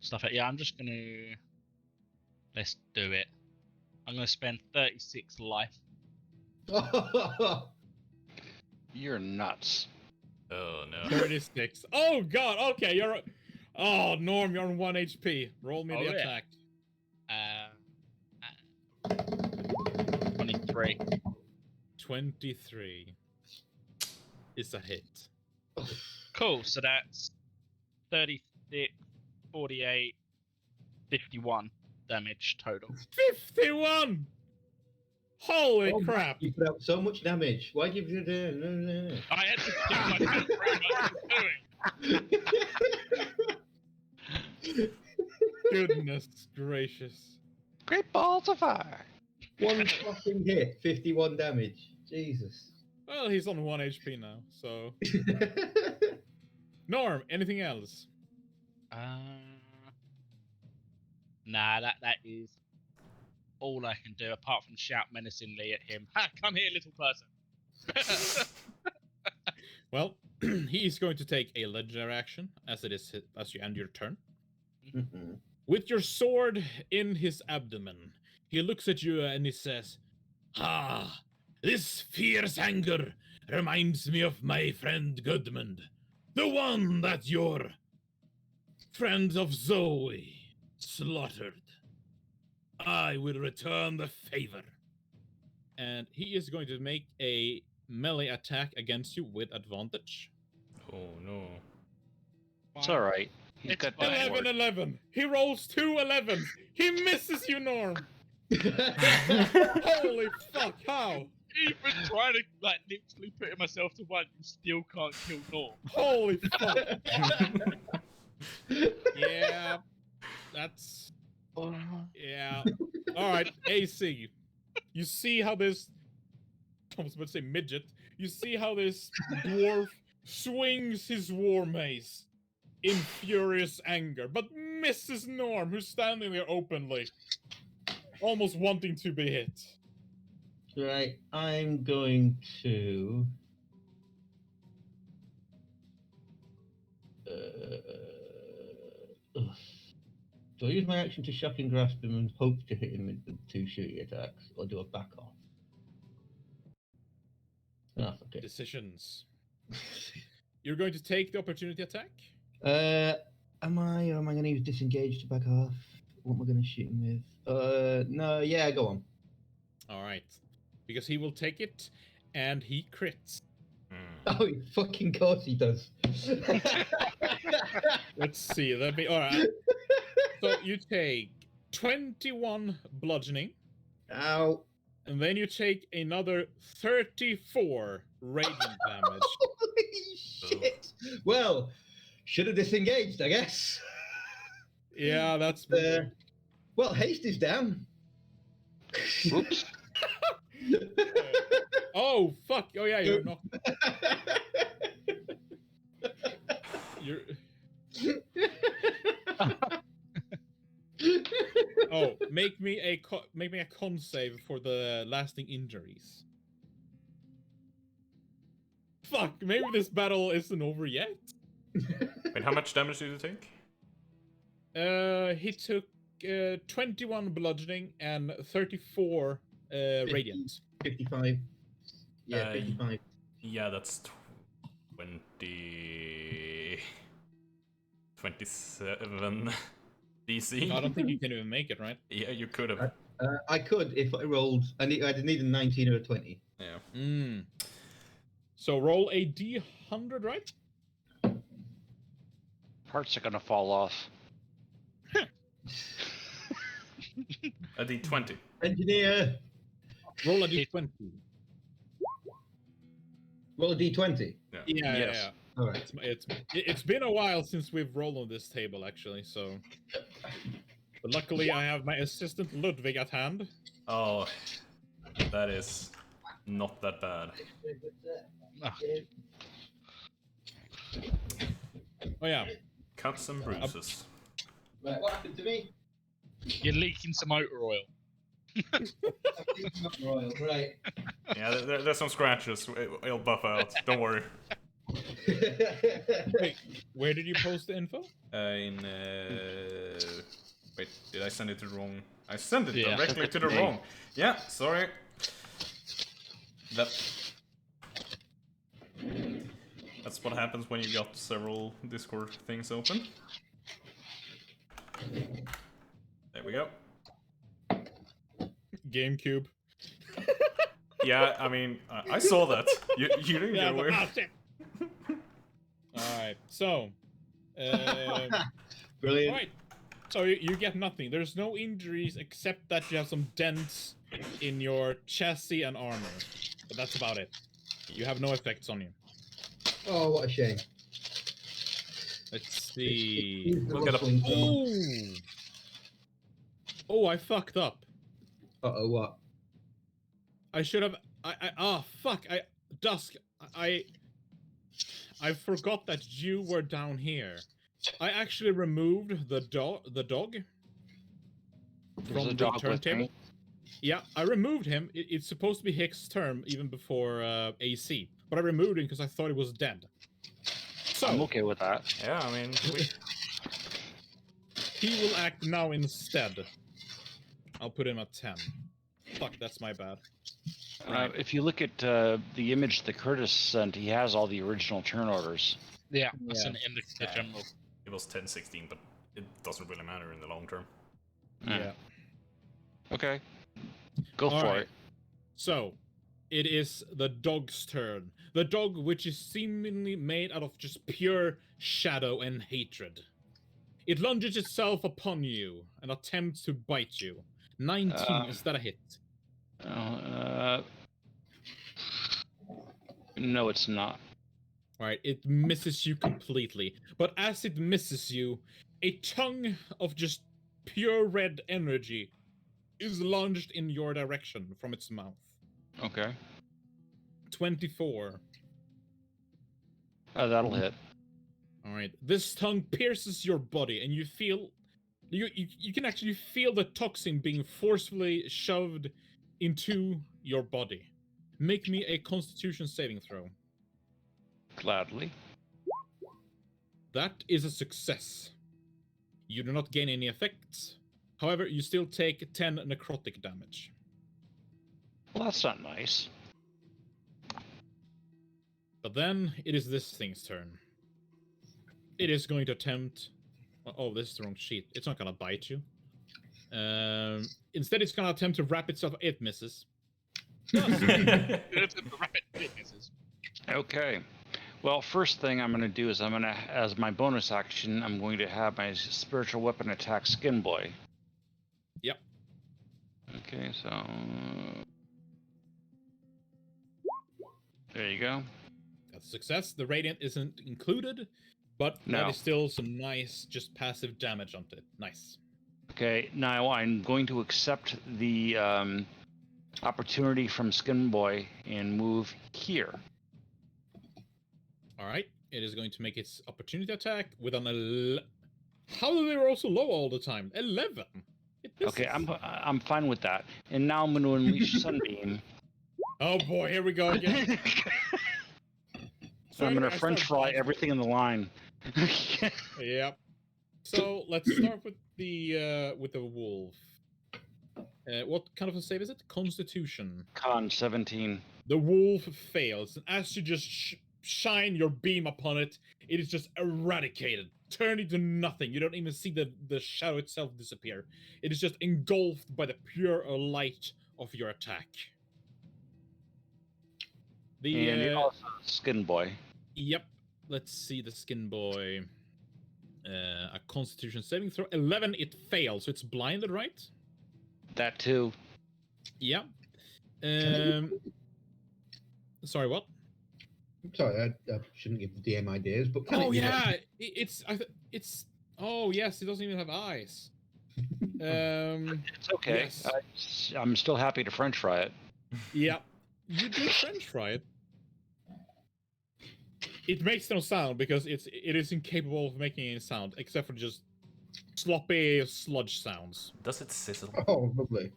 stuff. Yeah, I'm just gonna. Let's do it. I'm gonna spend 36 life. You're nuts. Oh no. 36. Oh god, okay, you're... Oh, Norm, you're on 1 HP. Roll me the Oh, yeah. attack. 23. 23. Is a hit. Cool, so that's 36, 48, 51 damage total. 51! Holy crap! You put out so much damage. Why give you the... I had to give myself very much to do it. Goodness gracious. Great balls of fire. One fucking hit, 51 damage. Jesus. Well, he's on 1 HP now, so... Norm, anything else? Nah, that is all I can do apart from shout menacingly at him. Ha! Come here, little person. Well, he is going to take a legendary action as you end your turn. With your sword in his abdomen, he looks at you and he says, "Ah, this fierce anger reminds me of my friend Gudmund, the one that your friend of Zoe slaughtered. I will return the favor." And he is going to make a melee attack against you with advantage. Oh no. It's alright. He's It's got fine. that 11, word. 11. He rolls 2 11s. He misses you, Norm. Holy fuck, how? Even trying to literally put myself to one, you still can't kill Norm. Holy fuck. Yeah, that's... Yeah. Alright, AC. You see how this... I was about to say midget. You see how this dwarf swings his war mace in furious anger, but misses Norm, who's standing there openly, almost wanting to be hit. Right, I'm going to... Do I use my action to shock and grasp him and hope to hit him with the 2 shooty attacks, or do I back off? Ah, fuck it. Decisions. You're going to take the opportunity attack? Am I, or am I going to use disengage to back off? What am I going to shoot him with? No, yeah, go on. Alright. Because he will take it, and he crits. Oh, fucking course he does. Let's see, let me... Alright. So you take 21 bludgeoning, Ow. and then you take another 34 radiant damage. Holy shit. Well, should have disengaged, I guess. Yeah, that's... Well, haste is down. Whoops. Oh, fuck. Oh, yeah, you're not... You're... Oh, make me a con save for the lasting injuries. Fuck, maybe this battle isn't over yet. Wait, how much damage did you take? He took 21 bludgeoning and 34 radiant. 55. Yeah, 55. Yeah, that's 20... 27 DC. I don't think you can even make it, right? Yeah, you could have. I could if I rolled. I'd need a 19 or a 20. Yeah. So roll a D100, right? Parts are gonna fall off. A D20. Engineer, Roll a D20. roll a d20. Yeah. Yeah. All right. It's been a while since we've rolled on this table, actually. So, but luckily I have my assistant Ludwig at hand. Oh, that is not that bad. Oh yeah. Cuts and bruises. Right, what happened to me? You're leaking some motor oil. Royal, right. Yeah, there's some scratches. It'll buff out. Don't worry. Wait, where did you post the info? In Wait, did I send it to the wrong? I sent it Yeah. directly to the wrong. Yeah, sorry. That's what happens when you got several Discord things open. There we go. GameCube. Yeah, I mean, I saw that. You didn't get away. Alright, so. Brilliant. Alright. So you get nothing. There's no injuries except that you have some dents in your chassis and armor. But that's about it. You have no effects on you. Oh, what a shame. Let's see. He's the Look at rustling Oh! Oh, I fucked up. Uh-oh, what? I should have. Fuck. Dusk. I forgot that you were down here. I actually removed the dog There's from a the dog with turntable. me. Yeah, I removed him. It's supposed to be Hick's turn even before AC, but I removed him because I thought he was dead. So I'm okay with that. Yeah, I mean, he will act now instead. I'll put him at 10. Fuck, that's my bad. If you look at the image that Curtis sent, he has all the original turn orders. Yeah, that's Yeah. in the general. it was 10-16, but it doesn't really matter in the long term. Yeah. Okay. Go All for right. it. So, it is the dog's turn. The dog, which is seemingly made out of just pure shadow and hatred. It lunges itself upon you and attempts to bite you. 19, is that a hit? No, it's not. Alright, it misses you completely. But as it misses you, a tongue of just pure red energy is lunged in your direction from its mouth. Okay. 24. That'll hit. Alright, this tongue pierces your body and you feel... You can actually feel the toxin being forcefully shoved into your body. Make me a Constitution saving throw. Gladly. That is a success. You do not gain any effects. However, you still take 10 necrotic damage. Well, that's not nice. But then it is this thing's turn. It is going to attempt... Oh, this is the wrong sheet. It's not going to bite you. Instead, it's going to attempt to wrap itself... It misses. Okay. Well, first thing I'm going to do is as my bonus action, I'm going to have my spiritual weapon attack Skin Boy. Yep. Okay, so... There you go. That's a success. The radiant isn't included, but No. that is still some nice, just passive damage onto it. Nice. Okay, now I'm going to accept the opportunity from Skin Boy and move here. Alright. It is going to make its opportunity attack with an... How are they also low all the time? 11! Okay, I'm fine with that. And now I'm going to unleash Sunbeam. Oh boy, here we go again. So I'm going to French fry everything in the line. Yep. So let's start with the wolf. What kind of a save is it? Constitution. Con 17. The wolf fails, and as you just shine your beam upon it, it is just eradicated, turned into nothing. You don't even see the shadow itself disappear. It is just engulfed by the pure light of your attack. And also Skin Boy. Yep. Let's see the Skin Boy. A Constitution saving throw. 11, it fails, so it's blinded, right? That too. Yeah. Sorry, what? I'm sorry, I shouldn't give the DM ideas, but can Oh it, yeah, it's. Oh yes, it doesn't even have eyes. It's okay. Yes. I'm still happy to French fry it. Yeah, you do French fry it. It makes no sound because it is incapable of making any sound except for just sloppy sludge sounds. Does it sizzle? Oh, lovely.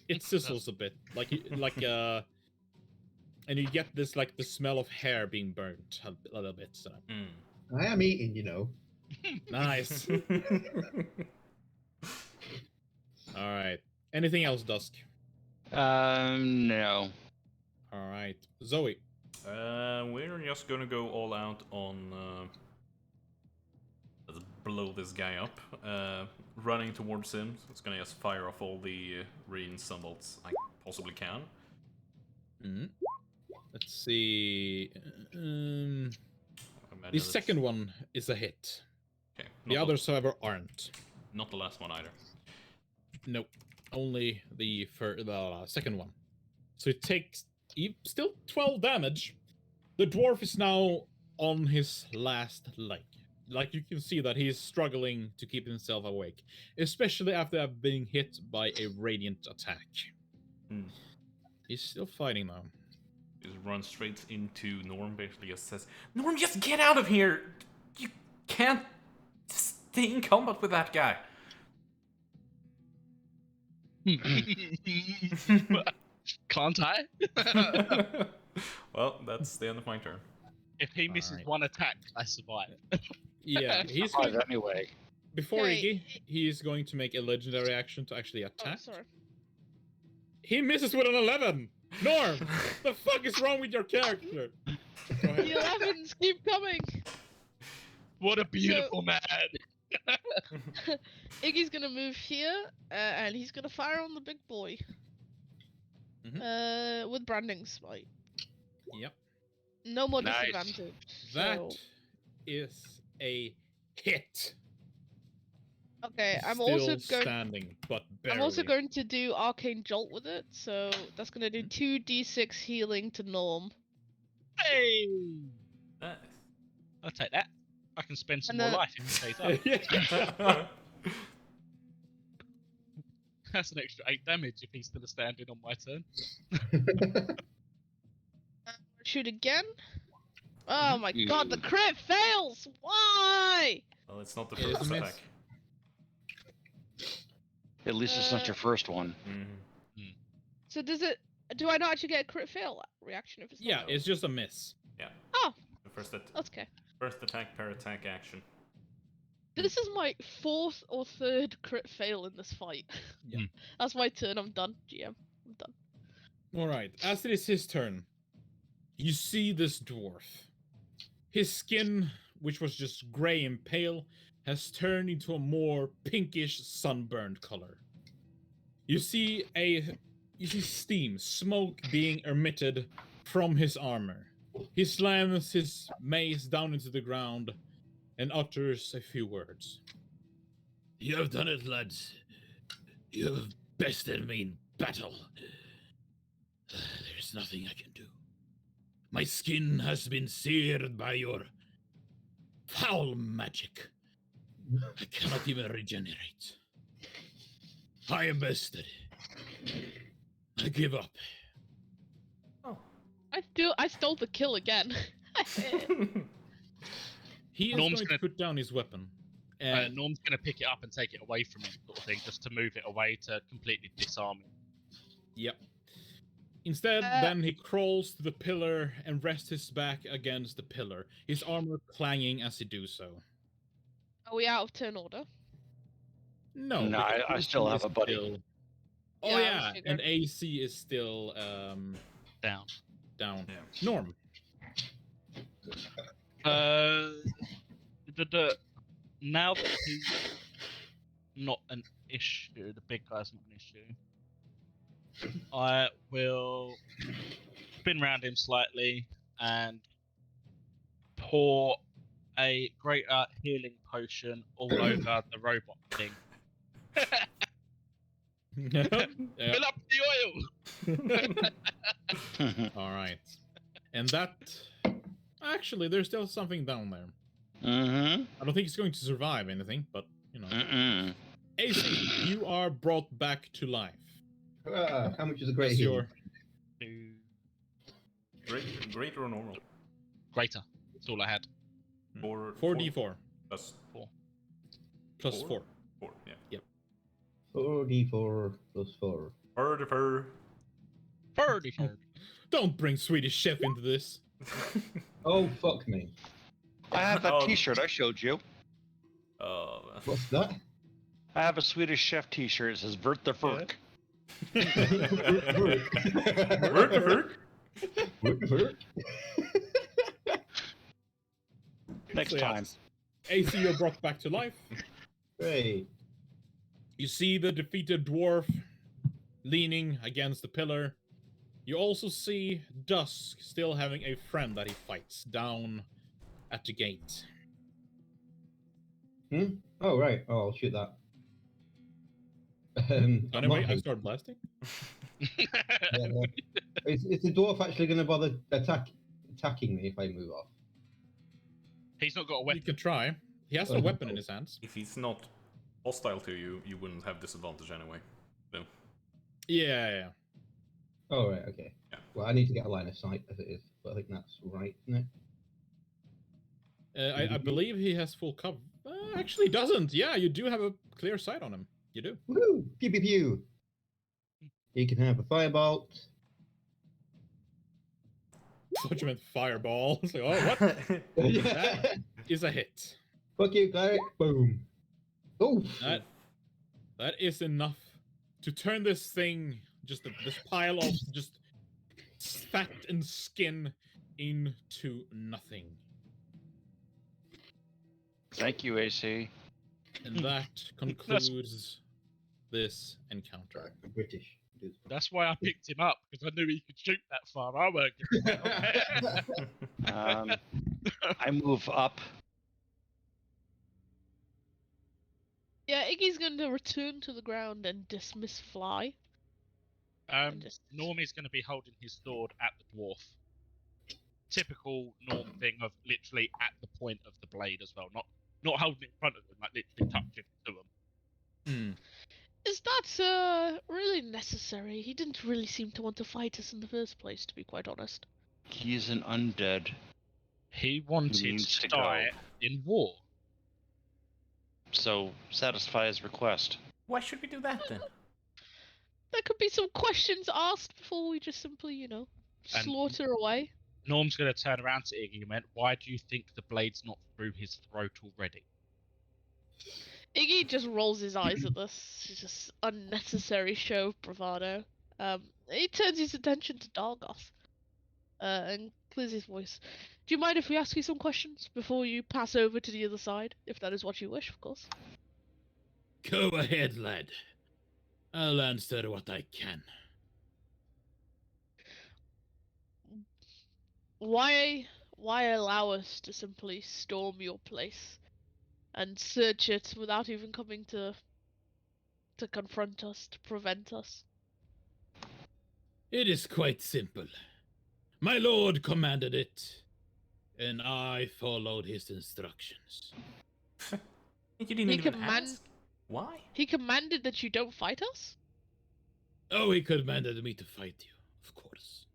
It sizzles a bit, and you get this like the smell of hair being burnt a little bit. So I am eating, you know. nice. All right. Anything else, Dusk? No. All right. Zoe. We're just gonna go all out on. Let's blow this guy up. Running towards him, so it's gonna just fire off all the radiant sunbolts I possibly can. Mm. Let's see. I The imagine second one is a hit. Okay. The others, however, aren't. Not the last one either. Nope. Only the second one. So it takes still 12 damage. The dwarf is now on his last leg. Like, you can see that he's struggling to keep himself awake, especially after being hit by a radiant attack. Hmm. He's still fighting now. Just runs straight into Norm, basically just says, Norm, just get out of here! You can't stay in combat with that guy. Can't I? Well, that's the end of my turn. If he misses Alright. one attack, I survive. Yeah, he's Five going, anyway. before Okay. Iggy, he is going to make a legendary action to actually Oh, attack. sorry. He misses with an 11! Norm! The fuck is wrong with your character? Go ahead. The 11s keep coming. What a beautiful man! Iggy's gonna move here, and he's gonna fire on the big boy. With branding smite. Yep. No more Nice. disadvantage. That so- is a hit. Okay, I'm Still also going. standing, but barely. I'm also going to do arcane jolt with it, so that's gonna do 2d6 healing to Norm. Hey! Nice. I'll take that. I can spend some And more then- life if he stays up. Yeah. That's an extra 8 damage if he's still standing on my turn. Shoot again. Oh my Ooh. god, the crit fails! Why? Well, it's not the It is first a miss. attack. At least it's not your first one. Mhm. So does it? Do I not actually get a crit fail reaction if it's not? Yeah, it's just a miss. Oh, The first, that's okay. first attack per attack action. This is my 4th or 3rd crit fail in this fight. Yeah. Hmm. That's my turn. I'm done, GM. I'm done. Alright, as it is his turn, you see this dwarf. His skin, which was just grey and pale, has turned into a more pinkish sunburned color. You see steam, smoke being emitted from his armor. He slams his mace down into the ground and utters a few words. You have done it, lads. You have bested me in battle. There's nothing I can do. My skin has been seared by your foul magic. I cannot even regenerate. I am bested. I give up. I stole the kill again. He is Norm's going to gonna- put down his weapon. And Norm's gonna pick it up and take it away from him, sort of thing, just to move it away to completely disarm him. yep. Instead, then he crawls to the pillar and rests his back against the pillar, his armor clanging as he do so. Are we out of turn order? No, No, because I still AC have is a buddy. still- Yeah, Oh I yeah, was and figuring. AC is still Down. down. Yeah. Norm. Now that he's not an issue, the big guy's not an issue, I will spin round him slightly and pour a greater healing potion all over the robot thing. Yeah. Fill up the oil! All right, and that actually, there's still something down there. Mm-hmm. I don't think it's going to survive anything, but you know. Mm-mm. AC, you are brought back to life. How much is a great As heal? your Greater or normal? Greater. That's all I had. 4d4 Plus plus Four? 4. 4, yeah. 4d4 plus 4. Fur. 30. Don't bring Swedish Chef into this. Oh, fuck me. I have that Oh. T-shirt I showed you. Oh, What's that? I have a Swedish Chef T-shirt. It says "Vert the Verk." Next So, time. AC, you're brought back to life. Great. You see the defeated dwarf leaning against the pillar. You also see Dusk still having a friend that he fights down at the gate. Oh, right. Oh, I'll shoot that. Anyway, I Mine. start blasting. Yeah. Is the dwarf actually going to bother attacking me if I move off? He's not got a You weapon. can try. He has no weapon in his hands. If he's not hostile to you, you wouldn't have disadvantage anyway. So, Yeah. Oh, right. Okay. Yeah. Well, I need to get a line of sight as it is, but I think that's right, isn't it? I believe he has full cover. Actually, doesn't. Yeah, you do have a clear sight on him. You do. Woohoo! Pew pew pew! He can have a firebolt. Thought you meant fireball. It's like, oh, what? That is a hit. Fuck you, cleric. Boom. Oof. That is enough to turn this thing, just this pile of just fat and skin, into nothing. Thank you, AC. And that concludes this encounter. I'm British. That's why I picked him up, because I knew he could shoot that far. I weren't gonna I move up. Yeah, Iggy's going to return to the ground and dismiss Fly. Normie's going to be holding his sword at the dwarf. Typical Norm thing of literally at the point of the blade as well, not holding it in front of him, like literally touching to him. Is that really necessary? He didn't really seem to want to fight us in the first place, to be quite honest. He's an undead. He wanted needs to to die in war. So satisfy his request. why should we do that then? There could be some questions asked before we just simply, And- slaughter away. Norm's going to turn around to Iggy and went, "Why do you think the blade's not through his throat already?" Iggy just rolls his eyes at this. It's just unnecessary show of bravado. He turns his attention to Dargoth. And clears his voice. Do you mind if we ask you some questions before you pass over to the other side? If that is what you wish, of course. Go ahead, lad. I'll answer what I can. Why allow us to simply storm your place and search it without even coming to confront us, to prevent us? It is quite simple. My lord commanded it, and I followed his instructions. You didn't He even command- ask. Why? He commanded that you don't fight us? Oh, he commanded me to fight you, of course.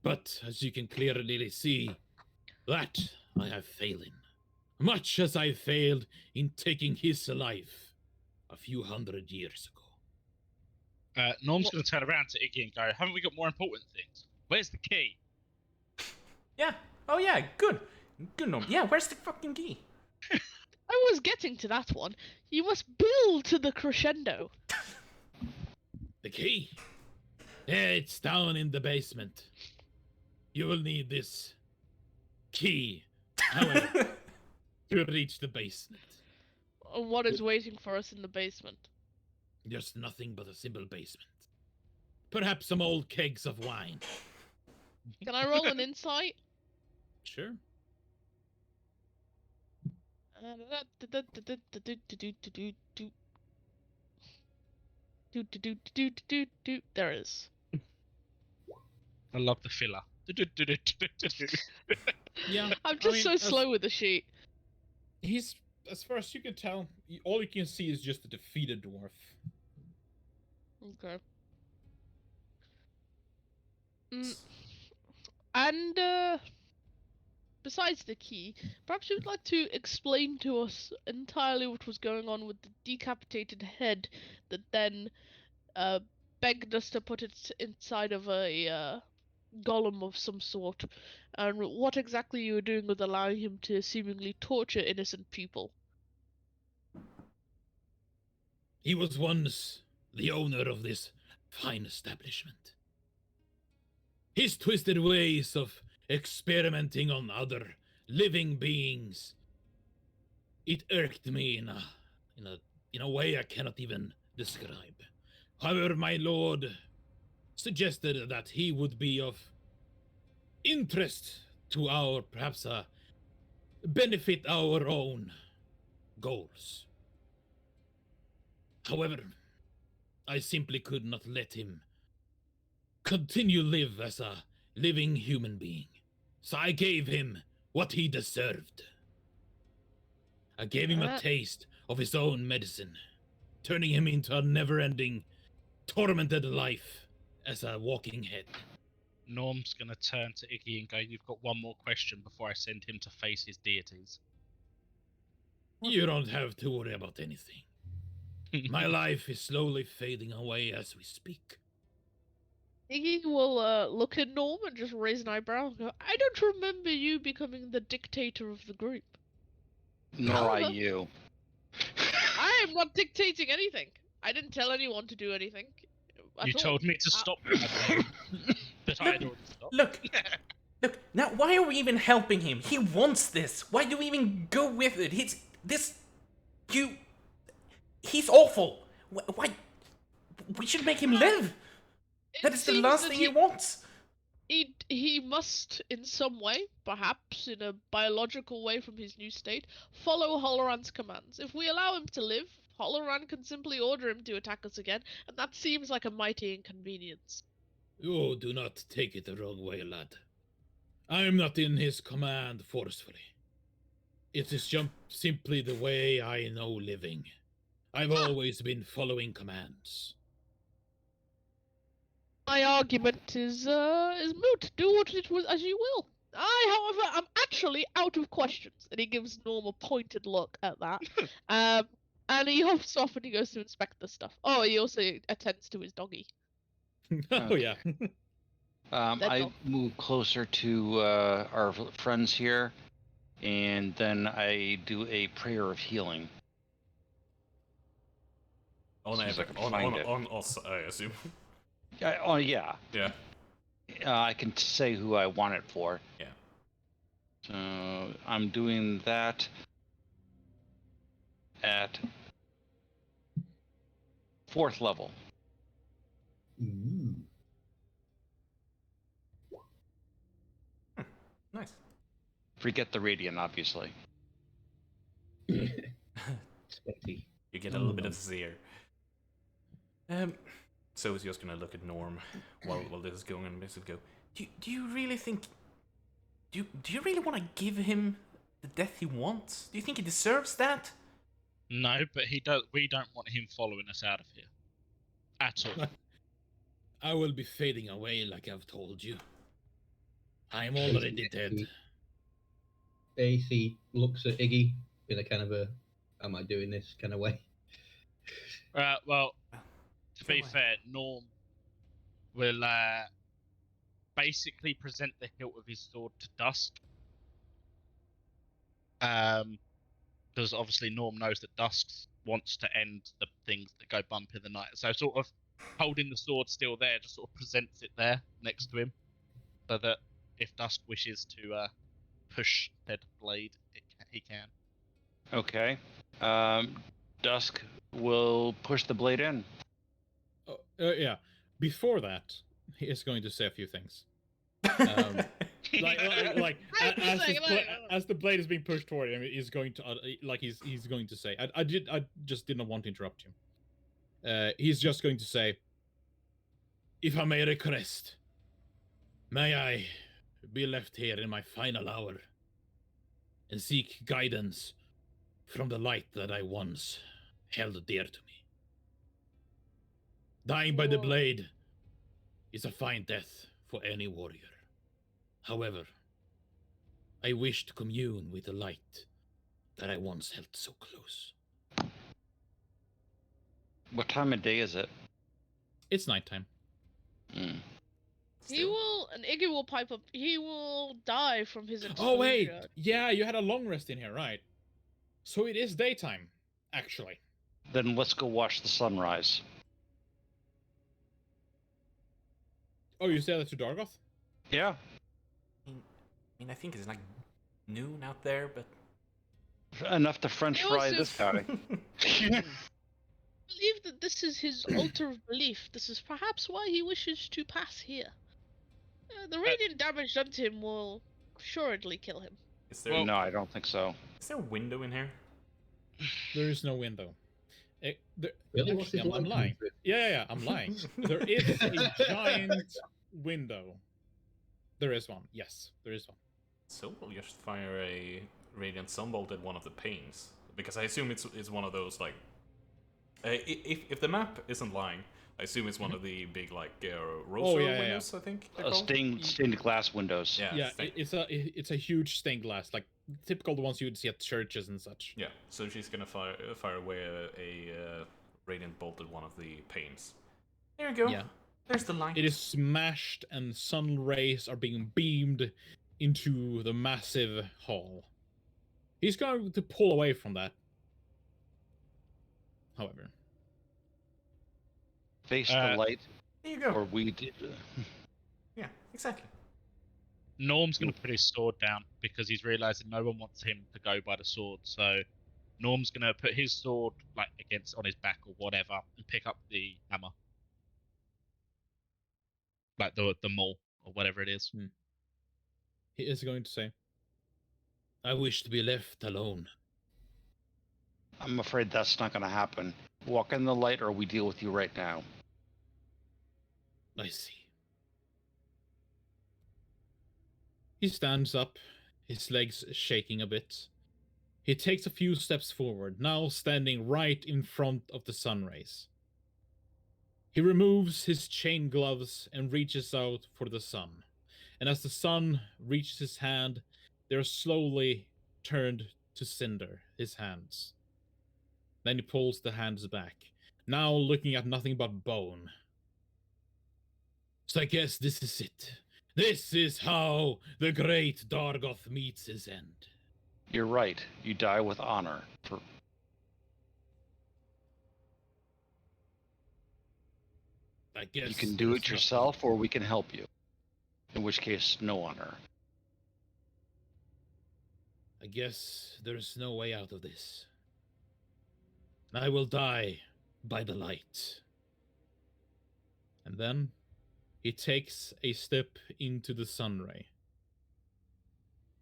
But as you can clearly see, that I have failed in. Much as I failed in taking his life a few 100 years ago. Norm's going to turn around to Iggy and go, "Haven't we got more important things? Where's the key?" Yeah. Oh yeah. Good. Good Norm. Yeah. Where's the fucking key? I was getting to that one. You must build to the crescendo. The key? Yeah, it's down in the basement. You will need this key, however, to reach the basement. What is waiting for us in the basement? Just nothing but a simple basement. Perhaps some old kegs of wine. Can I roll an insight? Sure. There is. I love the filler. Yeah. I'm just so as- slow with the sheet. He's, as far as you can tell, all you can see is just a defeated dwarf. Okay. And besides the key, perhaps you would like to explain to us entirely what was going on with the decapitated head that then begged us to put it inside of a golem of some sort, and what exactly you were doing with allowing him to seemingly torture innocent people. He was once the owner of this fine establishment. His twisted ways of experimenting on other living beings, it irked me in a way I cannot even describe. However, my lord suggested that he would be of interest to our, perhaps, benefit our own goals. However, I simply could not let him continue live as a living human being. So I gave him what he deserved. I gave him a taste of his own medicine, turning him into a never-ending, tormented life as a walking head. Norm's gonna turn to Iggy and go, "You've got one more question before I send him to face his deities." You don't have to worry about anything. My life is slowly fading away as we speak. Iggy will look at Norm and just raise an eyebrow and go, I don't remember you becoming the dictator of the group. Nor I However, you. I am not dictating anything. I didn't tell anyone to do anything. You at all. told me to stop that I'd already stopped. Look, now why are we even helping him? He wants this. Why do we even go with it? He's awful. Why? We should make him live. That is the seems last that thing he wants. He must, in some way, perhaps in a biological way from his new state, follow Holoran's commands. If we allow him to live, Holoran can simply order him to attack us again, and that seems like a mighty inconvenience. Oh, do not take it the wrong way, lad. I am not in his command forcefully. It is simply the way I know living. I've always been following commands. My argument is moot. Do what it was as you will. I, however, am actually out of questions. And he gives Norm a pointed look at that. And he hops off and he goes to inspect the stuff. Oh, he also attends to his doggy. Oh, yeah. I move closer to our friends here, and then I do a prayer of healing. On Seems like I can find it. on us, I assume. Oh, yeah. Yeah. I can say who I want it for. Yeah. So I'm doing that at 4th level. Ooh. Nice. Forget the radiant, obviously. Specty. You get a little bit of Zir. So he's just gonna look at Norm while this is going on and basically go, do you really think do you really want to give him the death he wants? Do you think he deserves that? No, but we don't want him following us out of here. At all. I will be fading away like I've told you. I am already dead. AC looks at Iggy in a kind of a, am I doing this kind of way? Well, to be fair, Norm will basically present the hilt of his sword to Dusk. Because obviously Norm knows that Dusk wants to end the things that go bump in the night. So sort of holding the sword still there, just sort of presents it there next to him. So that if Dusk wishes to push said blade, he can. Okay. Dusk will push the blade in. Yeah. Before that, he is going to say a few things. As the blade is being pushed toward him, he's going to he's going to say. I just didn't want to interrupt him. He's just going to say, if I may request, may I be left here in my final hour and seek guidance from the light that I once held dear to me. Dying by the blade is a fine death for any warrior. However, I wish to commune with the light that I once held so close. What time of day is it? It's nighttime. He will, and Iggy will pipe up. He will die from his exposure. Oh wait, yeah, you had a long rest in here, right? So it is daytime, actually. Then let's go watch the sunrise. Oh, you say that to Dargoth? Yeah. I mean, I think it's like noon out there, but Enough to French They fry also- this guy. Believe that this is his altar of belief. This is perhaps why he wishes to pass here. The radiant damage done to him will assuredly kill him. is there No, I don't think so. is there a window in here? There is no window. Really? What's Actually, his I'm light lying. coming Yeah, I'm lying. There is a giant window. There is one. Yes, there is one. So we'll just fire a radiant sunbolt at one of the panes, because I assume it's one of those like. If the map isn't lying, I assume it's one of the big like rosary windows. I think they're called. Stained glass windows. Yeah, it's a huge stained glass, like typical the ones you would see at churches and such. Yeah, so she's gonna fire away a radiant bolt at one of the panes. There you go. Yeah. There's the light. It is smashed, and sun rays are being beamed into the massive hall. He's going to pull away from that. However, Face the light, There you go. or we did. Yeah, exactly. Norm's going to put his sword down because he's realizing no one wants him to go by the sword. So Norm's going to put his sword like on his back or whatever and pick up the hammer, like the maul or whatever it is. he is going to say, "I wish to be left alone." I'm afraid that's not going to happen. Walk in the light, or we deal with you right now. I see. He stands up, his legs shaking a bit. He takes a few steps forward, now standing right in front of the sun rays. He removes his chain gloves and reaches out for the sun. And as the sun reaches his hand, they are slowly turned to cinder, his hands. Then he pulls the hands back, now looking at nothing but bone. So I guess this is it. This is how the great Dargoth meets his end. You're right. You die with honor. I guess You can do there's it yourself, or we can help you. In which case, no honor. I guess there's no way out of this. I will die by the light. And then he takes a step into the sunray.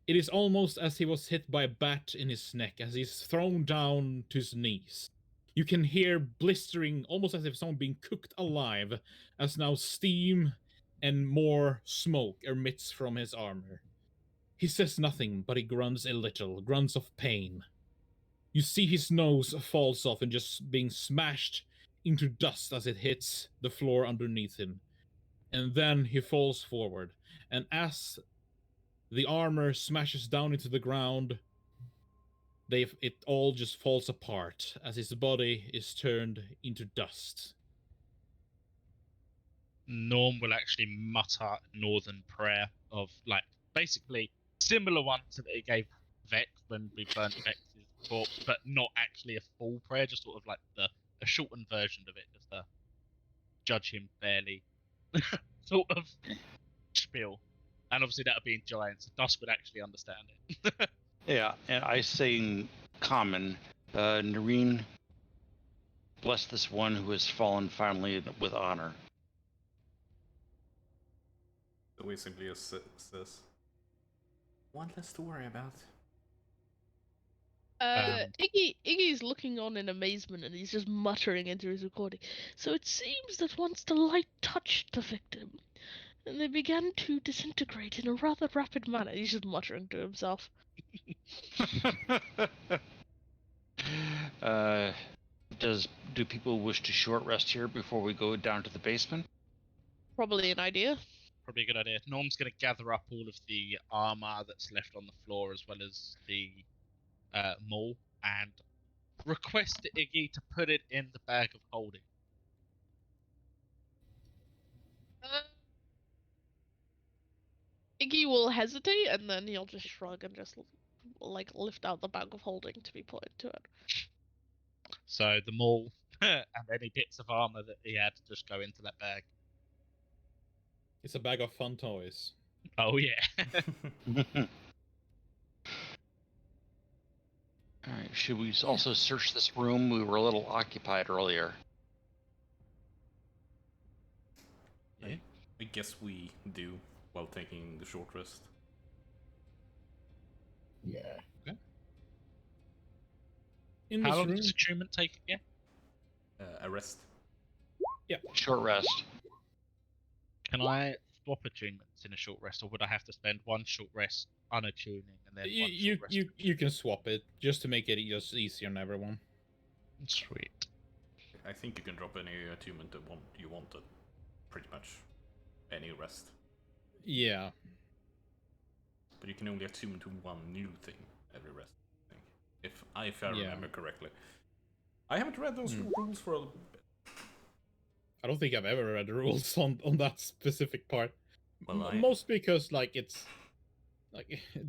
It is almost as he was hit by a bat in his neck as he's thrown down to his knees. You can hear blistering, almost as if someone being cooked alive, as now steam and more smoke emits from his armor. He says nothing, but he grunts a little, grunts of pain. You see his nose falls off and just being smashed into dust as it hits the floor underneath him. And then he falls forward, and as the armor smashes down into the ground, it all just falls apart as his body is turned into dust. Norm will actually mutter Northern prayer of like basically similar ones that he gave Vex when we burnt Vex's corpse, but not actually a full prayer, just sort of like a shortened version of it, just to judge him fairly, sort of spiel. And obviously that would be in Giants. Dusk would actually understand it. Yeah, and I say in common, Nareen, bless this one who has fallen finally with honor. So we simply just says, one less to worry about. Iggy's looking on in amazement and he's just muttering into his recording. So it seems that once the light touched the victim, and they began to disintegrate in a rather rapid manner. He's just muttering to himself. Do people wish to short rest here before we go down to the basement? Probably an idea. Probably a good idea. Norm's going to gather up all of the armor that's left on the floor as well as the maul and request Iggy to put it in the bag of holding. Iggy will hesitate and then he'll just shrug and just like lift out the bag of holding to be put into it. So the maul and any bits of armor that he had just go into that bag. It's a bag of fun toys. Oh yeah. Alright, should we also search this room? We were a little occupied earlier. Yeah. I guess we do while taking the short rest. Yeah. In How this long room, does attunement take again? A rest. Short rest. Can I swap attunements in a short rest, or would I have to spend one short rest unattuning and then one short rest? you can swap it just to make it just easier on everyone. Sweet. I think you can drop any attunement that you wanted. Pretty much any rest. Yeah. But you can only attune to one new thing every rest, I think. If I remember correctly. I haven't read those rules for a little bit. I don't think I've ever read the rules on that specific part. Well, Most because it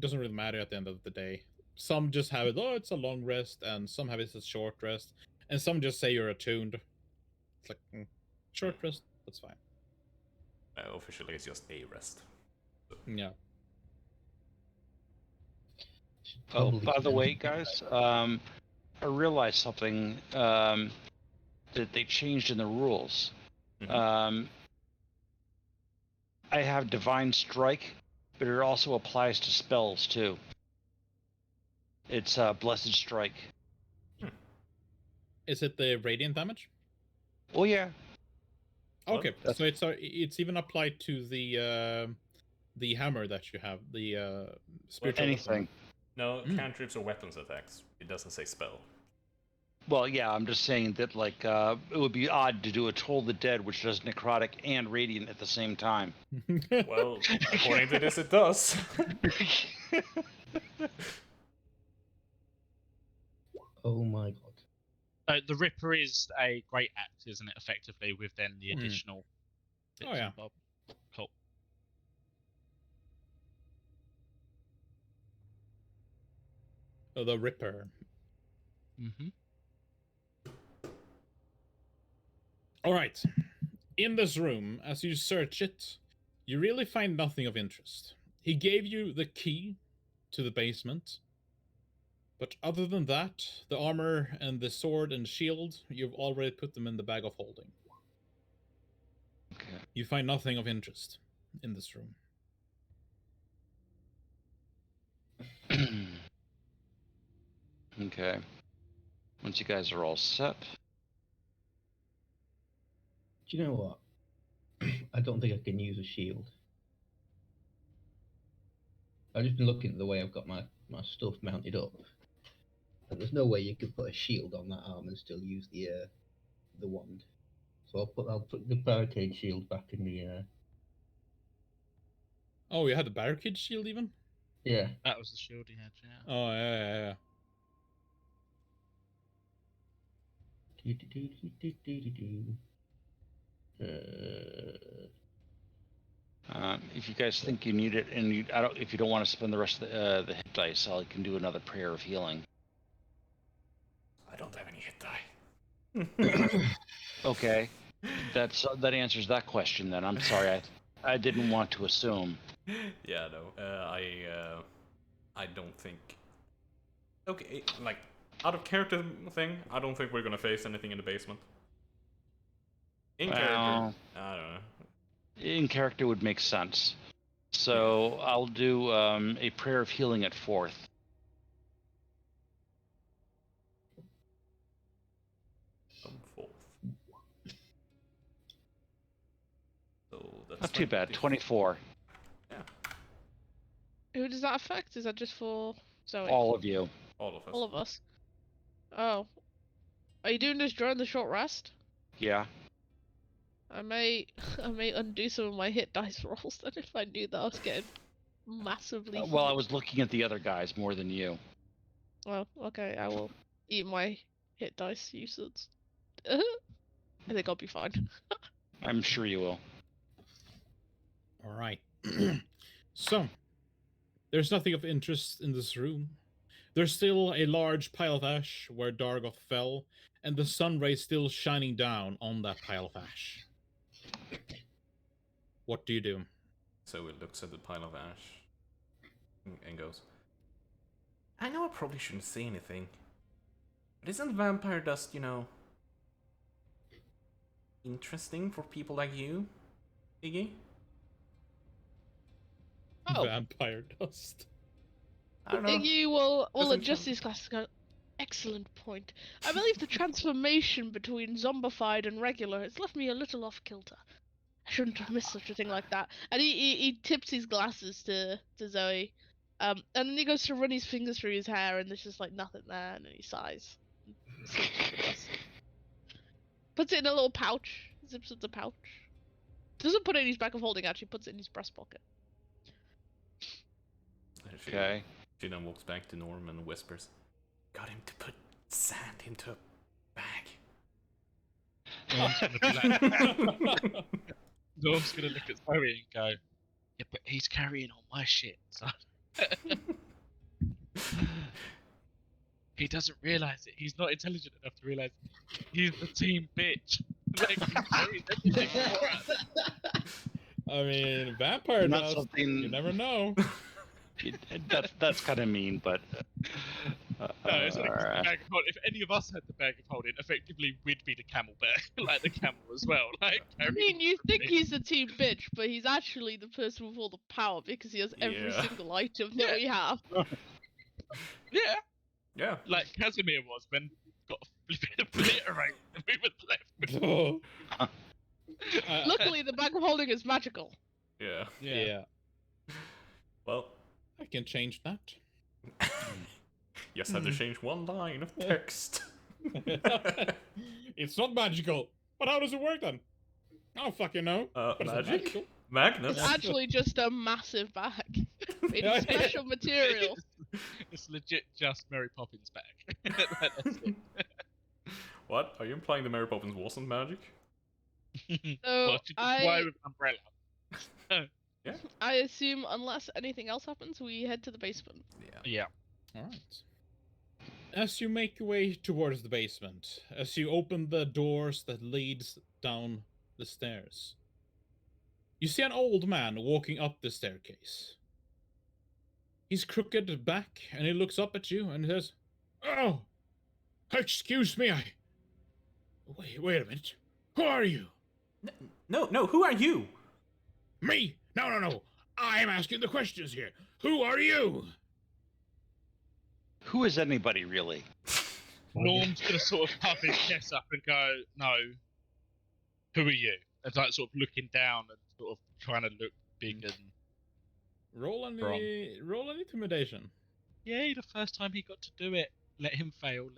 doesn't really matter at the end of the day. Some just have it, it's a long rest, and some have it as a short rest, and some just say you're attuned. It's like, short rest, that's fine. Officially, it's just a rest. Yeah. Oh, by the way, guys, I realized something that they changed in the rules. Mhm. I have Divine Strike, but it also applies to spells too. It's Blessed Strike. Is it the radiant damage? Oh yeah. Okay, Well, so it's even applied to the hammer that you have, the spiritual anything. weapon. No, cantrips or weapons attacks. It doesn't say spell. Well, yeah, I'm just saying that it would be odd to do a Toll the Dead, which does necrotic and radiant at the same time. Well, according to this, it does. Oh my god. The Ripper is a great axe, isn't it? Effectively, with then the additional. Bits Oh, yeah. and bob. Cool. Oh, the Ripper. Mm-hmm. All right. In this room, as you search it, you really find nothing of interest. He gave you the key to the basement. But other than that, the armor and the sword and shield, you've already put them in the bag of holding. Okay. You find nothing of interest in this room. Okay. Once you guys are all set. Do you know what? I don't think I can use a shield. I've just been looking at the way I've got my stuff mounted up. And there's no way you could put a shield on that arm and still use the wand. So I'll put the barricade shield back in the Oh, you had the barricade shield even? Yeah. That was the shield he had, yeah. Oh, yeah. If you guys think you need it, and if you don't want to spend the rest of the hit dice, I can do another prayer of healing. I don't have any hit die. Okay, that answers that question. Then I'm sorry, I didn't want to assume. Yeah, no. I don't think. Okay, like out of character thing, I don't think we're gonna face anything in the basement. In character, I don't know. In character would make sense. So I'll do a prayer of healing at 4th. Fourth. So that's Not too bad. 24. Yeah, Who does that affect? Is that just for Zoe? All of you. all of us. All of us. Oh. Are you doing this during the short rest? Yeah. I may undo some of my hit dice rolls then if I knew that I was getting massively Well, I healed. was looking at the other guys more than you. Well, okay, I will eat my hit dice usage. I think I'll be fine. I'm sure you will. All right. So, there's nothing of interest in this room. There's still a large pile of ash where Dargoth fell, and the sun rays still shining down on that pile of ash. What do you do? So it looks at the pile of ash and goes, I know I probably shouldn't say anything, but isn't vampire dust, interesting for people like you, Iggy? Oh. Vampire dust. I don't know. Iggy will Doesn't adjust sound- these glasses and go, excellent point. I believe the transformation between zombified and regular has left me a little off kilter. I shouldn't have missed such a thing like that. And he tips his glasses to Zoe. And then he goes to run his fingers through his hair and there's just like nothing there, and then he sighs. Puts it in a little pouch. Zips up the pouch. Doesn't put it in his bag of holding, actually puts it in his breast pocket. Okay. She then walks back to Norm and whispers, got him to put sand into a bag. Norm's gonna look at Zoe and go, yeah, but he's carrying all my shit, son. He doesn't realise it. He's not intelligent enough to realise he's the team bitch. Like, he carries everything for us. I mean, vampire Not dust. something- You never know. That's kind of mean, but No, it's like the bag of holding. If any of us had the bag of holding, effectively we'd be the camel bear, like the camel as well. Like, I mean, you think he's the team bitch, but he's actually the person with all the power because he has every Yeah. single item that we have. yeah, Yeah. like Casimir was when got flipping obliterated and we were left with. Oh. Luckily, the bag of holding is magical. Yeah. Yeah. Well, I can change that. just have to change one line of text. It's not magical. But how does it work then? I don't fucking know. But it's not Magic? magical. Magnets? It's actually just a massive bag made of special material. It's legit just Mary Poppins bag. That's it. What? Are you implying that Mary Poppins wasn't magic? So Well, she just fly with an umbrella. I assume unless anything else happens, we head to the basement. Yeah. Alright. As you make your way towards the basement, as you open the doors that leads down the stairs, you see an old man walking up the staircase. He's crooked back, and he looks up at you and says, "Oh, excuse me, Wait a minute. Who are you?" No, who are you? "Me? No. I'm asking the questions here. Who are you?" Who is anybody really? Norm's gonna sort of puff his chest up and go, "No, who are you?" And like sort of looking down and sort of trying to look big and Roll an intimidation. yay! The first time he got to do it, let him fail.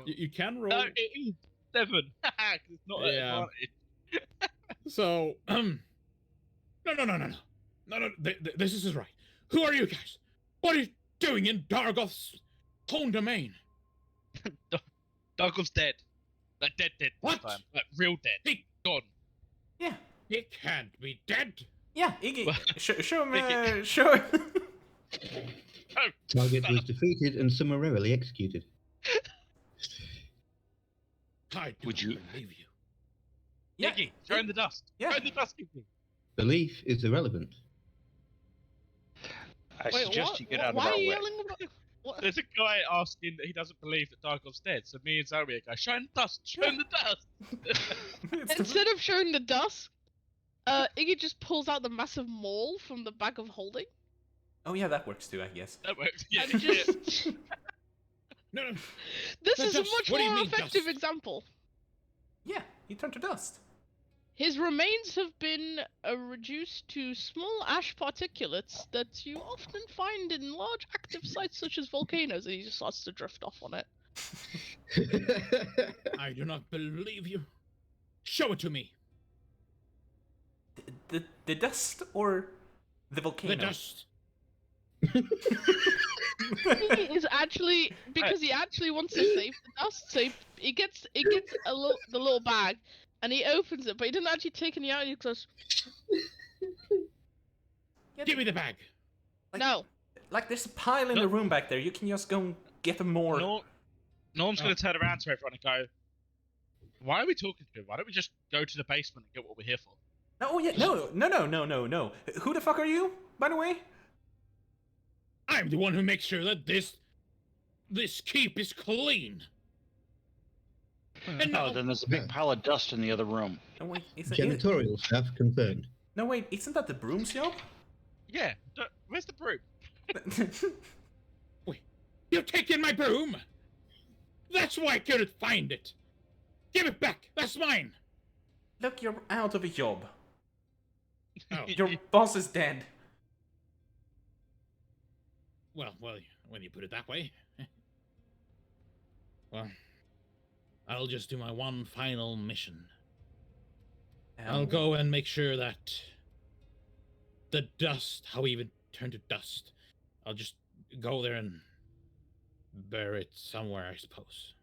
You can roll. No, it is 7. 'Cause it's not an Yeah. advantage. So, no. This is right. Who are you guys? What are you doing in Dargoth's home domain? Dargoth's dead. Like dead this What? time. Like real dead. He- Gone. Yeah. He can't be dead. Yeah, Iggy. Show him. Iggy. Show him. Target was defeated and summarily executed. I do Would not you- believe you. Yeah. Iggy, throw in the dust. Yeah. Throw in the dust, Iggy. Belief is irrelevant. I Wait, suggest what? you get out of Why our are you way. yelling about? What? There's a guy asking that he doesn't believe that Dargoth's dead, so me and Zoe go, show him the dust, show him the dust. It's the- Instead of showing the dust, Iggy just pulls out the massive maul from the bag of holding Oh yeah, that works too, I guess. That works. Yeah. and just. No. This The is a dust. much What do you more mean, effective dust? example. Yeah, he turned to dust. His remains have been reduced to small ash particulates that you often find in large active sites such as volcanoes, and he just starts to drift off on it. I do not believe you. Show it to me. The dust or the volcano? The dust. He is actually because he actually wants to save the dust, so he gets the little bag and he opens it, but he didn't actually take any out. He goes, Yeah, Give me the bag. like, "No, Like there's a pile in the room back there. You can just go and get more. Norm's going to turn around to everyone and go, why are we talking to him? Why don't we just go to the basement and get what we're here for? Oh yeah, no. Who the fuck are you, by the way? I'm the one who makes sure that this keep is clean. And Oh, then there's a big pile of dust in the other room. No wait, Janitorial staff confirmed. No wait, isn't that the broom's job? Yeah, where's the broom? Wait, you've taken my broom! That's why I couldn't find it! Give it back! That's mine! Look, you're out of a job. Oh, Your boss is dead. well, when you put it that way. Well, I'll just do my one final mission. I'll go and make sure that the dust, how we even turn to dust, I'll just go there and bury it somewhere, I suppose.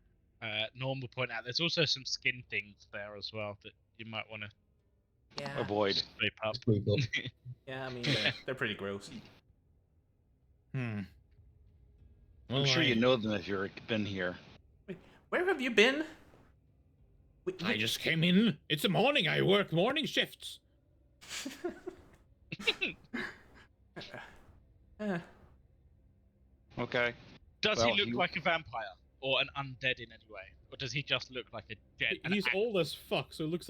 Norm will point out there's also some skin things there as well that you might want to Avoid. sweep up. Yeah, I mean, they're pretty gross. Well, I'm sure you know them if you've been here. Wait, where have you been? I just came in. It's the morning. I work morning shifts. Okay. Does Well, he look like a vampire or an undead in any way, or does he just look like a dead? He's old as fuck, so he looks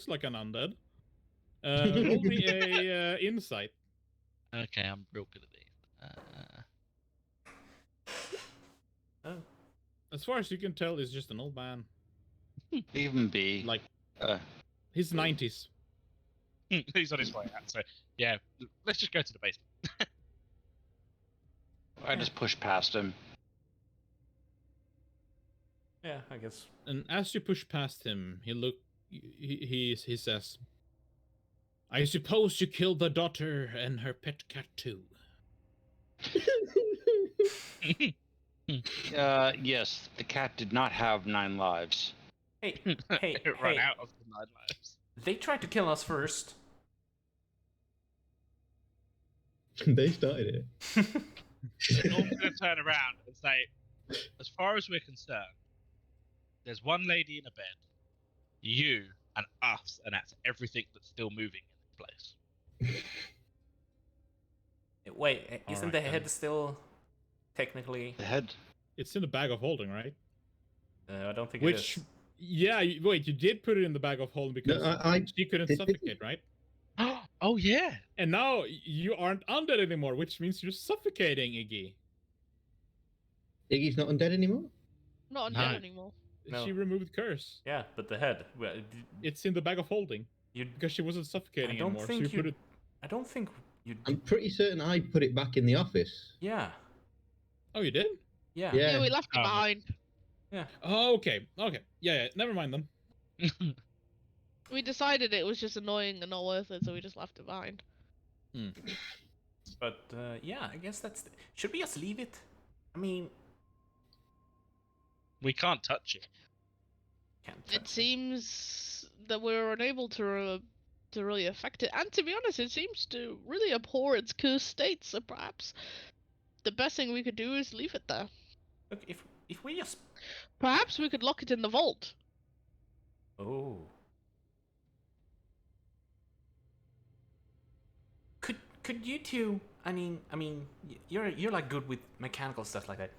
like an undead. Roll me a insight. Okay, I'm real good at these. Oh. As far as you can tell, he's just an old man. Even B. Like, Uh, his 90s. He's on his way out, so yeah, let's just go to the basement. I just pushed past him. Yeah, I guess. And as you push past him, he says, I suppose you killed the daughter and her pet cat too. Yes, the cat did not have 9 lives. Hey, It ran out of the 9 lives. They tried to kill us first. They started it. Norm's going to turn around and say, as far as we're concerned, there's one lady in a bed, you and us, and that's everything that's still moving in this place. Wait, isn't Alright, the then. head still technically? The head. It's in the bag of holding, right? I don't think it Which, is. yeah, wait, you did put it in the bag of holding because she couldn't did- suffocate, right? Oh yeah. And now you aren't undead anymore, which means you're suffocating, Iggy. Iggy's not undead anymore? Not No. undead anymore. No. She removed curse. Yeah, but the head. Well, It's in the bag of holding you. because she wasn't suffocating I don't anymore. think so you put it. I don't think you. I'm pretty certain I put it back in the office. Yeah. Oh, you did? Yeah. Yeah. Yeah, we left it Oh. behind. Oh, okay. Yeah. Never mind then. We decided it was just annoying and not worth it, so we just left it behind. But yeah, I guess that's. Should we just leave it? I mean, We can't touch it. can't. It seems that we're unable to really affect it, and to be honest, it seems to really abhor its cursed state. So perhaps the best thing we could do is leave it there. Look, if we just. Perhaps we could lock it in the vault. Oh. Could you two? I mean, you're like good with mechanical stuff like that.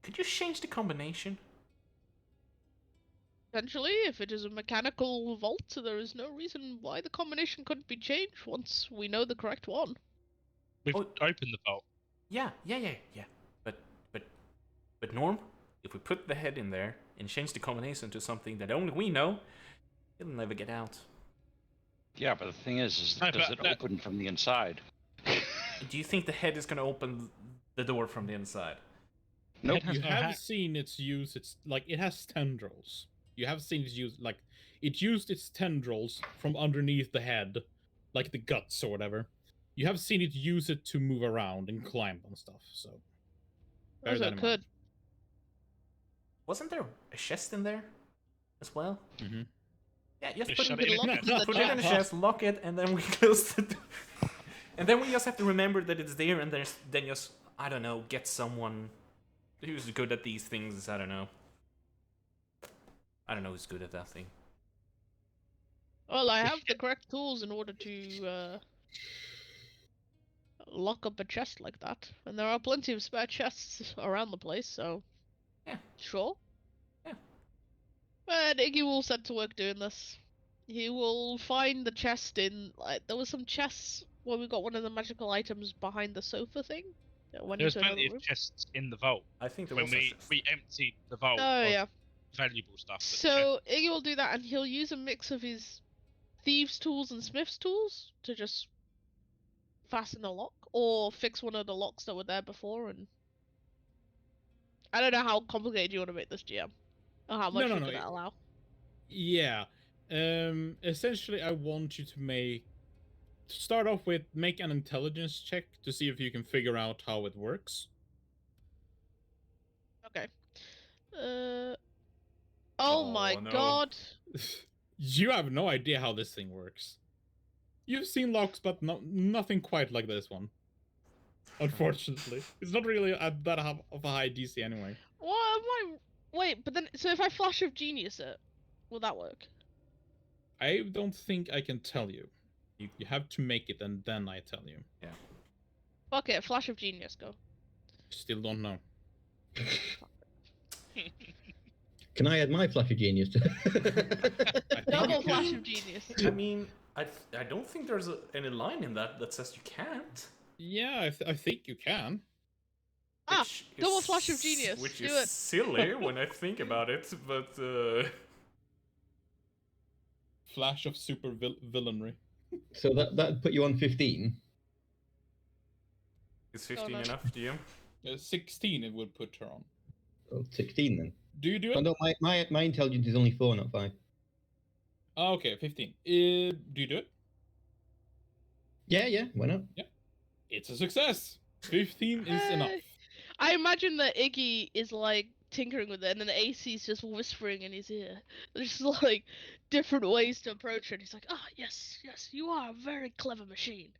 Could you change the combination? Potentially, if it is a mechanical vault, there is no reason why the combination couldn't be changed once we know the correct one. We've Oh. opened the vault. Yeah. But Norm, if we put the head in there and change the combination to something that only we know, it'll never get out. Yeah, but the thing is No, does but it that- open from the inside? Do you think the head is gonna open the door from the inside? Nope. It has You no have hat. seen its use. It's like it has tendrils. You have seen its use. Like it used its tendrils from underneath the head, like the guts or whatever. You have seen it use it to move around and climb on stuff. So bear As that I in could. mind. Wasn't there a chest in there as well? Mhm. Yeah, just Just put, shut We it could in lock a the put it in a chest. chest, lock it, and then we close the door. And then we just have to remember that it's there, and then just, I don't know, get someone who's good at these things? I don't know. I don't know who's good at that thing. Well, I have the correct tools in order to lock up a chest like that, and there are plenty of spare chests around the place. So, yeah, sure. Yeah. But Iggy will set to work doing this. He will find the chest in. There was some chests where we got one of the magical items behind the sofa thing. When There's into plenty another of room. chests in the vault. I think there When was a chest. we emptied the vault Oh of yeah. valuable stuff. that So Iggy will do that, and he'll use a mix of his thieves' tools and smith's tools to just fasten a lock or fix one of the locks that were there before. And I don't know how complicated you want to make this, GM, or how much No, you're no, gonna allow. Yeah. Essentially, I want you to start off with make an intelligence check to see if you can figure out how it works. Okay. Oh my no. god. You have no idea how this thing works. You've seen locks, but nothing quite like this one. Unfortunately, it's not really at that of a high DC anyway. What am I? Wait, but then so if I flash of genius it, will that work? I don't think I can tell you. You- You have to make it, and then I tell you. Fuck it, flash of genius, go. Still don't know. Can I add my flash of genius to Double flash of genius. I mean, I don't think there's any line in that says you can't. Yeah, I think you can. Ah, Which double is- flash of genius. Which Do is it. silly when I think about it, but Flash of super villainry. So that'd put you on 15. is 15 no. enough, GM? 16 it would put her on. Oh, 16 then. Do you do Oh, it? no, my intelligence is only 4, not 5. Oh, okay, 15. Do you do it? Yeah, why not? Uh, It's a success. 15 is enough. I imagine that Iggy is like tinkering with it, and then AC's just whispering in his ear. There's like different ways to approach it. He's like, "Ah, yes, you are a very clever machine,"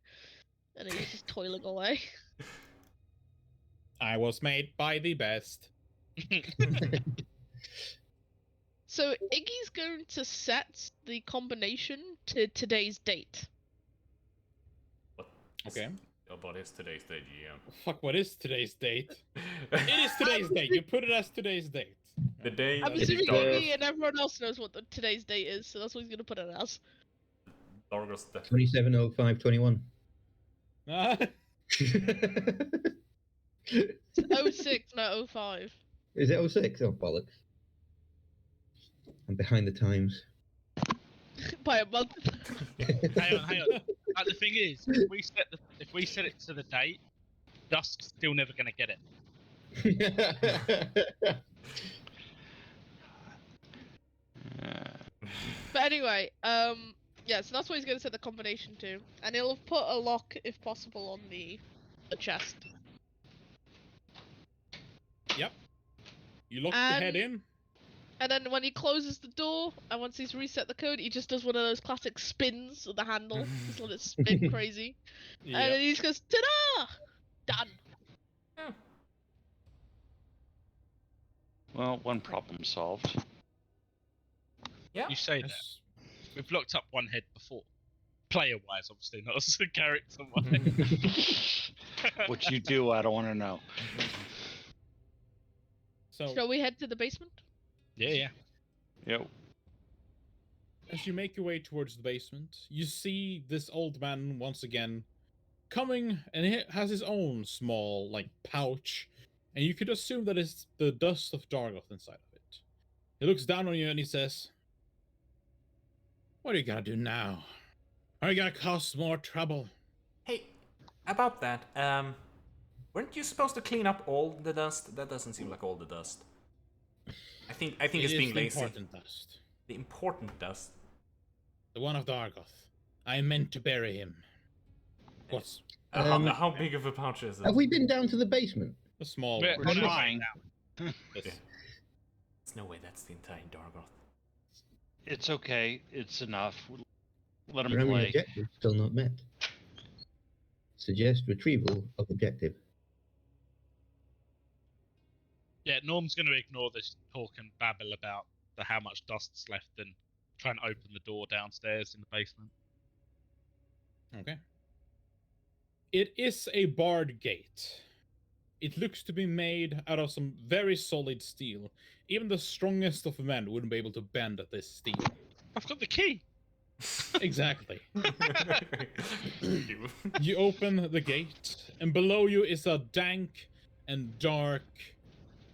and he's just toiling away. I was made by the best. So Iggy's going to set the combination to today's date. Okay. What is today's day, GM? Fuck, what is today's date? It is today's date. You put it as today's date. The day I'm that assuming Dargoth- Iggy and everyone else knows what today's date is, so that's what he's gonna put it as. Dargoth's death. 27:05:21. Ah, It's 06, not 05. Is it 06? Oh, bollocks. I'm behind the times. By a month. hang on. The thing is, if we set it to the date, Dusk's still never going to get it. But anyway, yeah, so that's what he's gonna set the combination to, and he'll put a lock, if possible, on the chest. Yep. You lock the head in. And then when he closes the door, and once he's reset the code, he just does one of those classic spins with the handle, just let it spin crazy, and then he just goes, "Ta-da! Done." Well, one problem solved. Yeah. You say that. Yes. We've locked up one head before. Player-wise, obviously, not as a character-wise. What you do, I don't want to know. So, Shall we head to the basement? Yeah. Yep. as you make your way towards the basement, you see this old man once again coming, and he has his own small, pouch, and you could assume that it's the dust of Dargoth inside of it. He looks down on you and he says, "What are you gonna do now? Are you gonna cause more trouble?" Hey, about that, weren't you supposed to clean up all the dust? That doesn't seem like all the dust. I think It it's is being the lazy. important dust. The important dust. The one of Dargoth. I meant to bury him. What's How big of a pouch is it? Have we been down to the basement? a small We're one? on our way trying. now. Yes. Yeah. There's no way that's the entire Dargoth. It's okay. It's enough. Let him Programming play. objective still not met. Suggest retrieval of objective. Yeah, Norm's going to ignore this talk and babble about how much dust's left and try and open the door downstairs in the basement. Okay. It is a barred gate. It looks to be made out of some very solid steel. Even the strongest of men wouldn't be able to bend this steel. I've got the key! Exactly. You. You open the gate, and below you is a dank and dark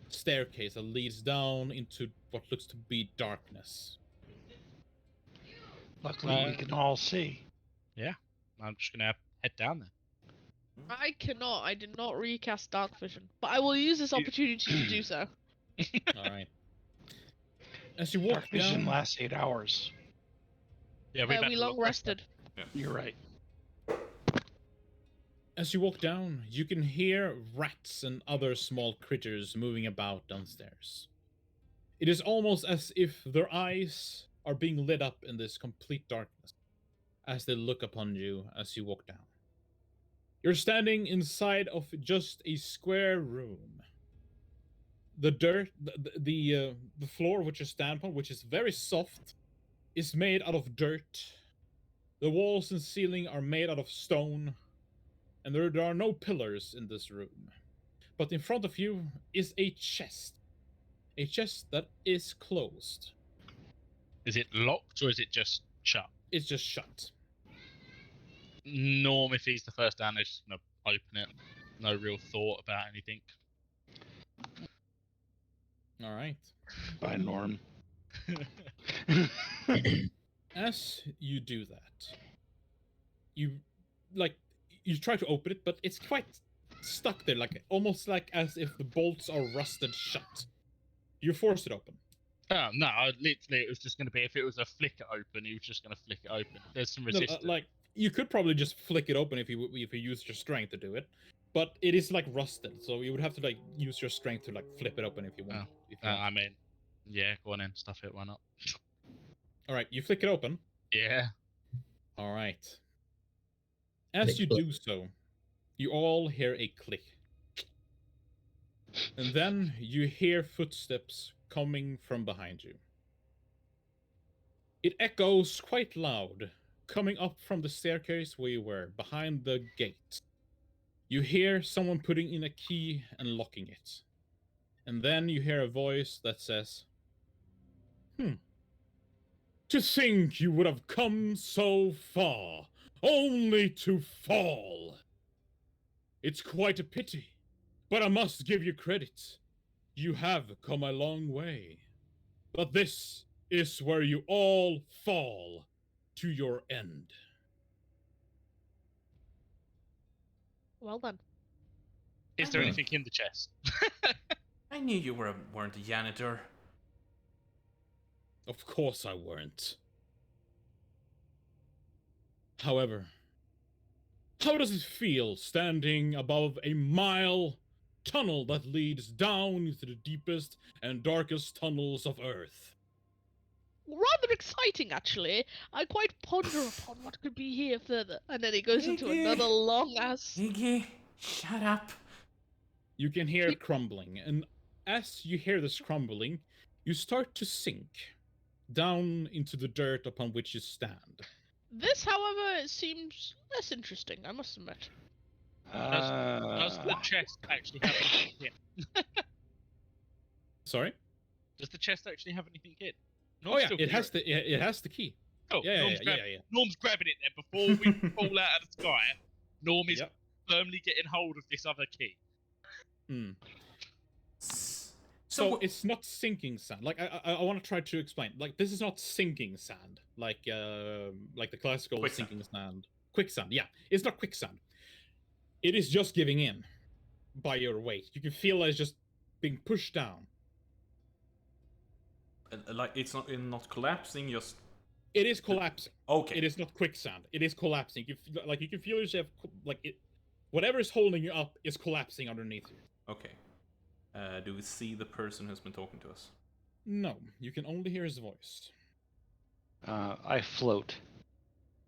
staircase that leads down into what looks to be darkness. Luckily, we can all see. Yeah, I'm just going to head down there. I cannot. I did not recast Dark Vision, but I will use this opportunity to do so. All right. As you walk Dark vision down, lasts 8 hours. Yeah, We long rested. You're right. as you walk down, you can hear rats and other small critters moving about downstairs. It is almost as if their eyes are being lit up in this complete darkness as they look upon you as you walk down. You're standing inside of just a square room. The dirt, the floor which you stand upon, which is very soft, is made out of dirt. The walls and ceiling are made out of stone, and there are no pillars in this room. But in front of you is a chest that is closed. Is it locked or is it just shut? It's just shut. Norm, if he's the first down, is just going to open it. No real thought about anything. All right. Bye, Norm. As you do that, you try to open it, but it's quite stuck there, like almost like as if the bolts are rusted shut. You force it open. Oh, no, literally, it was just going to be, if it was a flicker open, he was just going to flick it open. There's some resistance. Like, you could probably just flick it open if you use your strength to do it, but it is like rusted, so you would have to like use your strength to like flip it open if you want. I mean, yeah, go on in, stuff it, why not? All right, you flick it open. Yeah. All right. As you do so, you all hear a click. And then you hear footsteps coming from behind you. It echoes quite loud, coming up from the staircase where you were, behind the gate. You hear someone putting in a key and locking it. And then you hear a voice that says, To think you would have come so far, only to fall. It's quite a pity, but I must give you credit. You have come a long way. But this is where you all fall to your end. Well done. Is there anything in the chest? I knew you weren't a janitor. Of course I weren't. However, how does it feel standing above a mile tunnel that leads down into the deepest and darkest tunnels of Earth? Rather exciting, actually. I quite ponder upon what could be here further. And then he goes into Iggy. another long-ass... Iggy, shut up. You can hear crumbling, and as you hear this crumbling, you start to sink down into the dirt upon which you stand. This, however, seems less interesting, I must admit. Does the chest actually have anything in? Sorry? Does the chest actually have anything in? Oh yeah, it has the key. Oh, Yeah. Norm's grabbing it then before we fall out of the sky. Norm is firmly getting hold of this other key. So it's not sinking sand. Like I want to try to explain. Like this is not sinking sand. Like the classical Quicksand. sinking sand. Quicksand. Yeah, it's not quicksand. It is just giving in by your weight. You can feel it's just being pushed down. Like it's not collapsing, just... It is collapsing. Okay. It is not quicksand. It is collapsing. You can feel yourself whatever is holding you up is collapsing underneath you. Okay. Do we see the person who's been talking to us? No, you can only hear his voice. I float.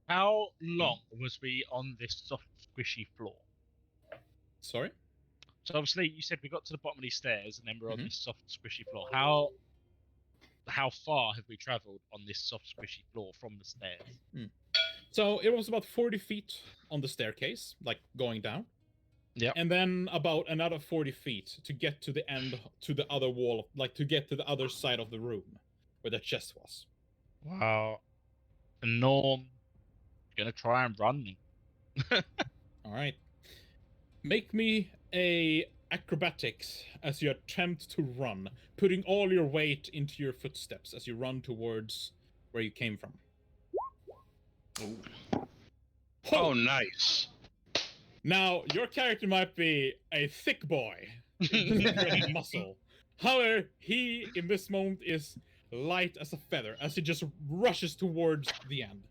How long was we on this soft, squishy floor? Sorry? So obviously, you said we got to the bottom of these stairs, and then we're on Mhm. this soft, squishy floor. How far have we travelled on this soft, squishy floor from the stairs? So it was about 40 feet on the staircase, like going down. Yep. And then about another 40 feet to get to the end, to the other wall, like to get to the other side of the room where the chest was. Wow. And Norm, gonna try and run. All right. Make me a acrobatics as you attempt to run, putting all your weight into your footsteps as you run towards where you came from. Oh, nice. Now, your character might be a thick boy, with muscle. However, he, in this moment, is light as a feather, as he just rushes towards the end.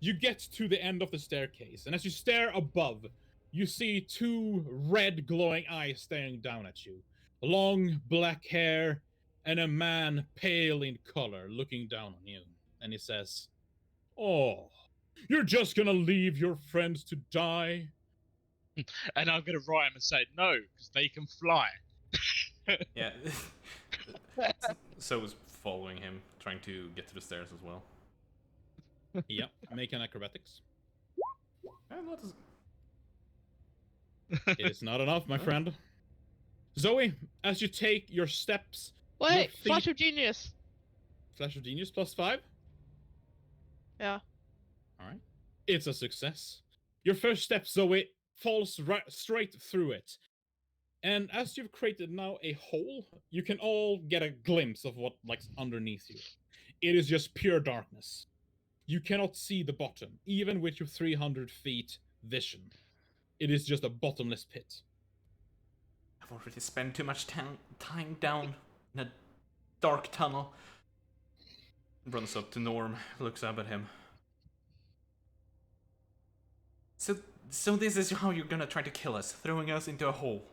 You get to the end of the staircase, and as you stare above, you see two red glowing eyes staring down at you. Long black hair, and a man pale in color looking down on you. And he says, "Oh, you're just gonna leave your friends to die?" And I'm gonna write him and say no, because they can fly. Yeah. So is following him, trying to get to the stairs as well. Yep, make an acrobatics. And that is... It is not enough, my friend. Zoe, as you take your steps, Wait, feet- Flash of Genius. Flash of Genius +5. Yeah. All right. It's a success. Your first step, Zoe, falls straight through it. And as you've created now a hole, you can all get a glimpse of what's underneath you. It is just pure darkness. You cannot see the bottom, even with your 300 feet vision. It is just a bottomless pit. I've already spent too much time down in a dark tunnel. Runs up to Norm, looks up at him. So this is how you're gonna try to kill us, throwing us into a hole.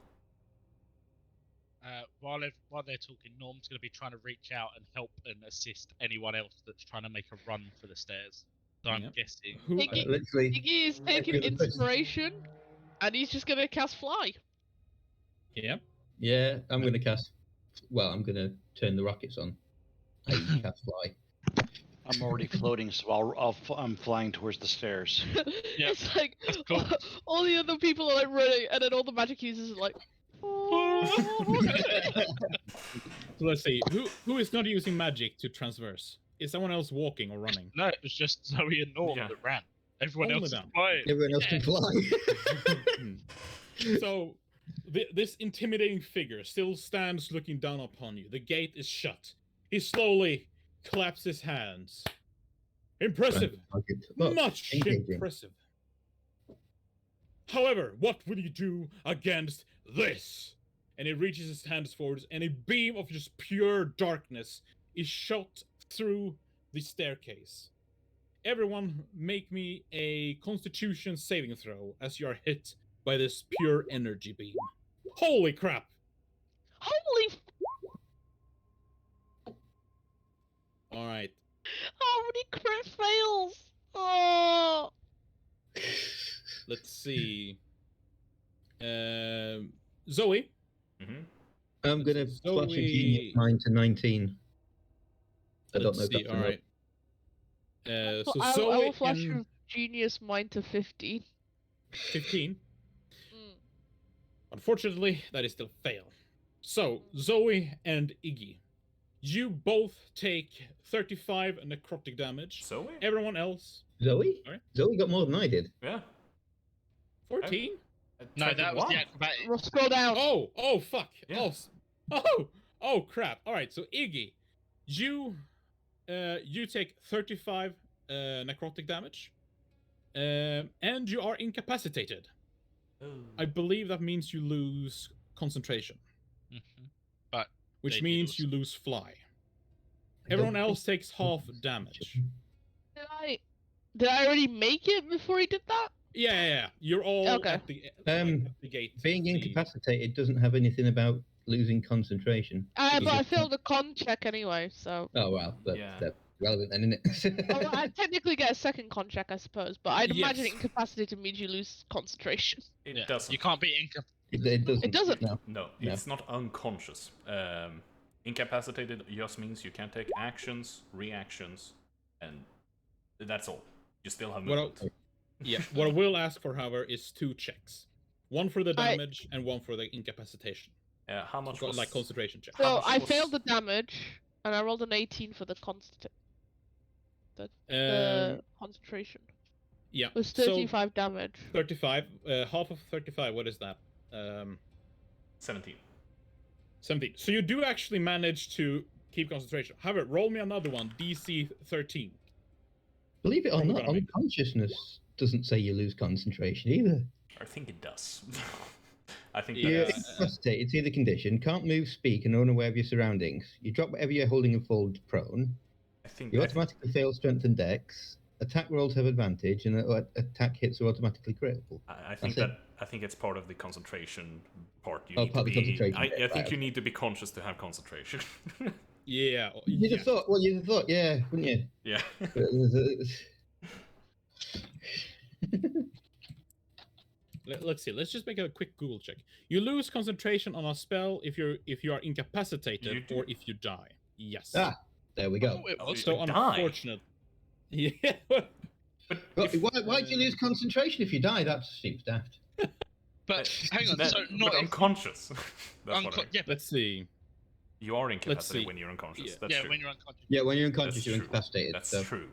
While they're talking, Norm's gonna be trying to reach out and help and assist anyone else that's trying to make a run for the stairs. So I'm Yep. guessing. Literally, Iggy is taking every other person- inspiration, and he's just gonna cast Fly. Yep. Yeah, I'm gonna cast. Well, I'm gonna turn the rockets on. I cast fly. I'm already floating, so I'm flying towards the stairs. Yep, It's like that's cool. all the other people are like running, and then all the magic users are like. So let's see. Who is not using magic to transverse? Is someone else walking or running? No, it was just Zoe and Norm Yeah. that ran. Everyone Only else is them. flying. Everyone else can fly. So, this intimidating figure still stands looking down upon you. The gate is shut. He slowly claps his hands. Impressive. Well, Much engaging. impressive. However, what will you do against this? And he reaches his hands forwards, and a beam of just pure darkness is shot through the staircase. Everyone, make me a Constitution saving throw as you are hit by this pure energy beam. Holy crap! Holy! All right. How many crit fails? Oh! Let's see. Zoe. Mm-hmm. I'm gonna So flash a genius mine to 19. I don't know Let's if see. that's All enough. right. So I Zoe will flash in your Genius mine to 50. 15. Mm. Unfortunately, that is still fail. So Zoe and Iggy, you both take 35 necrotic damage. Zoe? Everyone else, Zoe? Sorry? Zoe got more than I did. Yeah. 14. No, that was the 21. acrobatic. We'll scroll down. Oh, fuck. Yeah. Oh, crap. All right, so Iggy, you take 35 necrotic damage, and you are incapacitated. Oh. I believe that means you lose concentration, Mhm. But which They means lose. you lose fly. I Everyone don't else think- takes half damage. Did I already make it before he did that? Yeah. You're all Okay. at the at the gate. Being of the- incapacitated doesn't have anything about losing concentration. But I just- failed a con check anyway, so. Oh well, that's, Yeah. that's relevant then, isn't it? Well, I technically get a second con check, I suppose, but I'd imagine Yes. incapacitated means you lose concentration. It yeah, doesn't. you can't be It doesn't. It doesn't. No. No, No. it's not unconscious. Incapacitated just means you can't take actions, reactions, and that's all. You still have movement. What I will ask for, however, is 2 checks. One for the I- damage and one for the incapacitation. How much was... Like concentration check. How So much I was- failed the damage, and I rolled an 18 for the concentration. Yeah. It was So 35 damage. 35. Half of 35. What is that? 17. 17. So you do actually manage to keep concentration. However, roll me another one. DC 13. Believe it or From not, economy. unconsciousness doesn't say you lose concentration either. I think it does. I think You're that is... incapacitated, it's either condition, can't move, speak, and unaware of your surroundings. You drop whatever you're holding and fall prone. I think... You automatically fail strength and dex. Attack rolls have advantage, and attack hits are automatically critical. I think That's that... I think it's part of the concentration part. You Oh, need part to of the be... concentration I bit, think right, you need to be conscious to have concentration. Yeah. You'd have thought, well, you'd have thought, yeah, wouldn't you? Yeah. Let's see. Let's just make a quick Google check. You lose concentration on a spell if you are incapacitated You do. or if you die. Yes. There we go. Oh, it was. So you die. unfortunate. Yeah. But why'd you lose concentration if you die? That seems daft. But hang on, That- so but not if unconscious. That's what I... yeah, Let's see. You are see. incapacitated when you're unconscious. Yeah. That's yeah, true. when you're unconscious. Yeah, when you're unconscious, That's you're true. incapacitated. That's so. true.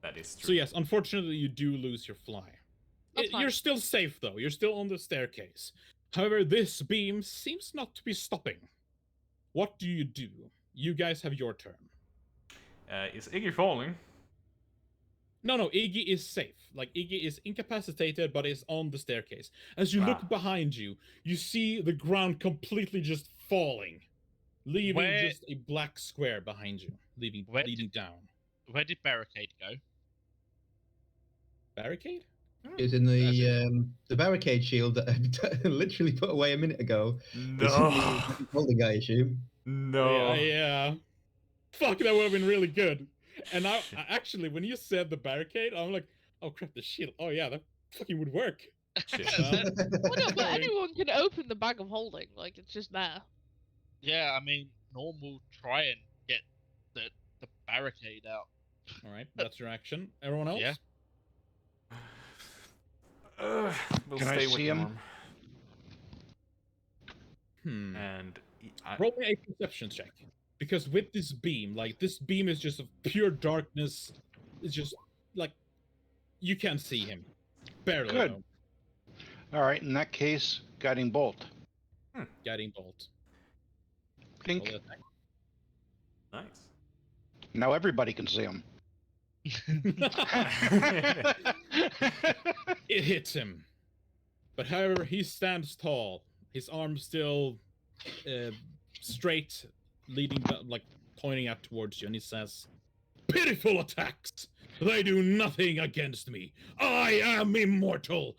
That is true. So yes, unfortunately, you do lose your fly. That's fine. You're still safe though. You're still on the staircase. However, this beam seems not to be stopping. What do? You guys have your turn. Is Iggy falling? No, Iggy is safe. Like, Iggy is incapacitated, but is on the staircase. As you look behind you, you see the ground completely just falling, leaving just a black square behind you, leading down. Where did barricade go? Barricade? It's in the barricade shield that I literally put away a minute ago. It's in the holding, I assume. No. Yeah. Fuck, that would have been really good. And I actually, when you said the barricade, I'm like, oh crap, the shield. Oh yeah, that fucking would work. Shit. Well, no, but anyone can open the bag of holding. Like, it's just there. Yeah, I mean, normal try and get the barricade out. All right, that's your action. Everyone else? Yeah. We'll Can I stay with see him? Norm. And And roll me a perception check. Because with this beam, like, this beam is just of pure darkness. It's just, like, you can't see him. Barely. Good. Though. All right, in that case, guiding bolt. Guiding bolt. Clink. Roll attack. nice. Now everybody can see him. It hits him. But however, he stands tall. His arms still straight, leading, like, pointing out towards you, and he says, "Pitiful attacks! They do nothing against me. I am immortal.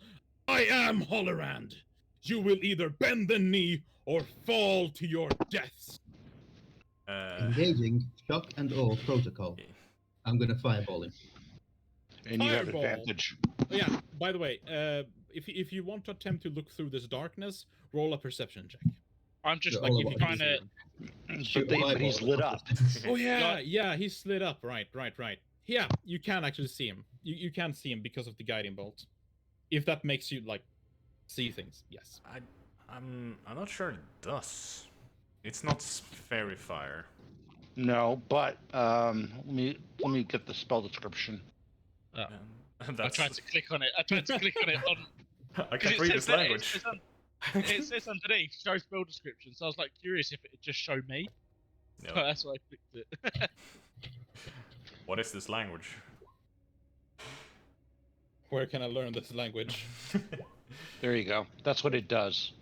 I am Hollerand. You will either bend the knee or fall to your deaths." Engaging shock and awe protocol. I'm going to fireball him. And you have Fireball. advantage. Oh, yeah, by the way, if you want to attempt to look through this darkness, roll a perception check. I'm just Yeah, all like of trying to. But he's lit up. Oh yeah, he's lit up. Right. Yeah, you can actually see him. You can see him because of the guiding bolt. If that makes you, like, see things, yes. I'm not sure it does. It's not fairy fire. No, but let me get the spell description. And I that's... tried to click on it. I on. I can't read this language. It says underneath, show spell description. So I was like curious if it would just show me. No. So that's why I clicked it. What is this language? Where can I learn this language? There you go. That's what it does.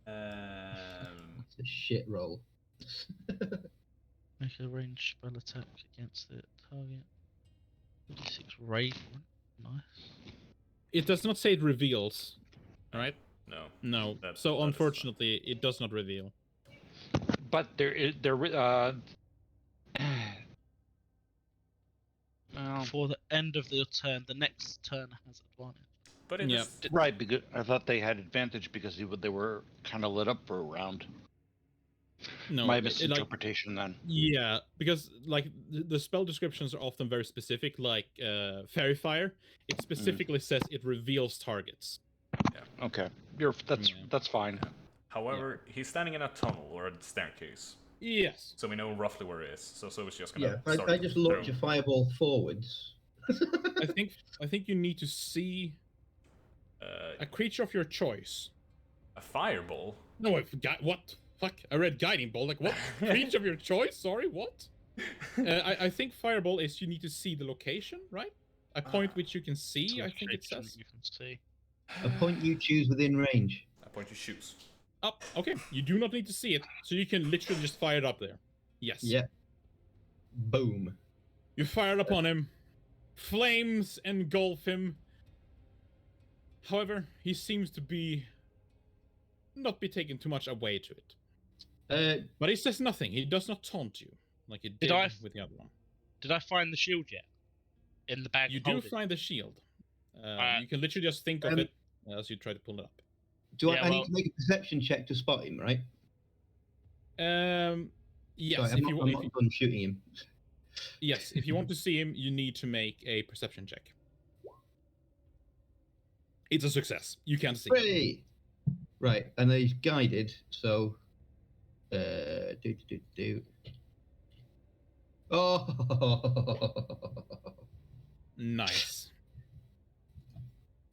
It's a shit roll. Make a ranged spell attack against the target. 56 radiant. Nice. It does not say it reveals. All right. No. No. That So is unfortunately, it does not reveal. But well, Before the end of your turn, the next turn has advantage. But it Yeah. is... Right, because I thought they had advantage because they were kind of lit up for a round. No, My like, misinterpretation then. yeah, because like the spell descriptions are often very specific. Like Fairy Fire, it specifically says it reveals targets. Okay, that's fine. However, he's standing in a tunnel or a staircase, Yes. so we know roughly where it is. So it's just gonna Yeah, start I just launch a throwing- fireball forwards. I think you need to see a creature of your choice. a fireball. No, what? Fuck! I read guiding bolt. Like what? Creature of your choice? Sorry, what? I think fireball is you need to see the location, right? A point which you can see. I think it Location says. that you can see. A point you choose within range. A point you choose. Oh, okay. You do not need to see it, so you can literally just fire it up there. Yes. Yeah. Boom. You fire it upon him. Flames engulf him. However, he seems to not be taken too much away to it. But he says nothing. He does not taunt you like he did with the other one. Did I find the shield yet? In the bag. You of do holding? find the shield. You can literally just think of it as you try to pull it up. I need to make a perception check to spot him, right? Yes. Sorry, I'm not done shooting him. Yes, if you want to see him, you need to make a perception check. It's a success. You can see him. Hooray! Right, and he's guided, so Oh, Nice.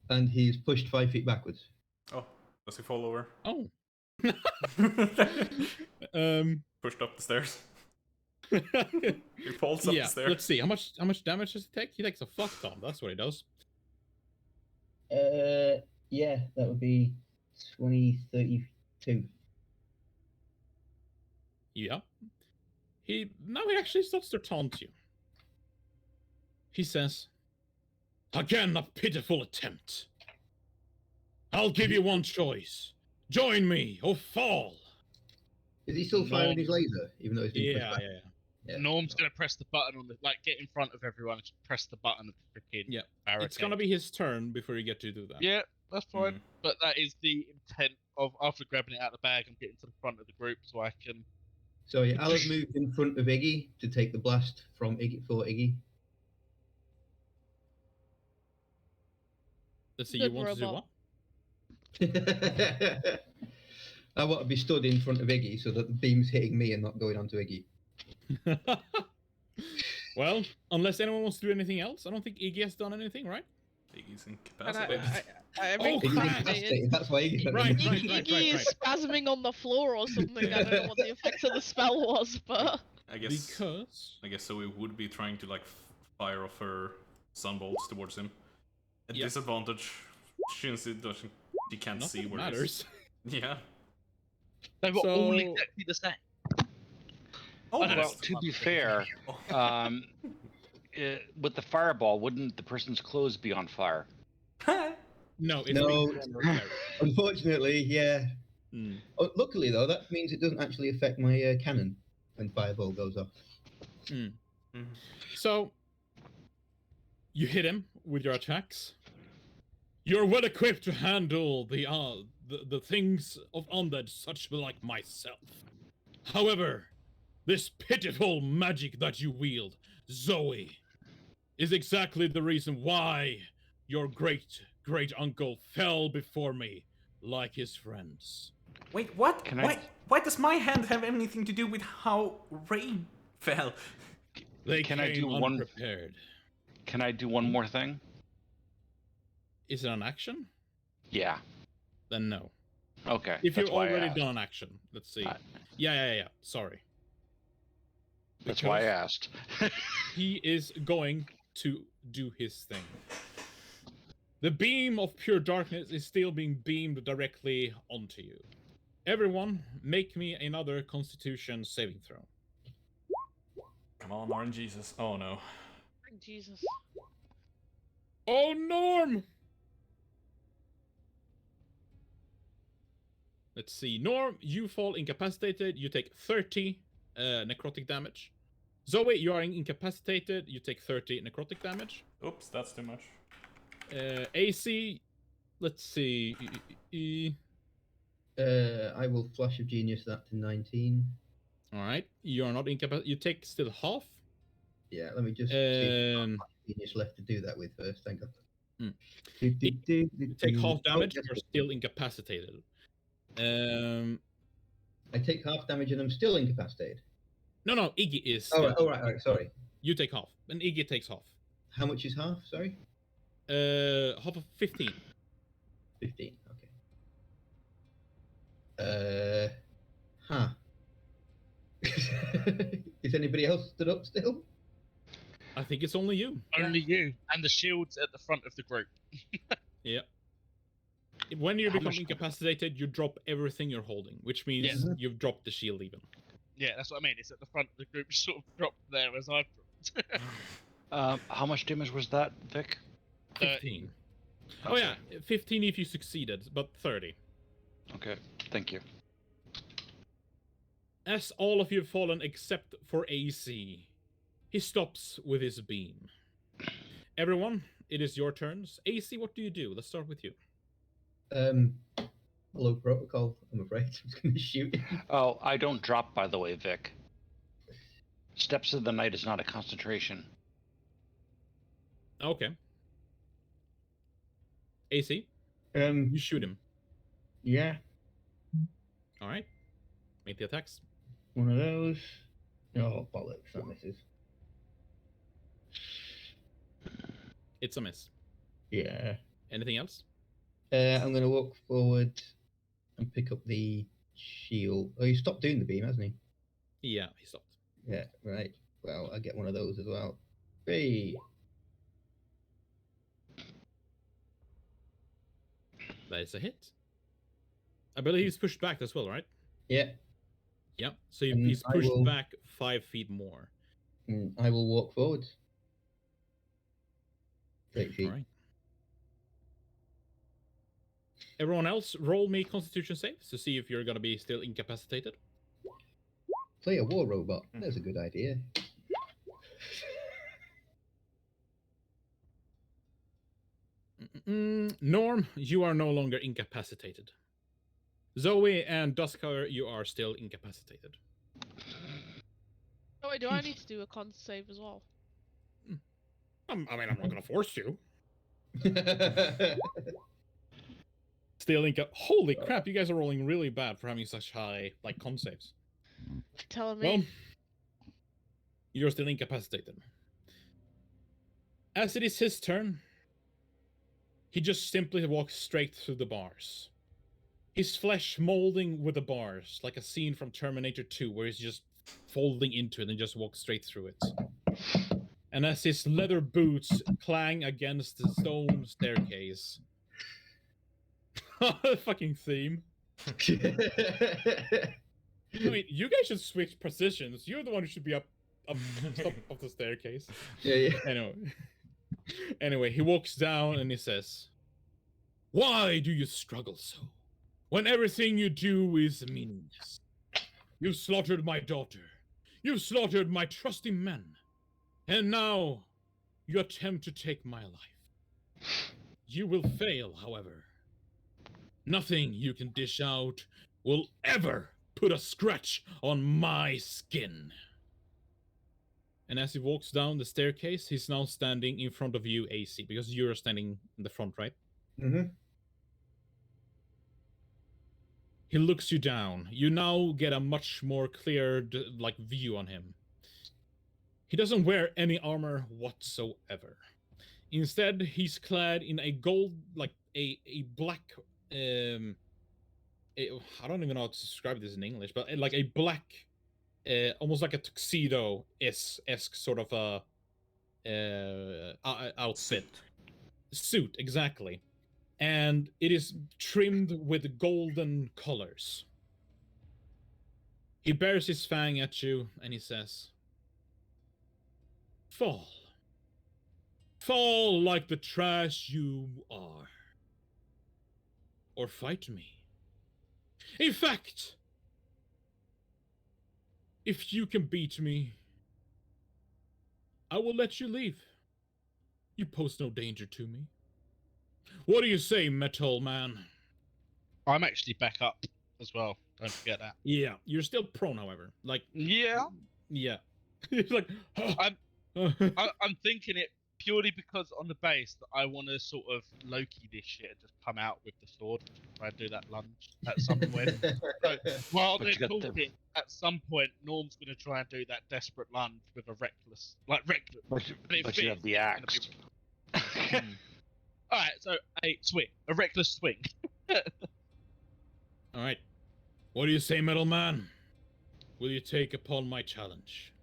and he's pushed 5 feet backwards. Oh, does he fall over? Oh. Pushed up the stairs. He falls up the stairs. Let's see. How much damage does he take? He takes a fuck ton. That's what he does. Yeah, that would be 20, 32. Yeah. He actually starts to taunt you. He says, "Again, a pitiful attempt. I'll give you one choice. Join me or fall." Is he still firing his laser, even though he's been pushed Yeah, back? yeah. Norm's gonna press the button on the get in front of everyone and just press the button of the freaking Yeah. barricade. It's gonna be his turn before you get to do that. Yeah, that's fine. But that is the intent of after grabbing it out of the bag, I'm getting to the front of the group so I can. So yeah, I'll have moved in front of Iggy to take the blast from Iggy for Iggy. Let's see. Good You want robot. to do what? I want to be stood in front of Iggy so that the beam's hitting me and not going onto Iggy. Well, unless anyone wants to do anything else, I don't think Iggy has done anything, right? Iggy's And incapacitated. I'm Oh, Iggy's crap. incapacitated, that's why Iggy's not Right, doing right, it. Iggy is spasming on the floor or something. I don't know what the effect of the spell was, but I guess Because so. We would be trying to like fire off her sunbolts towards him. At Yeah. disadvantage, since she can't see nothing where matters. it is. Yeah. They were So- all exactly the same. Oh, I don't Well, know. to be fair, with the fireball, wouldn't the person's clothes be on fire? No, it's No. being drawn repaired. Unfortunately, yeah. Mm. Oh, luckily though, that means it doesn't actually affect my cannon when fireball goes off. So you hit him with your attacks. You're well equipped to handle the things of undead, such like myself. However, this pitiful magic that you wield, Zoe, is exactly the reason why your great-great-uncle fell before me, like his friends. Wait, what? Can I- Why does my hand have anything to do with how Ray fell? They Can came I do one- unprepared. Can I do one more thing? Is it an action? Yeah. Then no. Okay. If that's you've why I already asked. done an action, let's see. I- Yeah. Sorry. That's why I Because asked. he is going to do his thing. The beam of pure darkness is still being beamed directly onto you. Everyone, make me another Constitution saving throw. Come on, RNGesus. Oh no. Jesus. Oh, Norm! Let's see. Norm, you fall incapacitated. You take 30 necrotic damage. Zoe, you are incapacitated. You take 30 necrotic damage. Oops, that's too much. AC, let's see. I will flash of genius that to 19. All right, you are not incapacitated. You take still half. Yeah, let me just see if I've got genius left to do that with first. Thank God. You take half damage. yes, You're still incapacitated. I take half damage and I'm still incapacitated. No, Iggy is. All Still right. Sorry. You take half, and Iggy takes half. How much is half? Sorry. Half of 15. 15. Okay. Huh. Is anybody else stood up still? I think it's only you. Only you and the shields at the front of the group. Yeah. When you How become much- incapacitated, you drop everything you're holding, which means Yes. you've dropped the shield even. Yeah, that's what I mean. It's at the front of the group, sort of dropped there as I've dropped. How much damage was that, Vic? 15. Oh yeah, 15 if you succeeded, but 30. Okay, thank you. As all of you have fallen except for AC, he stops with his beam. Everyone, it is your turns. AC, what do you do? Let's start with you. Hello, protocol. I'm afraid I'm just going to shoot him. Oh, I don't drop, by the way, Vic. Steps of the Night is not a concentration. Okay. AC, Um, you shoot him. yeah, All right. Make the attacks. one of those. Oh, bollocks, that misses. It's a miss. Yeah. Anything else? I'm going to walk forward and pick up the shield. Oh, he stopped doing the beam, hasn't he? Yeah, he stopped. Yeah, right. Well, I get one of those as well. Hey. That is a hit. I believe he's pushed back as well, right? Yeah, Yeah. So And he's I pushed will- back 5 feet more. I will walk forward. 8 All feet. right. Everyone else, roll me Constitution saves to see if you're gonna be still incapacitated. Play a war robot. That's a good idea. Norm, you are no longer incapacitated. Zoe and Duskar, you are still incapacitated. Oh wait, do I need to do a con save as well? I mean, I'm not gonna force you. Still Holy crap! You guys are rolling really bad for having such high con saves. Telling me. Well, you're still incapacitated. As it is his turn, he just simply walks straight through the bars. His flesh molding with the bars, like a scene from Terminator 2, where he's just folding into it and just walks straight through it. And as his leather boots clang against the stone staircase. Fucking theme. I mean, you guys should switch positions. You're the one who should be up top of the staircase. Yeah. Anyway, he walks down and he says, "Why do you struggle so, when everything you do is meaningless? You've slaughtered my daughter. You've slaughtered my trusty men. And now you attempt to take my life. You will fail, however. Nothing you can dish out will ever put a scratch on my skin." And as he walks down the staircase, he's now standing in front of you, AC, because you're standing in the front, right? Mm-hmm. He looks you down. You now get a much more clear, view on him. He doesn't wear any armor whatsoever. Instead, he's clad in a gold, a black, I don't even know how to describe this in English, but like a black, almost like a tuxedo-esque sort of a outfit. Suit, exactly. And it is trimmed with golden colors. He bears his fang at you and he says, "Fall. Fall like the trash you are. Or fight me. In fact, if you can beat me, I will let you leave. You pose no danger to me. What do you say, Metal Man? I'm actually back up as well. Don't forget that. Yeah, you're still prone, however. Like, Yeah. yeah. It's like, I'm thinking it purely because on the base that I want to sort of Loki this shit and just come out with the sword and try and do that lunge at some point. So while But they're you got talking, at some point Norm's going to try and do that desperate lunge with a reckless. But you have the axe. All right, so a reckless swing. All right. What do you say, Metal Man? Will you take upon my challenge?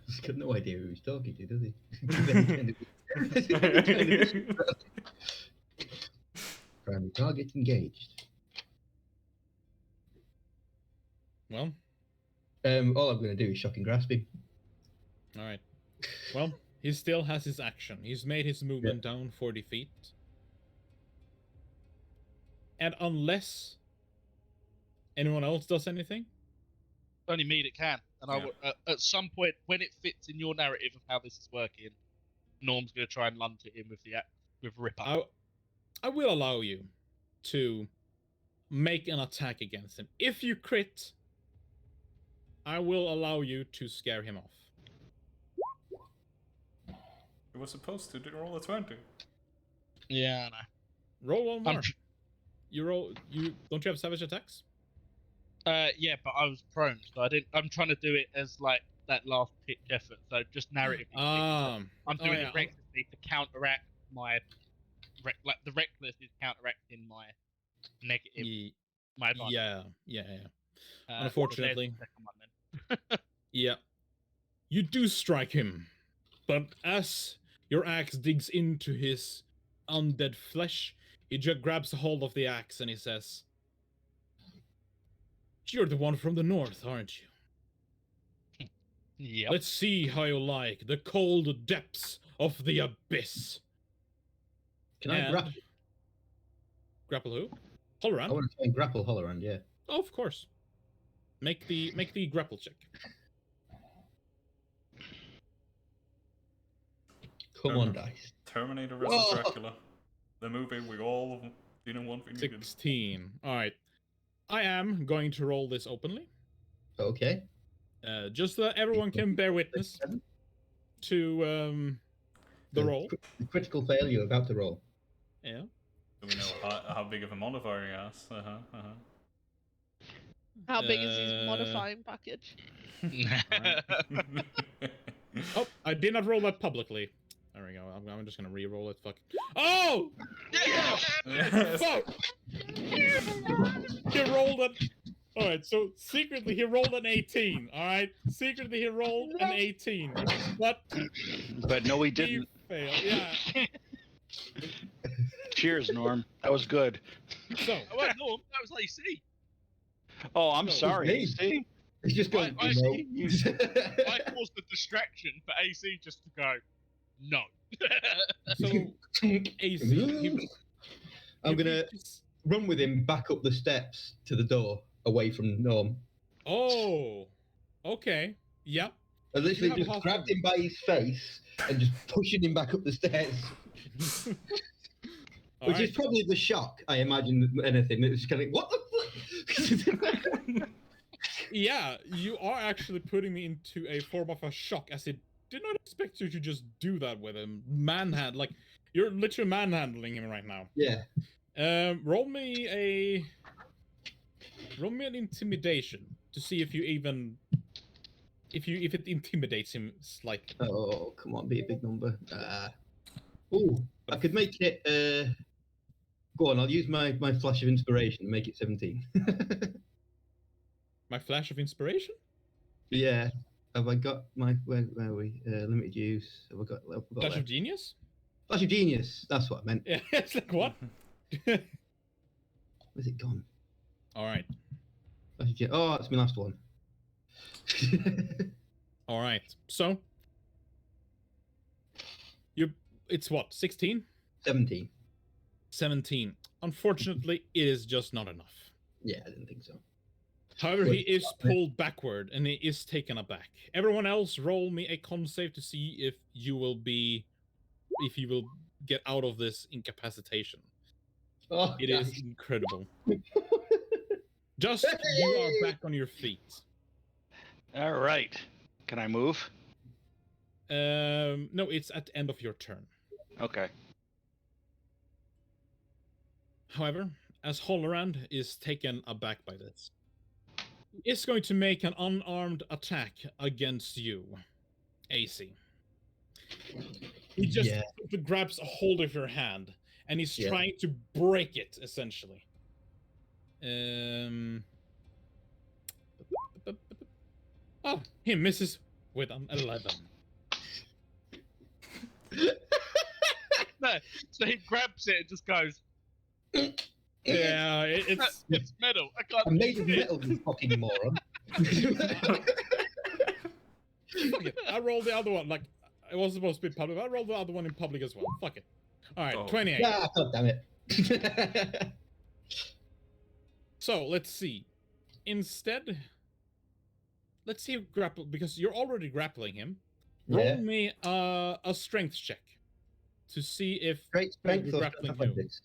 He's got no idea who he's talking to, does he? Primary target engaged. Well, all I'm going to do is shock and grasp him. all right. Well, he still has his action. He's made his movement down 40 feet. And unless anyone else does anything, Only me that can, and I will, at some point when it fits in your narrative of how this is working, Norm's going to try and lunge at him with Ripper. I will allow you to make an attack against him. If you crit, I will allow you to scare him off. You were supposed to roll a 20. Yeah, I know. Roll one more. You don't you have savage attacks? Yeah, but I was prone, so I didn't. I'm trying to do it as like that last pitch effort. So just narratively, I'm doing it recklessly to counteract my the reckless is counteracting my negative. My advantage. Yeah. Unfortunately, So one, then. yeah, you do strike him, but as your axe digs into his undead flesh, he just grabs a hold of the axe and he says, "You're the one from the north, aren't you? Yep. Let's see how you like the cold depths of the abyss." Can I grapple? Grapple who? Holorand? I want to try and grapple Holorand, yeah. Oh, of course. Make the grapple check. Come on, dice. Terminator vs. Dracula. The movie we all didn't want we needed. 16. Alright. I am going to roll this openly. Okay. Just so that everyone can bear witness to the roll. The critical fail you're about to roll. Yeah. Do we know how big of a modifier he has? How big is his modifying package? Oh, I did not roll that publicly. There we go. I'm just gonna re-roll it. Fuck. Oh! Yes. Fuck! He rolled it. Alright, so secretly he rolled an 18. Alright? Secretly he rolled an 18. But no, he didn't. Failed. Yeah. Cheers, Norm. That was good. So. Oh, wait, Norm, that was AC. Oh, I'm No, sorry. See? It's just going. I caused the distraction for AC just to go. No. So AC. I'm gonna run with him back up the steps to the door, away from Norm. Oh. Okay. Yep. I literally just grabbed him by his face and just pushing him back up the stairs. Which is probably the shock, I imagine, anything. It was kind of, what the fuck? Yeah, you are actually putting me into a form of a shock, as it did not expect you to just do that with him. Like, you're literally manhandling him right now. Yeah. Roll me an intimidation to see if you even... If it intimidates him slightly. Oh, come on, be a big number. Ooh, I could make it, go on, I'll use my flash of inspiration and make it 17. My flash of inspiration? Yeah. Have I got my, where are we? Limited use. Have I got Flash of genius? Flash of genius, that's what I meant. Yeah, it's like, what? Where's it gone? Alright. Oh, that's my last one. Alright, so... It's what, 16? 17. 17. Unfortunately, it is just not enough. Yeah, I didn't think so. However, he is pulled backward, and he is taken aback. Everyone else, roll me a con save to see if you will get out of this incapacitation. Oh, It is guys. incredible. Just you are back on your feet. All right. Can I move? No, it's at the end of your turn. Okay. However, as Hollerand is taken aback by this, it's going to make an unarmed attack against you, AC. He just grabs a hold of your hand, and he's trying to break it, essentially. Oh, he misses with an 11. No, so he grabs it and just goes. Yeah, it's It's metal. I can't. I'm made of metal, you fucking moron. Fuck it. I rolled the other one. Like, it was supposed to be public. I rolled the other one in public as well. Fuck it. All right, 28. Yeah, god damn it. So let's see. Instead, let's see if grapple, because you're already grappling him. Roll me a strength check to see if Great strength you're or grappling strength who. athletics?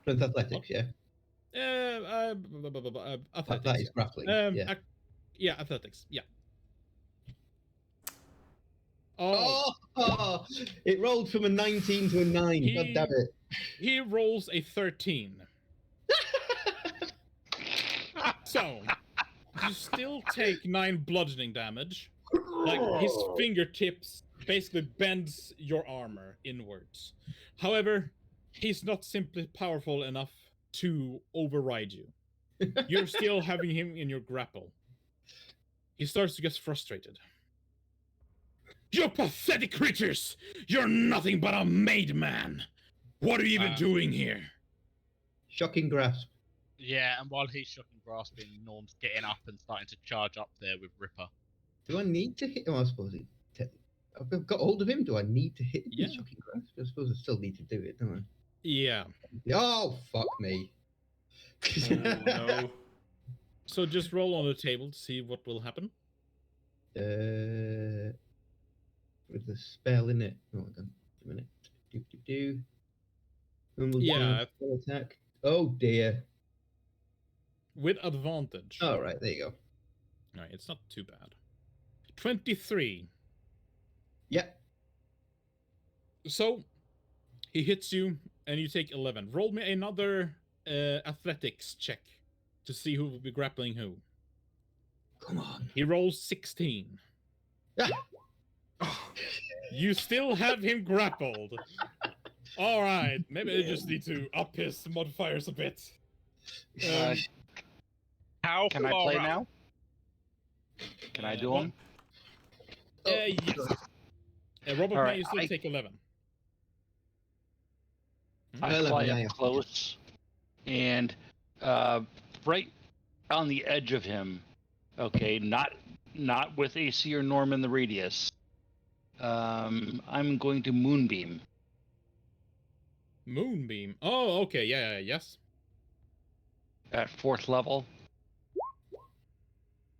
Strength athletics, yeah. Athletics. That is grappling. Yeah, athletics. Yeah. Oh, it rolled from a 19 to a 9. God damn it. He rolls a 13. So, you still take 9 bludgeoning damage. Like, his fingertips basically bends your armor inwards. However, he's not simply powerful enough to override you. You're still having him in your grapple. He starts to get frustrated. You pathetic creatures! You're nothing but a made man! What are you even doing here? Shocking grasp. Yeah, and while he's shocking grasping, Norm's getting up and starting to charge up there with Ripper. Do I need to hit him? I suppose I've got hold of him. Do I need to hit him with shocking grasp? I suppose I still need to do it, don't I? Yeah. Oh, fuck me. Oh, no. So just roll on the table to see what will happen. With the spell in it. Oh, hold on a minute. Yeah. Spell attack. Oh dear. With advantage. All right, there you go. Alright, it's not too bad. 23. Yeah. So, he hits you, and you take 11. Roll me another athletics check to see who will be grappling who. Come on. He rolls 16. Ah. You still have him grappled. Alright, maybe I just need to up his modifiers a bit. How Can I far play up? now? Can I do them? Yes. Robert, All may right, you still I- take 11? I 11, fly yeah. up close and right on the edge of him. Okay, not with AC or Norm in the radius. I'm going to moonbeam. Moonbeam. Oh, okay, yeah, yes. At 4th level.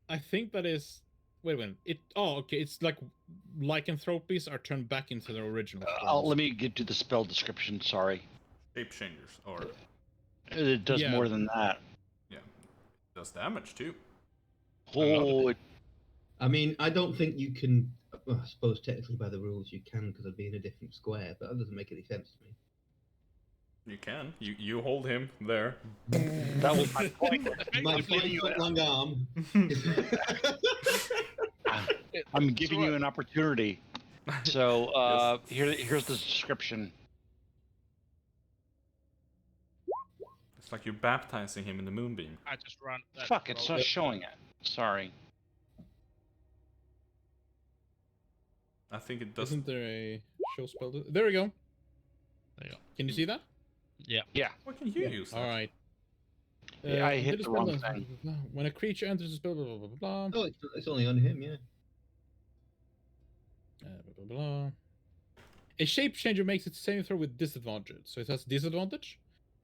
I think that is. Wait a minute. Okay. It's like lycanthropies are turned back into their original forms. Let me get to the spell description. Sorry, Shape changers, or it does more than that. yeah, does damage too. Oh, I mean, I don't think you can. Well, I suppose technically by the rules you can because I'd be in a different square, but that doesn't make any sense to me. You can. You hold him there. that was my point. My 5-foot-long arm. I'm giving you an opportunity. So here's the description. It's like you're baptizing him in the moonbeam. I just run. Fuck, it's not showing it. Sorry. I think it doesn't. Isn't there a show spell? There we go. There you go. Can you see that? Yeah. What can you use? All right. Yeah, I hit the wrong thing. When a creature enters the spell, blah, blah, blah, blah, Oh, it's only on him, yeah. blah, blah, blah. A shape changer makes its saving throw with disadvantage, so it has disadvantage.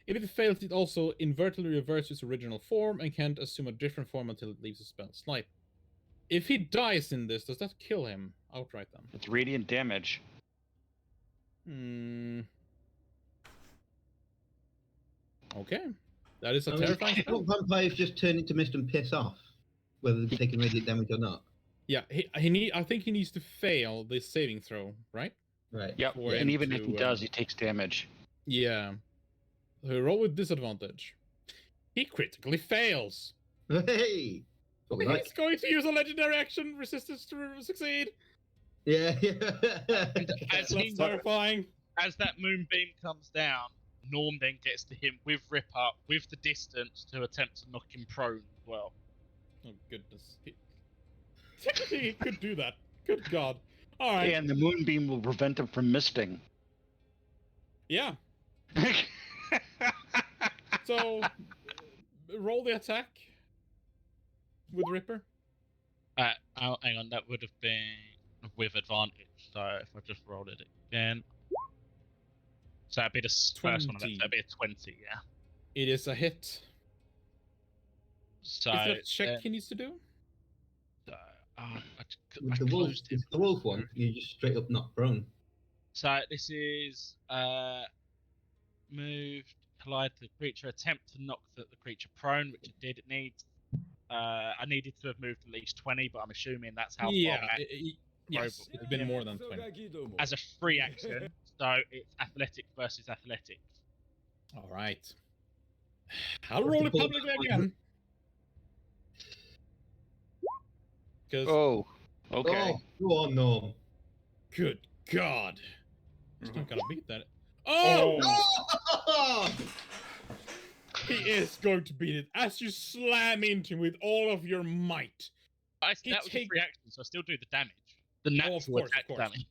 If it fails, it also invertedly reverts its original form and can't assume a different form until it leaves the spell slide. If he dies in this, does that kill him outright then? It's radiant damage. Hmm. Okay. That is a I mean, terrifying spell. don't vampires just turn into mist and piss off, whether they're taking radiant damage or not? Yeah, I think he needs to fail this saving throw, right? Right. Yep. For And him even if he to, does, he takes damage. Yeah. Roll with disadvantage. He critically fails. Hey! What we He's like. going to use a legendary action resistance to succeed. Yeah. As That's terrifying. As that moonbeam comes down, Norm then gets to him with Rip Up, with the distance to attempt to knock him prone as well. Oh goodness. Technically, he could do that. Good God. All right. And the moonbeam will prevent him from misting. Yeah. So, roll the attack with Ripper. Hang on, that would have been with advantage. So if I just rolled it again. So that'd be the first one of it. 20. That'd be a 20, yeah. It is a hit. So Is that a check then- he needs to do? With the wolf, closed him. the wolf one, you just straight up knock prone. So this is moved, collide the creature, attempt to knock the creature prone, which it did. It needs. I needed to have moved at least 20, but I'm assuming that's how Yeah. far back Yes, it's been more than 20. as a free action. So it's athletics versus athletics. All right. I'll roll it publicly again. Because, Oh, okay. Oh, go on, Norm. good God. He's not gonna beat that. Oh! Oh! He is going to beat it as you slam into him with all of your might. That He was a take- free action, so I still do the damage. The Oh, natural of course, attack of course. damage.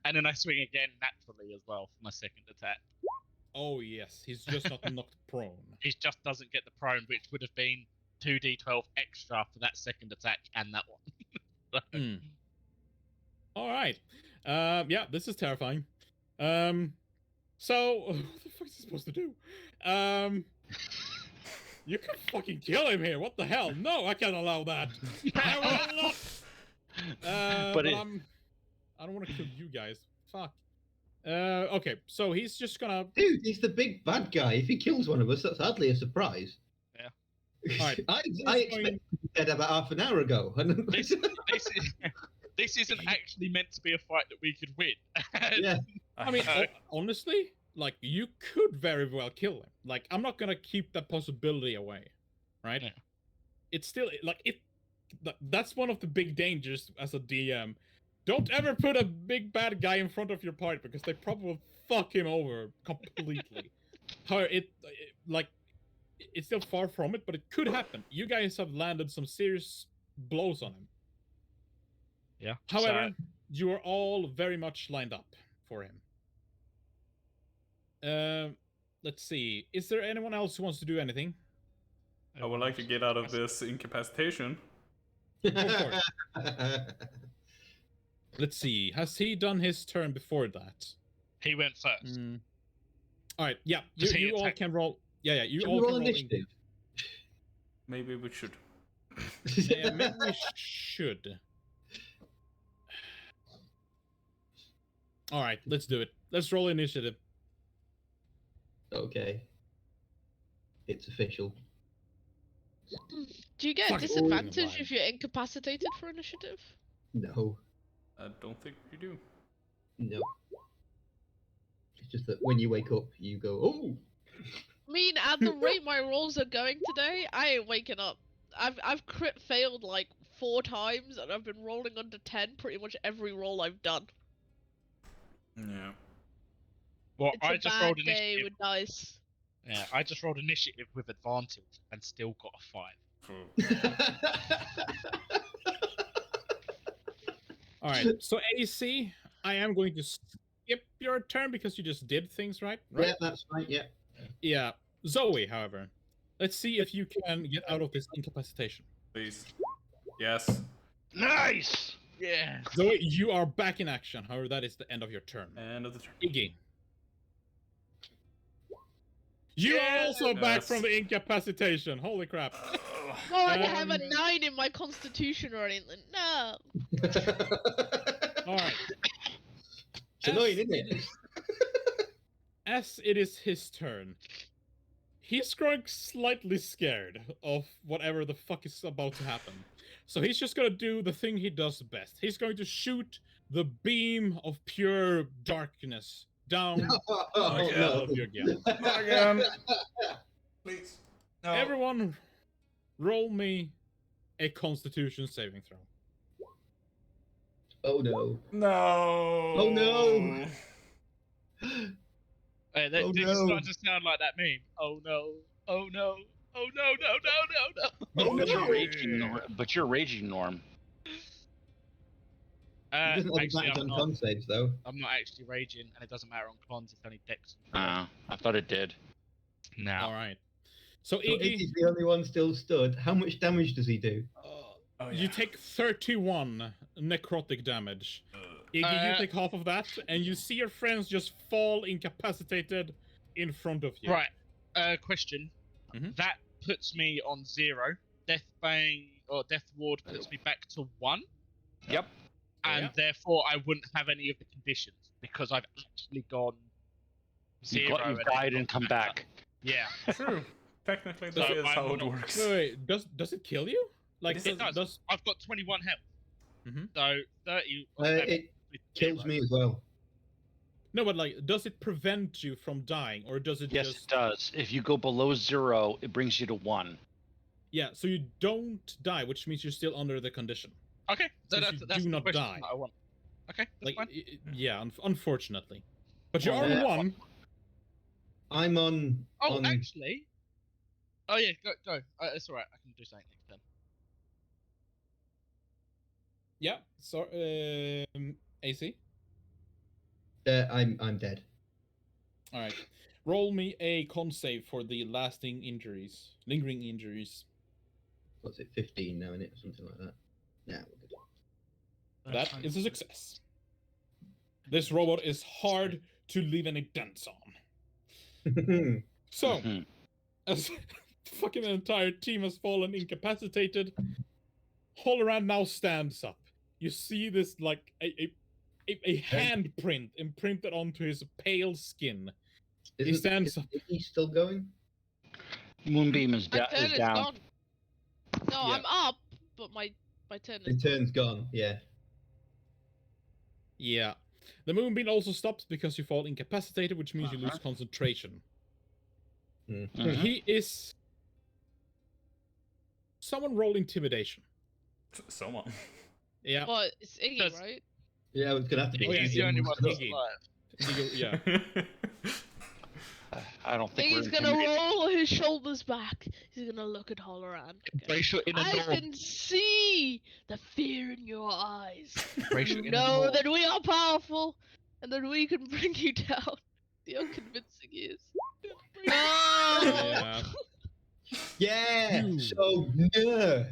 And then I swing again naturally as well for my second attack. Oh, yes. He's just not knocked prone. He just doesn't get the prone, which would have been 2d12 extra for that second attack and that one. Hmm. All right. Yeah, this is terrifying. So what the fuck is he supposed to do? You can fucking kill him here. What the hell? No, I can't allow that. I will not. But I don't want to kill you guys. Fuck. Okay, so he's just gonna. Dude, he's the big bad guy. If he kills one of us, that's hardly a surprise. Yeah. Alright. I He's expected going- to be dead about half an hour ago. This isn't actually meant to be a fight that we could win. Yeah. I mean, honestly, like you could very well kill him. Like I'm not gonna keep that possibility away, right? Yeah. It's still like it. That's one of the big dangers as a DM. Don't ever put a big bad guy in front of your party because they probably will fuck him over completely. However, it's still far from it, but it could happen. You guys have landed some serious blows on him. Yeah. However, you are all very much lined up for him. Let's see. Is there anyone else who wants to do anything? I would like to get out of this incapacitation. Let's see. Has he done his turn before that? He went first. All right. Yeah. Does he You all attack? can roll. Yeah. You Should all we can roll roll. initiative? Maybe we should. Yeah, maybe we should. All right. Let's do it. Let's roll initiative. Okay. It's official. Do you get a Fuck. disadvantage Fine. if you're incapacitated for initiative? No. I don't think you do. No. It's just that when you wake up, you go, oh! I mean, at the rate my rolls are going today, I ain't waking up. I've crit failed like 4 times, and I've been rolling under 10 pretty much every roll I've done. Yeah. Well, It's I a just bad rolled day initiative. with dice. Yeah, I just rolled initiative with advantage and still got a 5. All right. So AC, I am going to skip your turn because you just did things right. Yeah, that's right, yeah. Yeah. Zoe, however, let's see if you can get out of this incapacitation. Please. Yes. Nice! Yeah. Zoe, you are back in action. However, that is the end of your turn. End of the turn. Iggy. You are also back Yes. from the incapacitation. Holy crap. Not like I have a Um, 9 in my constitution or anything. No. All right. annoying, isn't it? As it is his turn, he's growing slightly scared of whatever the fuck is about to happen. So he's just gonna do the thing he does best. He's going to shoot the beam of pure darkness down Oh, yeah. all of you again. Not again. Please. No. Everyone, roll me a Constitution saving throw. Oh no. No. Oh no. Hey, that Oh, this no. is starting to sound like that meme. Oh no. Oh no. Oh no, no, no, no, no. Oh, But you're no. raging, but you're raging, Norm. He doesn't have Actually, advantage I'm on not. con saves though. I'm not actually raging, and it doesn't matter on cons. It's only dex. I thought it did. Now. All right. So So Iggy, Iggy's the only one still stood. How much damage does he do? Oh, you yeah. take 31 necrotic damage. Iggy, you take half of that, and you see your friends just fall incapacitated in front of you. Right. Question. Mhm. That puts me on 0. Death Bane or Death Ward puts me back to 1. Yep. And Yeah. therefore I wouldn't have any of the conditions because I've actually gone 0. You've and died then and gone come back. Yeah. True. Technically, So this is I'm how it not- works. Wait, does it kill you? Like, It does. I've got 21 health. Mhm. So 30. It kills me as well. No, but like, does it prevent you from dying, or does it Yes, just? it does. If you go below 0, it brings you to 1. Yeah, so you don't die, which means you're still under the condition. Okay. So Since you that's do the not question die. that I want. Okay. That's Like, fine. yeah, unfortunately, but you Well, are one. I'm on. Oh, on... actually. Oh yeah, go. It's alright. I can do something next turn. Yeah. So, AC. I'm dead. All right. Roll me a con save for the lasting injuries, lingering injuries. What's it? 15 now, isn't it? Something like that. Yeah. That is a success. This robot is hard to leave any dents on. So, Mhm. as the fucking entire team has fallen incapacitated, Holloran now stands up. You see this like a handprint imprinted onto his pale skin. He stands up. Is he still going? Moonbeam is, My turn is down. gone. No, Yeah. I'm up, but my turn The is turn's gone. Yeah. Yeah. The moonbeam also stops because you fall incapacitated, which means you lose concentration. Mhm. He is. Someone roll intimidation. Someone. Yeah. But it's Iggy, Does- right? Yeah, it's gonna have to be. Oh, yeah, He's the only one Iggy. who's alive. Yeah. I don't think Iggy's we're gonna intimidated. roll his shoulders back. He's gonna look at Holloran. Brace your inner I norm. can see the fear in your eyes. Brace your You inner know norm. that we are powerful and that we can bring you down. The unconvincing is. Yeah. Yeah. You. So no.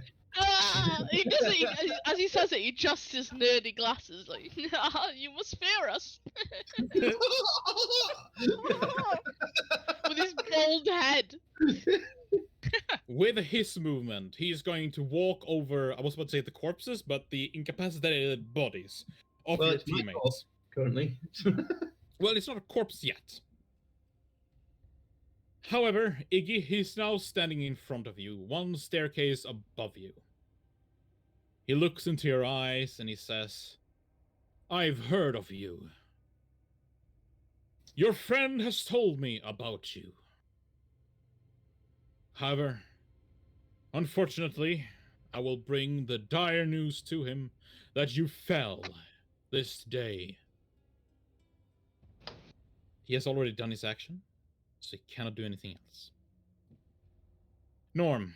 He does it, as he says it, he adjusts his nerdy glasses like, you must fear us. With his bald head. With his movement, he is going to walk over. I was about to say the corpses, but the incapacitated bodies of Well, your it's my teammates. corpse. Currently. Well, it's not a corpse yet. However, Iggy, he's now standing in front of you, one staircase above you. He looks into your eyes and he says, I've heard of you. Your friend has told me about you. However, unfortunately, I will bring the dire news to him that you fell this day. He has already done his action, so he cannot do anything else. Norm.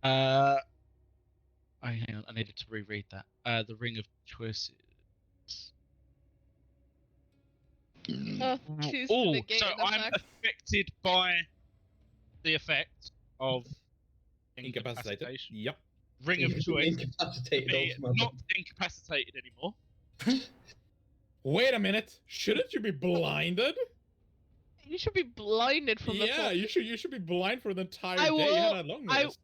Hang on, I needed to reread that. The Ring of Choices. Choose Oh, the negating so I'm effect. affected by the effect of Incapacitated. incapacitation. Yep. Ring of Choice. Incapacitated. Be ultimately. not incapacitated anymore. Wait a minute. Shouldn't you be blinded? You should be blinded from the Yeah, fall. you should be blind for the entire I day. You had will- a long I- rest.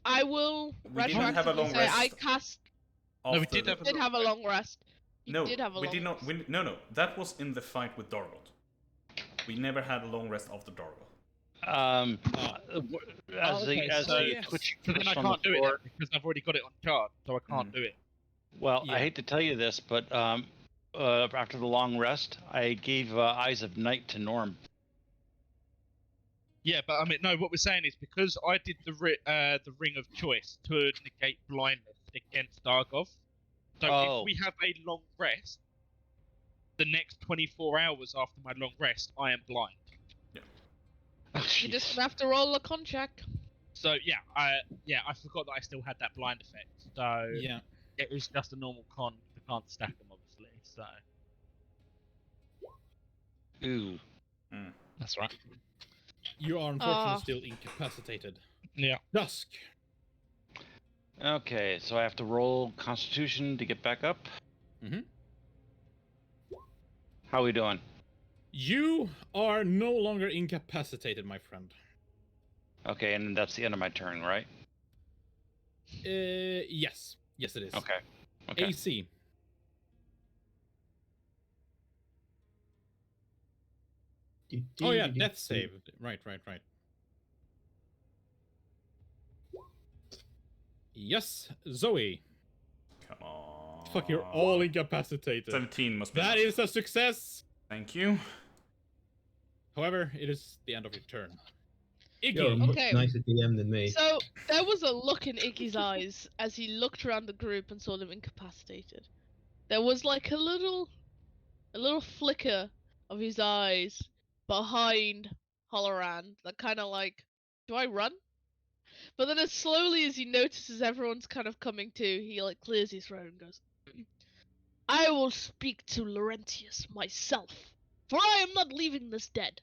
I will We didn't have a long retroactively say I rest. cast No, we did have Did have a long rest. He No, did have a we long did not. rest. No. That was in the fight with Dargoth. We never had a long rest after Dargoth. As okay, as so the yes. twitch So then I on the can't do it floor. then, because I've already got it on charge, so I can't do it. Well, Yeah. I hate to tell you this, but after the long rest, I gave Eyes of Night to Norm. Yeah, but I mean, no. What we're saying is because I did the ring of choice to negate blindness against Dargoth. So Oh. if we have a long rest, the next 24 hours after my long rest, I am blind. Oh, You just jeez. have to roll a con check. So I forgot that I still had that blind effect. So Yeah. it was just a normal con. We can't stack them, obviously. So Ooh. that's right. You are unfortunately still incapacitated. Yeah. Dusk. Okay, so I have to roll Constitution to get back up. Mhm. How we doing? You are no longer incapacitated, my friend. Okay, and that's the end of my turn, right? Yes. Yes, it is. Okay. Okay. AC. Oh yeah, death save. Right. Yes, Zoe. Come on. Fuck, you're all incapacitated. 17 must be. That is a success. Thank you. However, it is the end of your turn. You're a Iggy. much Okay. nicer DM than me. So there was a look in Iggy's eyes as he looked around the group and saw them incapacitated. There was like a little flicker of his eyes behind Holloran that kind of like, do I run? But then as slowly as he notices everyone's kind of coming to, he like clears his throat and goes, I will speak to Laurentius myself, for I am not leaving this dead.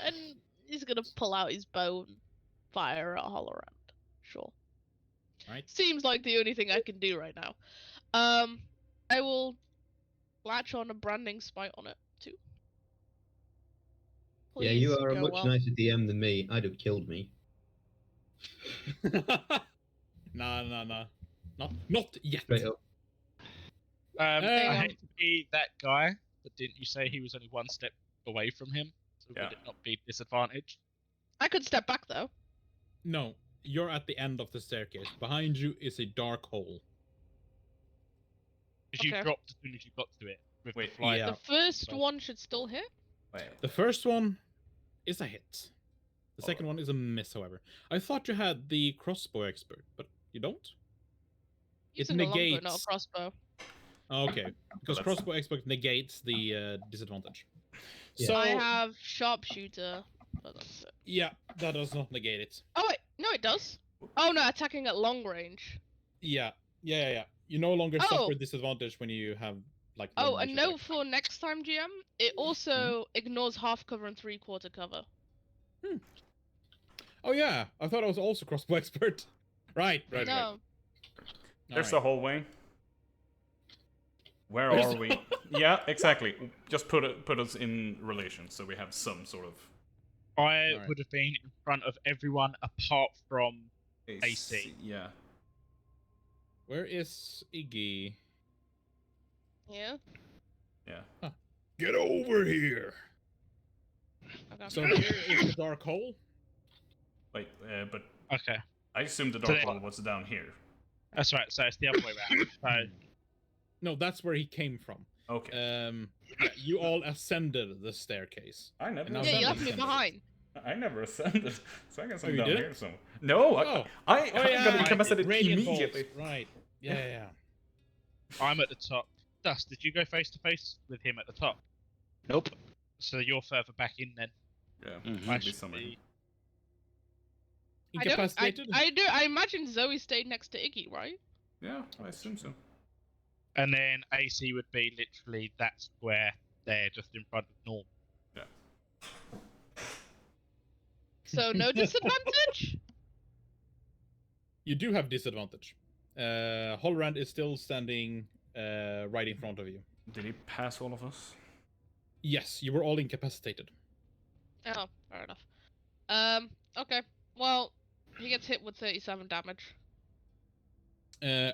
And he's gonna pull out his bow and fire at Holloran. Sure. Right. Seems like the only thing I can do right now. I will latch on a branding smite on it too. Yeah, you Please are a go much well. nicer DM than me. I'd have killed me. Nah. Not yet. Straight up. I Hang on. hate to be that guy, but didn't you say he was only one step away from him? So Yeah. would it not be disadvantage? I could step back though. No, you're at the end of the staircase. Behind you is a dark hole. Because you Okay. dropped as soon as you got to it with Wait, the fly. yeah. The first Well- one should still hit. Wait. The first one is a hit. The Oh. second one is a miss, however. I thought you had the crossbow expert, but you don't? Using a longbow, not a negates- crossbow. Okay, because that's- crossbow expert negates the disadvantage. Yeah. So I have sharpshooter, but that's it. yeah, that does not negate it. Oh wait, no, it does. Oh no, attacking at long range. Yeah. You no longer Oh. suffer disadvantage when you have like. Oh, long and range note attack. for next time, GM, it also ignores half cover and 3/4 cover. Oh yeah, I thought I was also crossbow expert. Right. No, There's the Alright. hallway. Where There's are the we? Yeah, exactly. Just put us in relation so we have some sort of I Alright. would have been in front of everyone apart from AC. Yeah. Where is Iggy? yeah. Yeah. Get over here. Okay. So here is the dark hole. Wait, but Okay, I assumed the So dark they- hole was down here. that's right. So it's the other way around. So No, that's where he came from. Okay. Yeah, you all ascended the staircase. I never. now Yeah, you Ascended. left me behind. I never ascended, so I guess I'm you down didn't? here somewhere. No, Oh. I got yeah, incapacitated radiant bolts, immediately. Right. Yeah. I'm at the top. Dust, did you go face to face with him at the top? Nope. So you're further back in then. Yeah, Mhm. I should be should somewhere. be- Incapacitated. I do. I imagine Zoe stayed next to Iggy, right? Yeah, I assume so. And then AC would be literally that square there, just in front of Norm. So no disadvantage. You do have disadvantage. Holrand is still standing right in front of you. Did he pass all of us? Yes, you were all incapacitated. Oh, fair enough. Okay. Well, he gets hit with 37 damage. Yeah,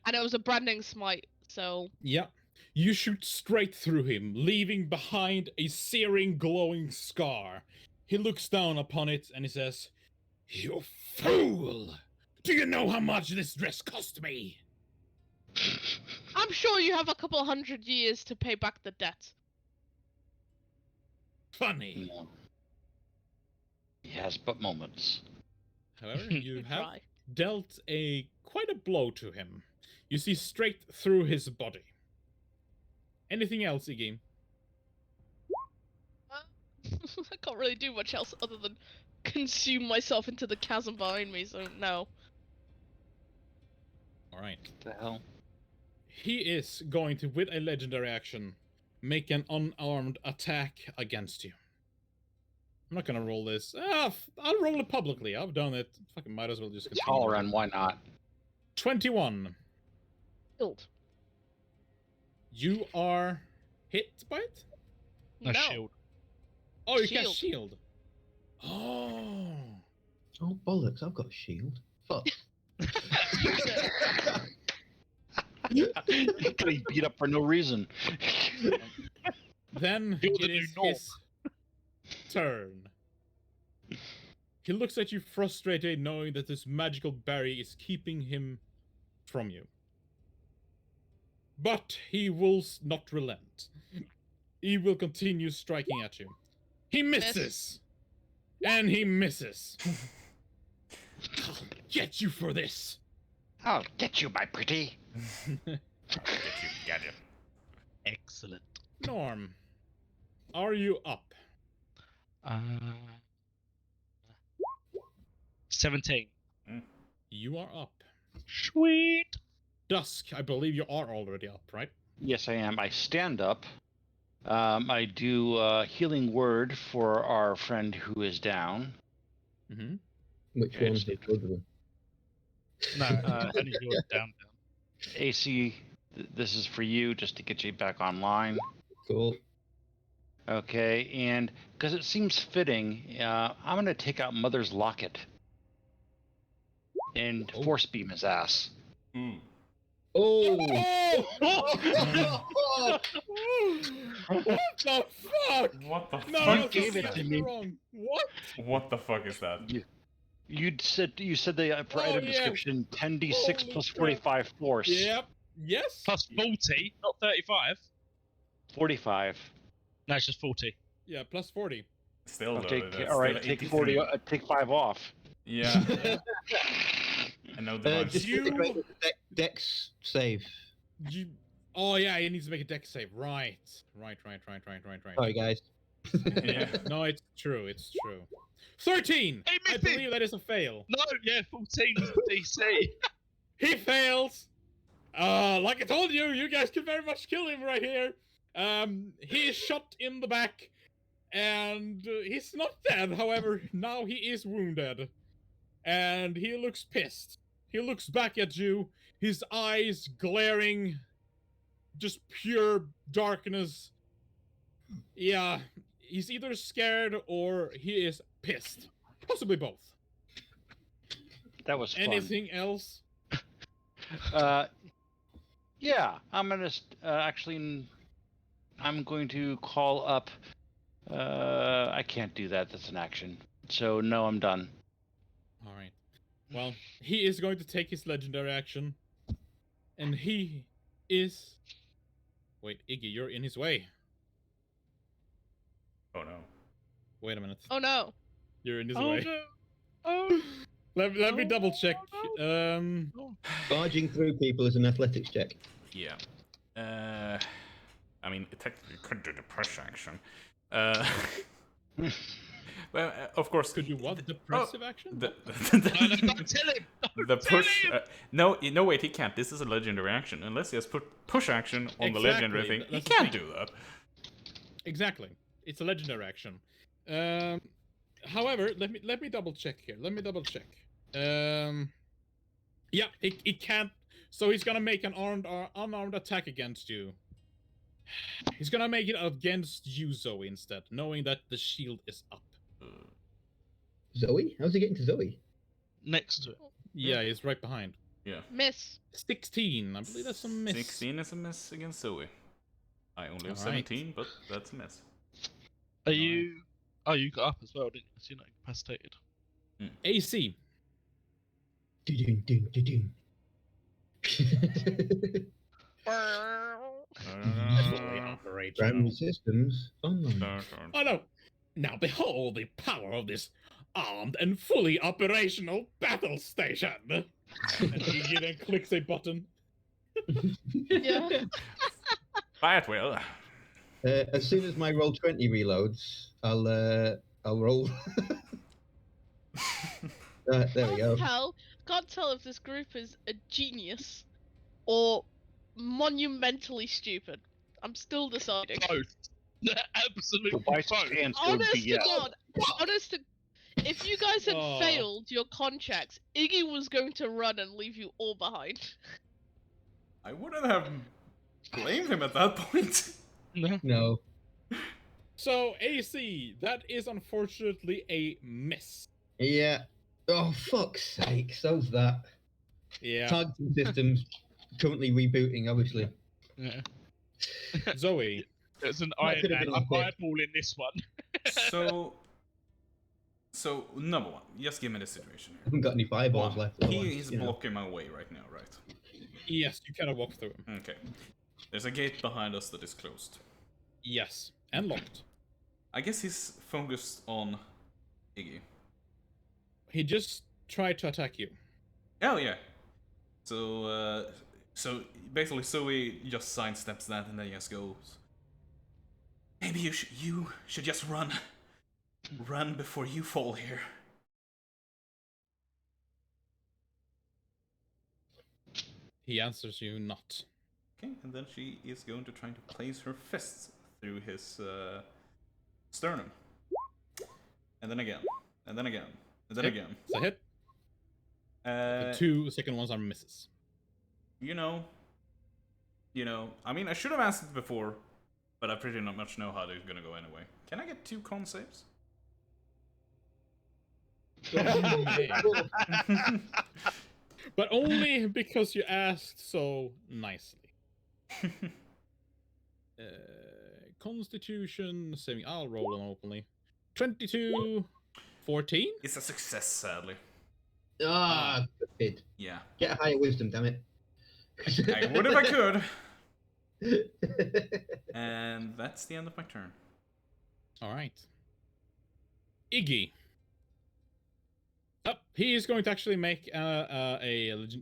And it was a branding smite, so yeah. You shoot straight through him, leaving behind a searing, glowing scar. He looks down upon it and he says, "You fool! Do you know how much this dress cost me?" I'm sure you have a couple 100 years to pay back the debt. Funny. No. He has but moments. However, you have Try. dealt quite a blow to him. You see straight through his body. Anything else, Iggy? I can't really do much else other than consume myself into the chasm behind me, so no. Alright. What the hell? He is going to, with a legendary action, make an unarmed attack against you. I'm not gonna roll this. I'll roll it publicly. I've done it. Fucking might as well just continue. All around, why not? 21. Killed. You are hit by it? No shield. Oh, you cast Shield. shield. Oh. Oh bollocks! I've got a shield. Fuck. Getting beat up for no reason. Then You're the it new is norm. his turn. He looks at you frustrated, knowing that this magical barrier is keeping him from you. But he will not relent. He will continue striking at you. He misses! And he misses. I'll get you for this. I'll get you, my pretty. Get you. Excellent. Norm, are you up? 17. You are up. Sweet. Dusk, I believe you are already up, right? Yes, I am. I stand up. I do healing word for our friend who is down. Mm-hmm. Which Okay, one's so- the other one? No, only yours down. AC, this is for you, just to get you back online. Cool. Okay, and because it seems fitting, I'm going to take out Mother's Locket and Oh. force beam his ass. Mm. Oh! What the fuck? What the No, fuck? no, gave it that's to me. wrong. What? What the fuck is that? You said the for Oh, item yeah. description 10d6 Holy plus crap. 45 force. Yep. Yes. Plus 40, not 35. 45. No, it's just 40. Yeah, plus 40. Still Okay, though, that's all right, still take 40. 83. Take 5 off. Yeah. I know the vibes. Just You- integrate with the Dex save. You... Oh yeah, he needs to make a dex save. Right. Right. Sorry, guys. Yeah. No, it's true. It's true. 13. Hey, I missed it! believe that is a fail. No, yeah, 14 was the DC. He fails. Like I told you, you guys can very much kill him right here. He is shot in the back, and he's not dead. However, now he is wounded, and he looks pissed. He looks back at you, his eyes glaring, just pure darkness. Yeah, he's either scared or he is pissed. Possibly both. That was fun. Anything else? Yeah, I'm gonna I'm going to call up. I can't do that. That's an action. So no, I'm done. All right. Well, he is going to take his legendary action, and he is. Wait, Iggy, you're in his way. Oh no. Wait a minute. Oh no. You're in his Oh way. no. Oh. Let me double check. Barging through people is an athletics check. Yeah. I mean, it technically could do the push action. Well, of course. Could you what? Depressive action? The, Don't tell him. the push. No, wait, he can't. This is a legendary action. Unless he has put push action on the legendary Exactly, thing, he that's the can't thing. do that. Exactly. It's a legendary action. However, let me double check here. Let me double check. Yeah, it can't. So he's gonna make an unarmed attack against you. He's gonna make it against you, Zoe, instead, knowing that the shield is up. Zoe? How's he getting to Zoe? Next to it. Yeah, he's right behind. Yeah. Miss. 16. I believe that's a miss. 16 is a miss against Zoe. I only have All right. 17, but that's a miss. Are you? Oh, you got up as well, didn't you? So you're not incapacitated. AC. Dun, dun, dun, dun. Fully operational. Primary systems online. Oh no! Now behold the power of this armed and fully operational battle station! And Iggy then clicks a button. Yeah. Fire will. As soon as my roll 20 reloads, I'll roll. There we go. Can't tell if this group is a genius or monumentally stupid. I'm still deciding. Both. Absolutely My both. stance would Honest be to yes. God, honest to, if you guys had Oh. failed your contracts, Iggy was going to run and leave you all behind. I wouldn't have blamed him at that point. No. No. So, AC, that is unfortunately a miss. Yeah. Oh, fuck's sake. So's that. Yeah. Targeting systems currently rebooting, obviously. Yeah. Zoe. There's an That Iron could have Man. been I'm epic. eyeballing this one. So number one, just give me the situation I haven't got any fireballs here. left. He otherwise, is you know. blocking my way right now, right? Yes, you cannot walk through him. Okay. There's a gate behind us that is closed. Yes. And locked. I guess he's focused on Iggy. He just tried to attack you. Oh yeah. So basically Zoe just sidesteps that and then just goes, maybe you should just run. Run before you fall here. He answers you not. Okay, and then she is going to try to place her fists through his sternum. And then again. And then again. And then Hit. again. It's a hit. The 2 second ones are misses. You know, I mean, I should have asked it before, but I pretty much know how they're gonna go anyway. Can I get 2 con saves? But only because you asked so nicely. Constitution saving. I'll roll them openly. 22, 14. It's a success, sadly. Ah, good. Yeah. Get a higher wisdom, damn it. I would if I could. And that's the end of my turn. All right. Iggy. He is going to actually make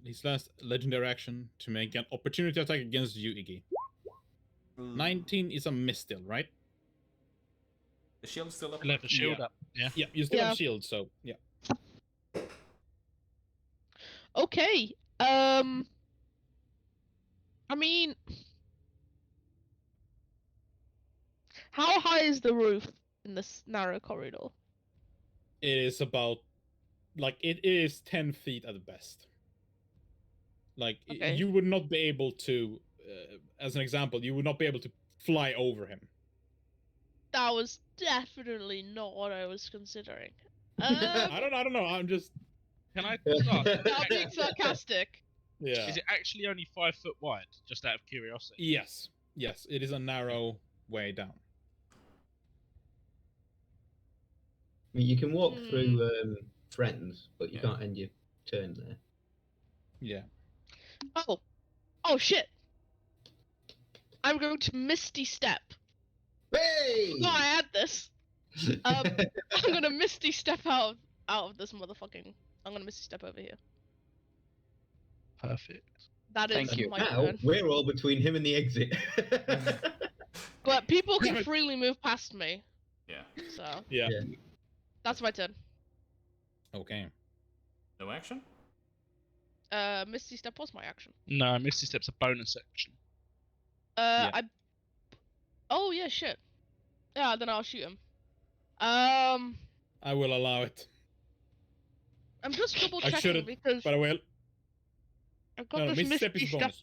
his last legendary action to make an opportunity attack against you, Iggy. 19 is a miss still, right? The shield's still up. Still have the shield Yeah. up. Yeah. Yeah, you still Yeah. have shield, so yeah. Okay. I mean, how high is the roof in this narrow corridor? It is about, like, it is 10 feet at best. Like, Okay. you would not be able to, as an example, you would not be able to fly over him. That was definitely not what I was considering. I don't know, I'm just, Can I start? Not being sarcastic. yeah. Is it actually only 5 foot wide? Just out of curiosity. Yes, it is a narrow way down. I mean, you can walk through friends, but you can't end your turn there. Yeah. Oh shit! I'm going to Misty Step. Hey! No, I had this. I'm gonna Misty Step out of this motherfucking. I'm gonna Misty Step over here. Perfect. That is Thank you. my Now turn. we're all between him and the exit. But people can freely move past me, Yeah. so Yeah. that's my turn. Okay. No action? Misty Step was my action. No, Misty Step's a bonus action. Oh yeah, shit. Yeah, then I'll shoot him. I will allow it. I'm just double I checking shouldn't, because but I will. I've got No, this Misty Step Misty is Step. bonus.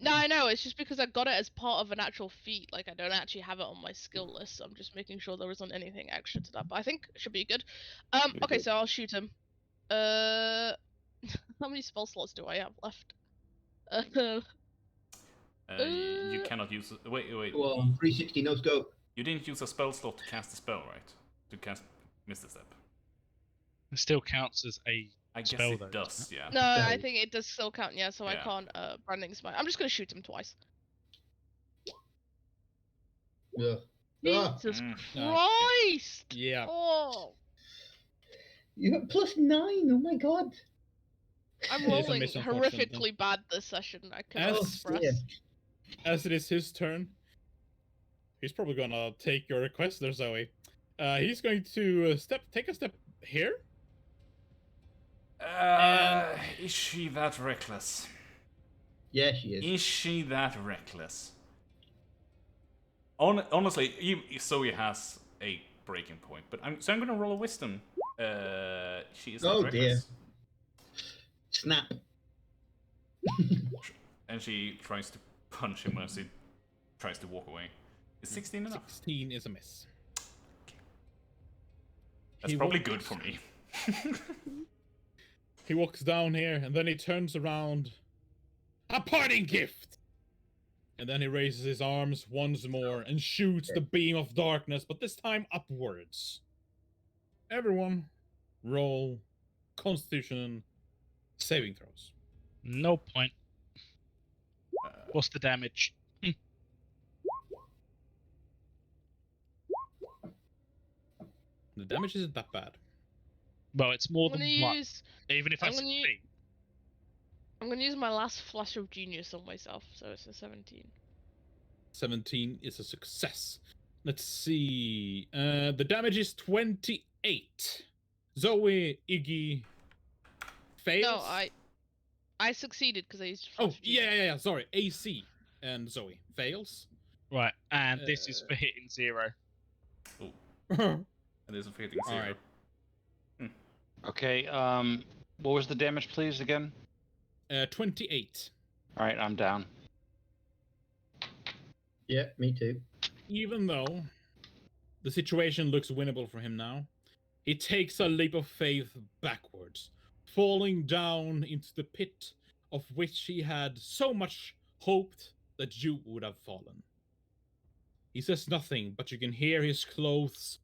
No, I know. It's just because I got it as part of an actual feat. Like I don't actually have it on my skill list. So I'm just making sure there isn't anything extra to that. But I think it should be good. Okay, so I'll shoot him. How many spell slots do I have left? You cannot use. Wait. Well, 360 no scope. You didn't use a spell slot to cast a spell, right? To cast Misty Step. It still counts as a I guess spell, it though, does. doesn't Yeah. No, I Spell. think it does still count, yeah, so I Yeah. can't branding smite. I'm just gonna shoot him twice. Yeah. Jesus Mm. Christ! Yeah. Oh, You have +9. Oh my god. I'm It is a rolling miss, unfortunately. horrifically bad this session. I cannot As- express. dear. As it is his turn, he's probably gonna take your request there, Zoe. He's going to take a step here. Is she that reckless? Yeah, she is. Is she that reckless? Honestly, Zoe has a breaking point, but I'm gonna roll a wisdom. She is not Oh, reckless. Snap. And she tries to punch him as he tries to walk away. Is 16 enough? 16 is a miss. That's He probably walks- good for me. He walks down here, and then he turns around. A parting gift! And then he raises his arms once more and shoots the beam of darkness, but this time upwards. Everyone, roll Constitution saving throws. No point. What's the damage? The damage isn't that bad. Well, it's more I'm than gonna one. use. Even if I I'm gonna u- succeed. I'm gonna use my last flash of genius on myself, so it's a 17. 17 is a success. Let's see. The damage is 28. Zoe, Iggy, fails. No, I succeeded because I used. Oh, Flash of Genius. yeah. Sorry. AC and Zoe fails. Right, and this is for hitting 0. And there's a fitting All 0. right. Okay, what was the damage, please, again? 28. All right, I'm down. Yeah, me too. Even though the situation looks winnable for him now, he takes a leap of faith backwards, falling down into the pit of which he had so much hoped that you would have fallen. He says nothing, but you can hear his clothes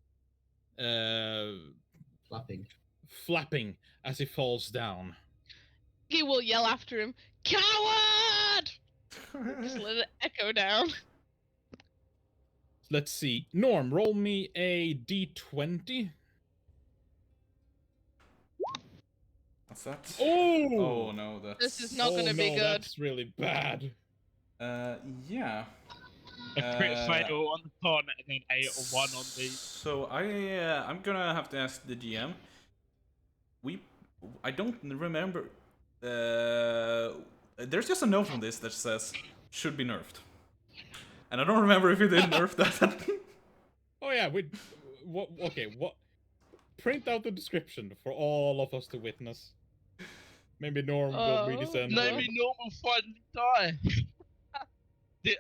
Flapping. flapping as he falls down. He will yell after him, "Coward!" Just let it echo down. Let's see. Norm, roll me a d20. What's that? Oh! Oh no, that's. This is not gonna be no, good. That's really bad. Yeah. A crit fail on the con and then a 1 on the. So I'm gonna have to ask the GM. I don't remember. There's just a note on this that says should be nerfed, and I don't remember if you did nerf that. Oh yeah, what? Okay, what? Print out the description for all of us to witness. Maybe Norm will read his end. Maybe normal finally die. Yeah,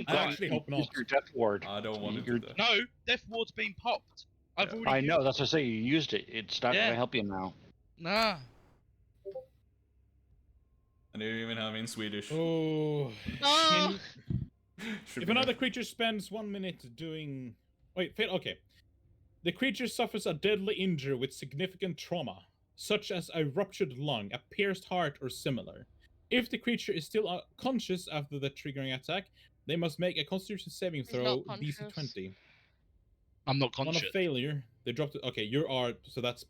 I actually hope not. Your death ward. I don't want to You're- do that. No, Death Ward's been popped. I've already. I know, used that's what I say. You used it. It's not Yeah. gonna help you now. Nah. And you even have in Swedish. Oh. Oh, Should If be another nerfed. creature spends 1 minute doing. Wait, fail. Okay. The creature suffers a deadly injury with significant trauma, such as a ruptured lung, a pierced heart, or similar. If the creature is still conscious after the triggering attack, they must make a Constitution saving He's throw, not DC conscious. 20. I'm not On a conscious. failure, they drop it. Okay, you are. So that's.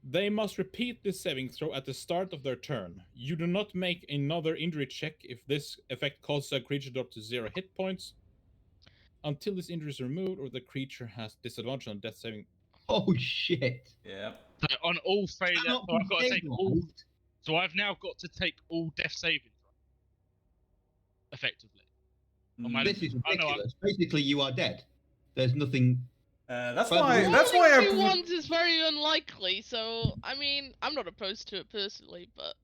They must repeat this saving throw at the start of their turn. You do not make another injury check if this effect causes a creature to drop to 0 hit points until this injury is removed or the creature has disadvantage on death saving. Oh shit. Yeah. So on all failure, Cannot so I've got to be take all. stabilized. So I've now got to take all death saving throws. Effectively. Oh, man. This is I know, ridiculous. Basically, you are dead. There's nothing. That's But why. rolling That's why I. rolling 2 ones is very unlikely. So I mean, I'm not opposed to it personally, but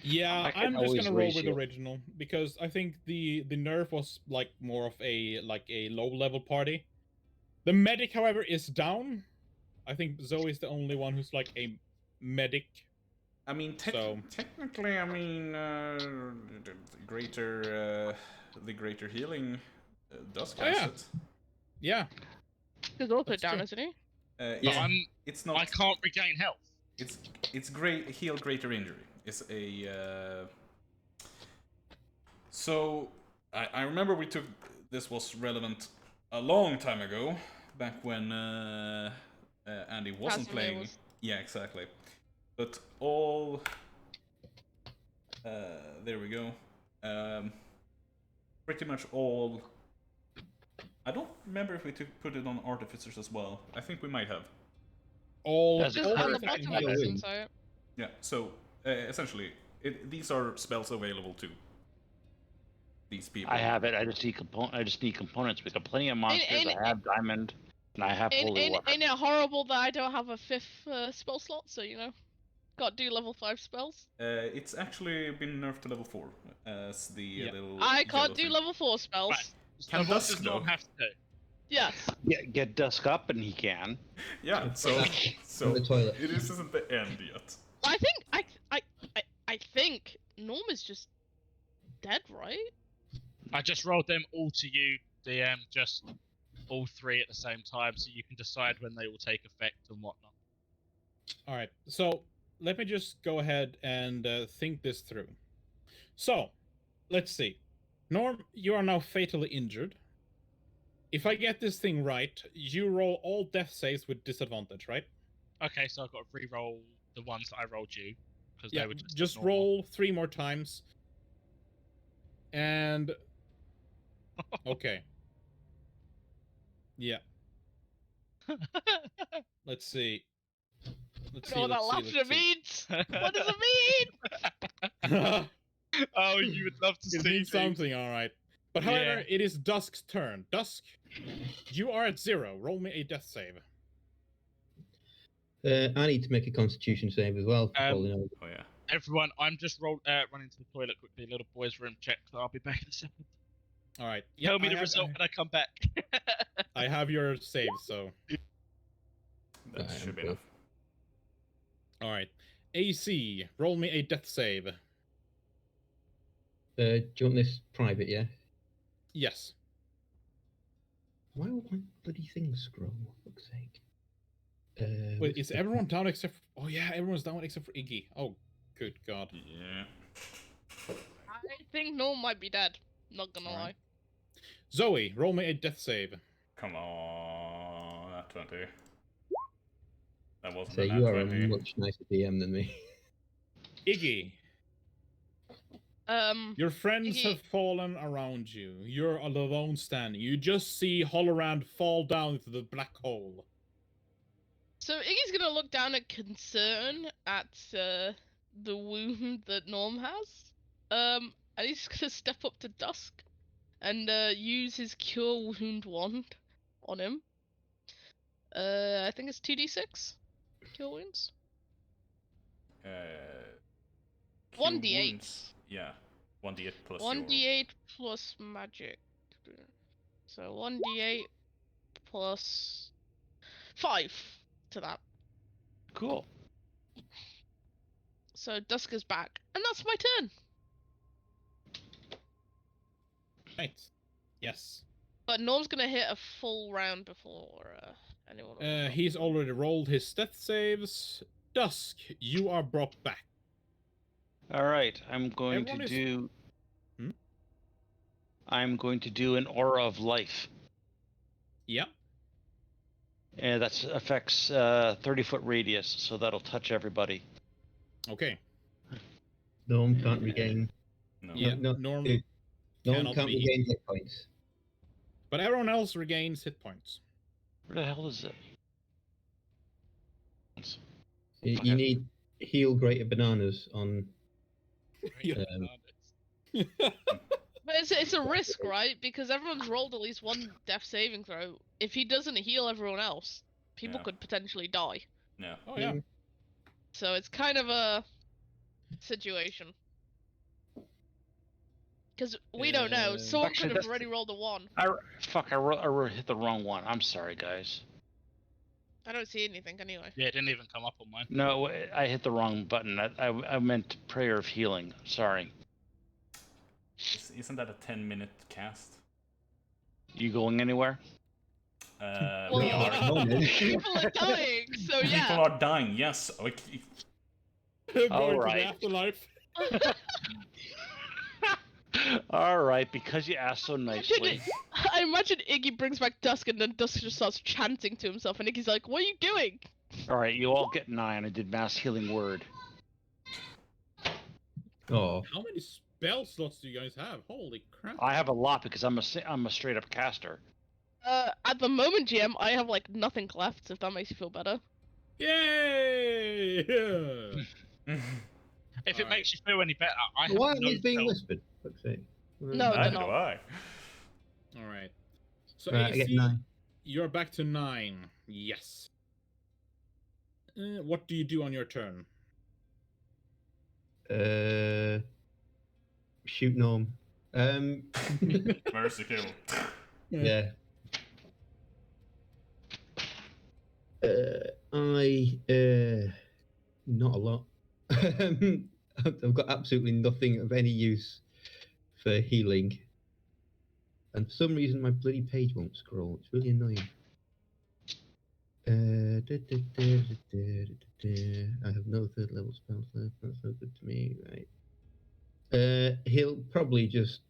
Yeah, I can I'm just always gonna roll raise with you. original because I think the nerf was like more of a low level party. The medic, however, is down. I think Zoe is the only one who's like a medic I mean, So- technically, I mean, the greater healing does Oh, cast yeah. it. Yeah. He's also That's down, true. isn't he? But Yeah, it's not. I can't regain health. It's great. Heal greater injury. It's a. So I remember we took this was relevant a long time ago, back when Andy wasn't Casimir playing. was- Yeah, exactly. But all. There we go. Pretty much all. I don't remember if we put it on artificers as well. I think we might have. All. That's Just all on the everything bottom has it it. doesn't say it. Yeah. So essentially, these are spells available to these people. I have it. I just need components. We got plenty of monsters. and- I have diamond, and I have holy water. Ain't it horrible that I don't have a 5th spell slot? So you know, got to do level 5 spells. It's actually been nerfed to level 4 as the little. I can't yellow do thing. level 4 spells. Right. So Can what Dusk, does Norm though? have to do? Yes. Get Dusk up, and he can. Yeah. So In the toilet. it isn't the end yet. I think Norm is just dead, right? I just rolled them all to you, DM, just all 3 at the same time, so you can decide when they will take effect and whatnot. All right. So let me just go ahead and think this through. So let's see. Norm, you are now fatally injured. If I get this thing right, you roll all death saves with disadvantage, right? Okay, so I've got to re-roll the ones that I rolled you. Because Yeah. they were Just normal. roll 3 more times. And okay. Yeah. Let's see. Let's I don't know what that laughter means. What does it mean? Oh, you would love to It see means me. something, all right. But however, Yeah. it is Dusk's turn. Dusk, you are at 0. Roll me a death save. I need to make a Constitution save as well. For falling over. Oh yeah. Everyone, I'm just running to the toilet quickly. Little boy's room check. So I'll be back in a second. All right. Tell me I the have- result when I come back. I have your save, so That I am should be cool. enough. all right. AC, roll me a death save. Do you want this private? Yeah. Yes. Why would my bloody thing scroll? For fuck's sake. Wait, what's is the- everyone down except? Oh yeah, everyone's down except for Iggy. Oh, good God. Yeah. I think Norm might be dead. Not gonna lie. Alright. Zoe, roll me a death save. Come on, that 20. That wasn't So a you nat are a 20. much nicer DM than me. Iggy, your friends Iggy- have fallen around you. You're alone standing. You just see Holorand fall down into the black hole. So Iggy's gonna look down at concern at the wound that Norm has. And he's gonna step up to Dusk and use his cure wound wand on him. I think it's 2d6 cure wounds. Cure 1d8. wounds. Yeah. 1d8 plus 1d8 plus magic. So 1d8 plus 5 to that. Cool. So Dusk is back, and that's my turn. Right. Yes. But Norm's gonna hit a full round before anyone. else. He's already rolled his death saves. Dusk, you are brought back. All right. I'm going Everyone to is- do. Hmm? I'm going to do an aura of life, Yep. and that affects 30-foot radius, so that'll touch everybody. Okay. Norm can't regain. No. Yeah. no, Norm, dude. Norm cannot can't be- regain hit points. but everyone else regains hit points. Where the hell is it? You Okay. need heal greater bananas on. Yeah. But it's a risk, right? Because everyone's rolled at least one death saving throw. If he doesn't heal everyone else, people Yeah. could potentially die. Yeah. Oh yeah. So it's kind of a situation. Because we don't know. Someone Actually, could have that's- already rolled a 1. Fuck! I hit the wrong one. I'm sorry, guys. I don't see anything anyway. Yeah, it didn't even come up on mine. No, I hit the wrong button. I meant prayer of healing. Sorry. Isn't that a 10-minute cast? You going anywhere? Well, We are. people are dying, so People yeah. are dying. Yes. Going to the right. afterlife. All right, because you asked so nicely. I imagine Iggy brings back Dusk, and then Dusk just starts chanting to himself, and Iggy's like, "What are you doing?" All right, you all get 9. I did mass healing word. Oh, How many spell slots do you guys have? Holy crap. I have a lot because I'm a straight up caster. At the moment, GM, I have like nothing left. If that makes you feel better. Yay! If it Alright. makes you feel any better, I have why are no these being spell. whispered? Fuck's sake. No, they're Neither not. do I. Alright. So Right, I AC, get 9. you're back to 9. Yes. What do you do on your turn? Shoot Norm. Mercy kill. Yeah. Not a lot. I've got absolutely nothing of any use for healing, and for some reason my bloody page won't scroll. It's really annoying. I have no third level spells left. That's no good to me, right? He'll probably just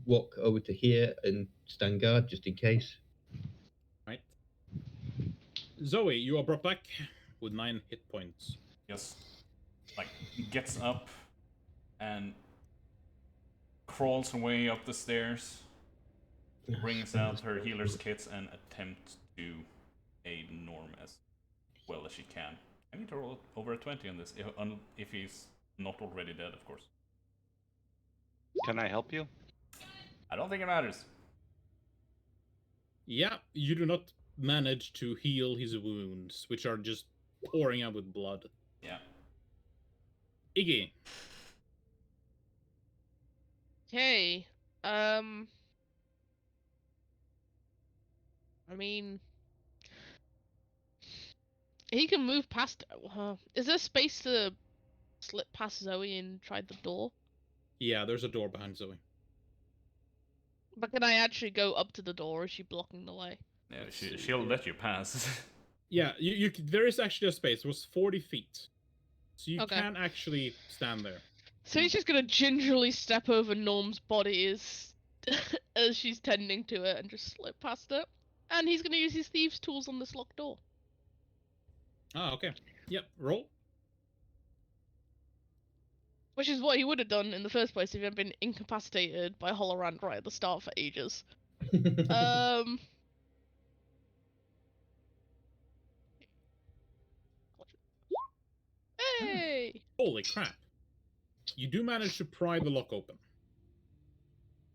walk over to here and stand guard just in case. Right. Zoe, you are brought back with 9 hit points. Yes. Like, gets up and crawls her way up the stairs, brings out her healer's kits, and attempts to aid Norm as well as she can. I need to roll over a 20 on this, if he's not already dead, of course. Can I help you? I don't think it matters. Yeah, you do not manage to heal his wounds, which are just pouring out with blood. Yeah. Iggy. Okay. I mean, he can move past. Is there space to slip past Zoe and try the door? Yeah, there's a door behind Zoe. But can I actually go up to the door, or is she blocking the way? Yeah, Let's see she'll here. let you pass. Yeah, there is actually a space. It was 40 feet. So you Okay. can actually stand there. So he's just gonna gingerly step over Norm's body as she's tending to it and just slip past it. And he's gonna use his thieves' tools on this locked door. Ah, okay. Yep, roll. Which is what he would have done in the first place if he had been incapacitated by Holorand right at the start for ages. Hey! Holy crap. You do manage to pry the lock open.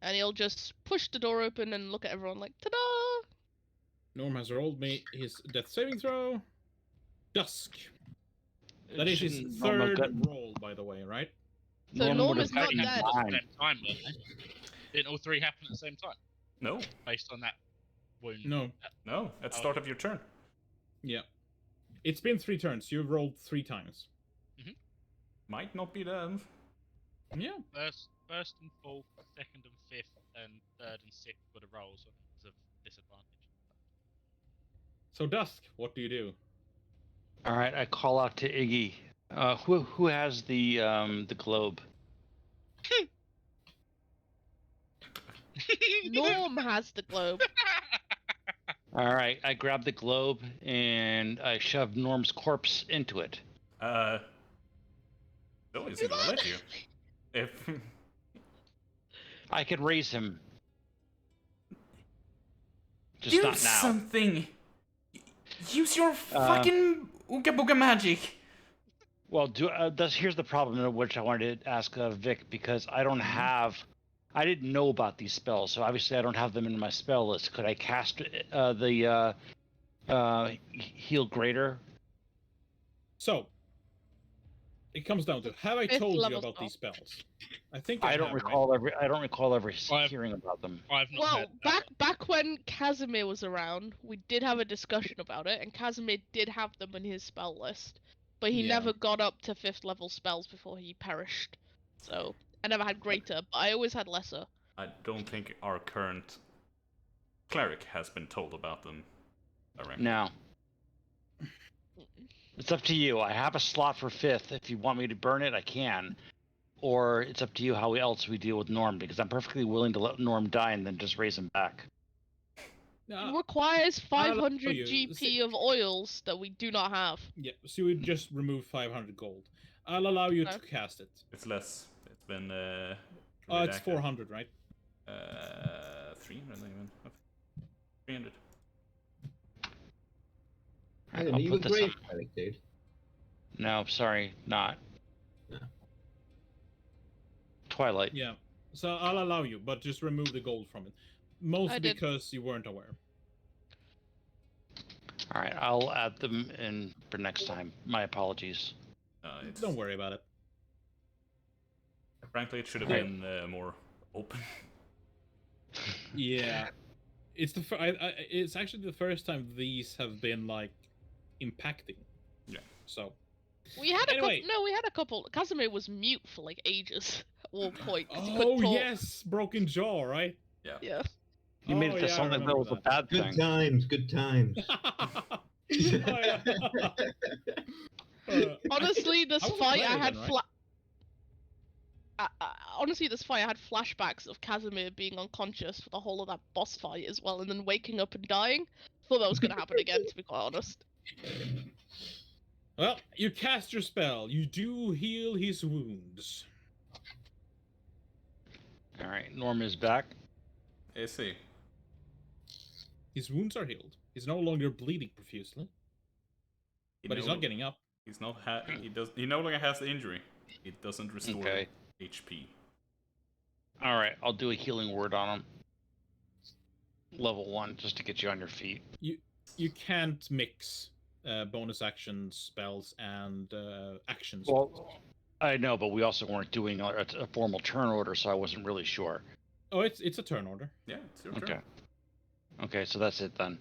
And he'll just push the door open and look at everyone like, ta-da! Norm has rolled me his death saving throw. Dusk. That is his Shouldn't Norm have third gotten- roll, by the way, right? So Norm Norm would have is not gotten dead. At the 9. same time, weren't they? Didn't all 3 happen at the same time? No, Based on that wound. No. no, at the start of your turn. Yeah. It's been 3 turns. You've rolled 3 times. Might not be them. Yeah. First and fourth, second and fifth, and third and sixth were the rolls of disadvantage. So Dusk, what do you do? All right, I call out to Iggy. Who has the globe? Norm has the globe. All right, I grab the globe and I shove Norm's corpse into it. Zoe's gonna let you. If I could raise him. Just do not now. something. Use your fucking ooga booga magic. Well, here's the problem, which I wanted to ask Vic, because I don't have. I didn't know about these spells, so obviously I don't have them in my spell list. Could I cast the Heal Greater? So, it comes down to, have I Fifth told you level about spell. these spells? I think I don't have, right? recall ever I've- hearing about them. I've not Well, heard that back when Casimir was around, we did have a discussion about it, and Casimir did have them in his spell list, but he Yeah. never got up to 5th level spells before he perished. So I never had greater, but I always had lesser. I don't think our current cleric has been told about them directly. No. It's up to you. I have a slot for 5th. If you want me to burn it, I can. Or it's up to you how else we deal with Norm, because I'm perfectly willing to let Norm die and then just raise him back. No, It requires I'll allow 500 you. GP of oils that we do not have. yeah, so you would just remove 500 gold. I'll allow you to Okay. cast it. It's less. It's been. Oh, it's redacted. 400, right? 300 even. 300. Hang on, I'll are you a put this grave on- cleric, dude? No, sorry, not. No. Twilight. Yeah. So I'll allow you, but just remove the gold from it. Mostly I did. because you weren't aware. All right, I'll add them in for next time. My apologies. It's, Don't worry about it. Frankly, it should have Okay. been more open. Yeah. It's it's actually the first time these have been like impacting. Yeah. So We had a Anyway. couple. No, we had a couple. Casimir was mute for like ages at one point. 'cause he oh couldn't talk. yes, broken jaw, right? Yeah. You made Oh, it to yeah, I something that remember was a bad Good thing. times, good times. Oh, yeah. Honestly, this I was a fight I player had then, right? honestly, this fight I had flashbacks of Casimir being unconscious for the whole of that boss fight as well, and then waking up and dying. Thought that was gonna happen again, to be quite honest. Well, you cast your spell. You do heal his wounds. All right, Norm is back. Is he? His wounds are healed. He's no longer bleeding profusely, but he's not getting up. He's not. He no longer has the injury. It doesn't restore Okay. HP. All right, I'll do a healing word on him. Level 1, just to get you on your feet. You can't mix bonus actions, spells, and actions. Well, I know, but we also weren't doing a formal turn order, so I wasn't really sure. Oh, it's a turn order. Yeah, it's your turn. Okay. Okay, so that's it then.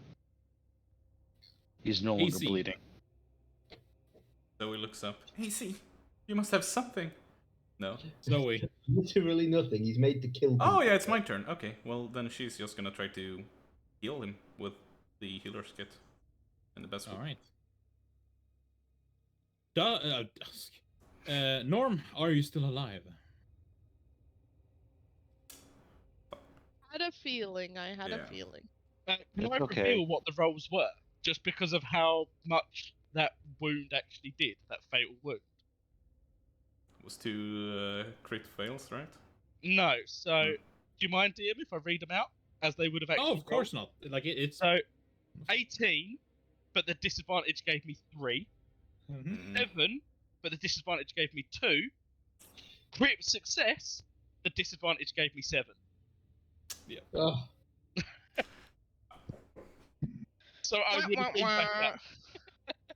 He's no longer Easy. bleeding. So he looks up. Hey, see, you must have something. No. Zoe. Literally nothing. He's made to kill people. Oh yeah, it's my turn. Okay, well then she's just gonna try to heal him with the healer's kit and the best. All right. Norm, are you still alive? I had a feeling. I had Yeah. a feeling. Can It's I okay. reveal what the rolls were? Just because of how much that wound actually did, that fatal wound. Was 2 crit fails, right? No, so do you mind, DM, if I read them out as they would have actually? Oh, of course not. Like it's. So 18, but the disadvantage gave me 3. Mhm. 7, but the disadvantage gave me 2. Crit success, the disadvantage gave me 7. Oh, So I would have been back up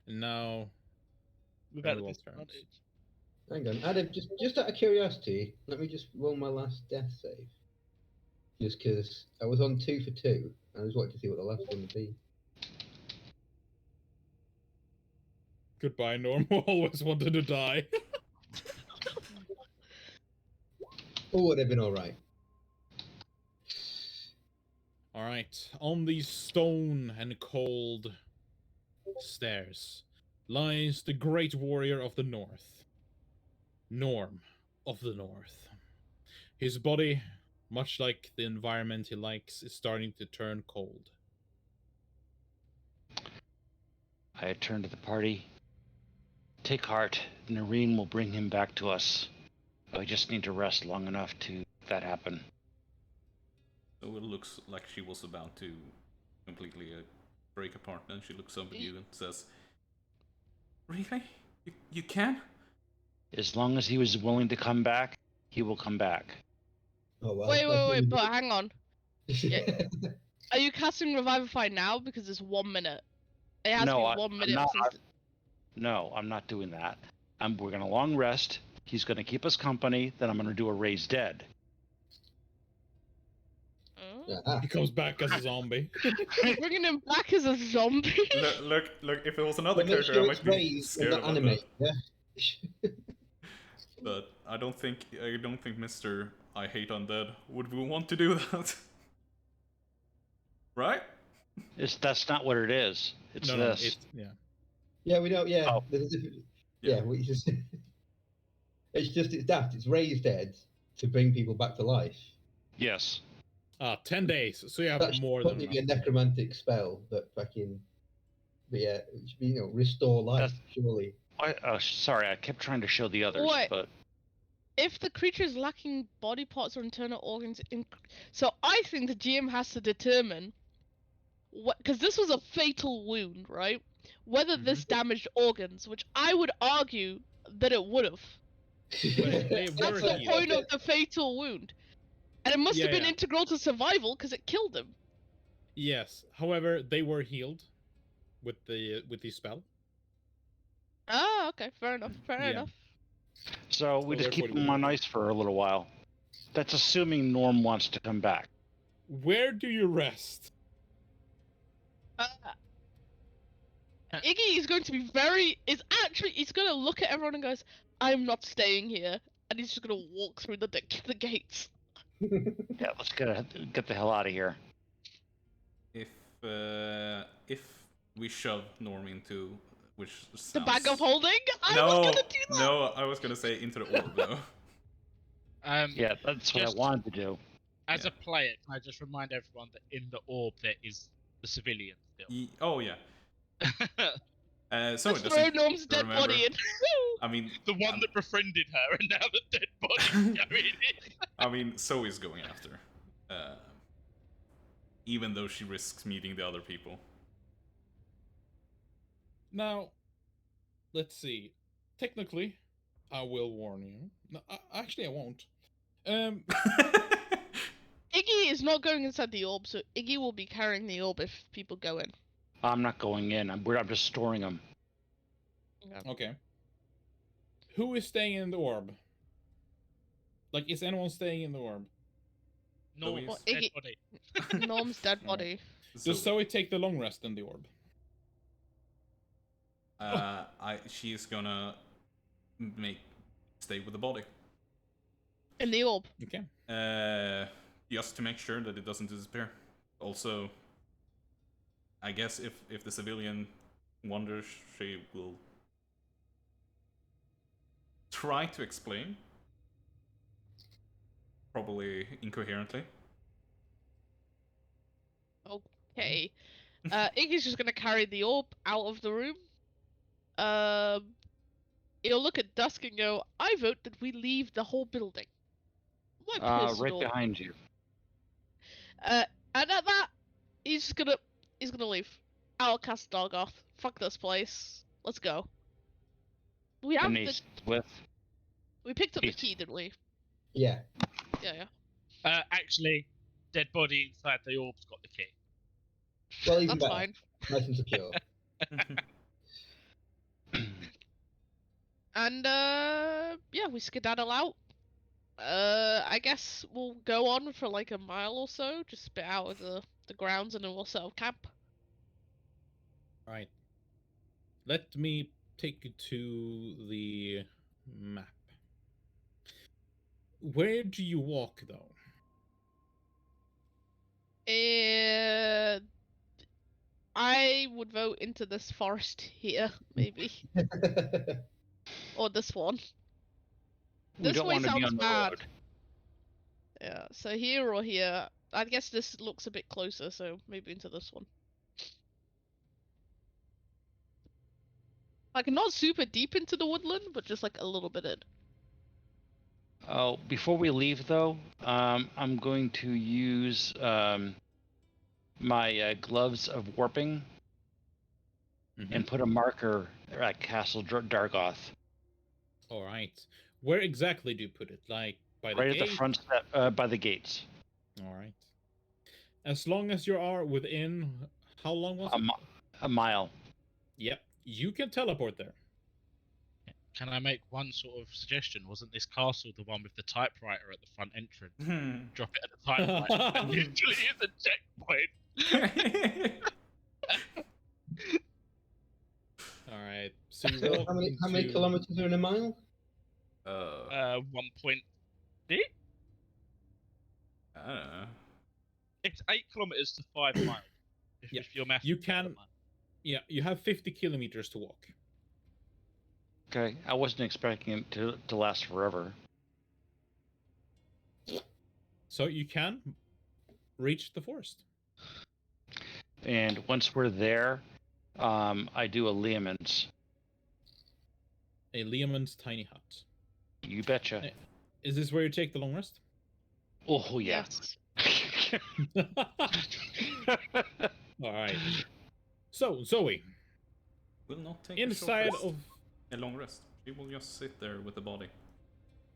No. without the Very well turned. disadvantage. hang on. Adam, just out of curiosity, let me just roll my last death save. Just because I was on 2 for 2, and I just wanted to see what the last one would be. Goodbye, Norm. Who always wanted to die. Oh, would have been alright. All right. On these stone and cold stairs lies the great warrior of the north, Norm of the North. His body, much like the environment he likes, is starting to turn cold. I turn to the party. Take heart. Nareen will bring him back to us. I just need to rest long enough to make that happen. So it looks like she was about to completely break apart. Then she looks up at you and says, "Really? You can?" As long as he was willing to come back, he will come back. Oh well. Wait, but hang on. Yeah. Are you casting Revivify now? Because it's 1 minute. It has No, to be 1 minute I'm not, since. No, I'm not doing that. We're gonna long rest. He's gonna keep us company. Then I'm gonna do a raise dead. Oh. Ah, He comes back as a zombie. You're bringing him back as a zombie? Look! If it was another well, make character, sure I it's might be raised scared and not about animate. that. Yeah. But I don't think Mr. I Hate Undead would want to do that. Right? That's not what it is. It's no, this. it's yeah. Yeah, we don't. Yeah, Oh. there's a different. Yeah. Yeah, we just. it's daft. It's raised dead to bring people back to life. Yes. 10 days, so you have That should more than probably be a enough. necromantic spell that fucking. But yeah, it should be, restore life. Surely. Sorry, I kept trying to show the others, Wait. but If the creature is lacking body parts or internal organs, so I think the GM has to determine what, because this was a fatal wound, right? Whether this damaged organs, which I would argue that it would have. They That's were the healed. point of the fatal wound, and it must have been Yeah. integral to survival because it killed him. Yes. However, they were healed with the spell. Ah, okay, fair enough. Fair Yeah. enough. so we So just keep therefore it him on wouldn't- ice for a little while. That's assuming Norm wants to come back. Where do you rest? Iggy is going to be he's going to look at everyone and goes, "I'm not staying here," and he's just going to walk through the gates. Yeah, let's get the hell out of here. If we shove Norm into which The sounds... bag of holding? I no, was going to do that! no, I was gonna say into the orb though. Yeah, that's what I Just- wanted to do. As Yeah. a player, can I just remind everyone that in the orb there is the civilian still? Oh yeah. So it Let's throw doesn't. Norm's dead remember. body in. I mean, The one that befriended her, and now the dead body's going in. I mean, Zoe's going after. Even though she risks meeting the other people. Now, let's see. Technically, I will warn you. No, actually, I won't. Iggy is not going inside the orb, so Iggy will be carrying the orb if people go in. I'm not going in. I'm just storing them. Okay. Who is staying in the orb? Like, is anyone staying in the orb? Norm's Well, dead Iggy- body. Norm's dead body. Does Zoe take the long rest in the orb? She's gonna stay with the body. In the orb. Okay. Just to make sure that it doesn't disappear. Also, I guess if the civilian wanders, she will try to explain. Probably incoherently. Okay. Iggy's just gonna carry the orb out of the room. He'll look at Dusk and go, "I vote that we leave the whole building." My Right personal. behind you. And at that, he's gonna leave. I'll cast Dargoth. Fuck this place. Let's go. We have And the. he's with. We picked up the he's- key, didn't we? Yeah. Yeah. Actually, dead body inside the orb's got the key. Well, even That's better. fine. Nice and secure. And yeah, we skedaddle out. I guess we'll go on for like a mile or so, just a bit out of the grounds, and then we'll set up camp. Right. Let me take you to the map. Where do you walk, though? I would vote into this forest here, maybe, or this one. We This don't way want to be sounds on the bad. road. Yeah, so here or here. I guess this looks a bit closer, so maybe into this one. Like, not super deep into the woodland, but just like a little bit in. Oh, before we leave though, I'm going to use my gloves of warping and put a marker at Castle Dargoth. All right. Where exactly do you put it? Like by the Right gate? at the front step, by the gates. All right. As long as you are within, how long was it? A mile. Yep. You can teleport there. Can I make one sort of suggestion? Wasn't this castle the one with the typewriter at the front entrance? Drop it at the typewriter and usually it's a checkpoint. All right. So you So walk how many into- kilometers are in a mile? 1.8. I don't know. It's 8 kilometers to 5 miles. Yeah, If your math you is better can- than mine. Yeah, you have 50 kilometers to walk. Okay, I wasn't expecting it to last forever. So you can reach the forest. And once we're there, I do a Lehman's. A Lehman's tiny hut. You betcha. Hey. Is this where you take the long rest? Oh yeah. All right. So Zoe, Will not take a inside short rest. of A long rest. She will just sit there with the body.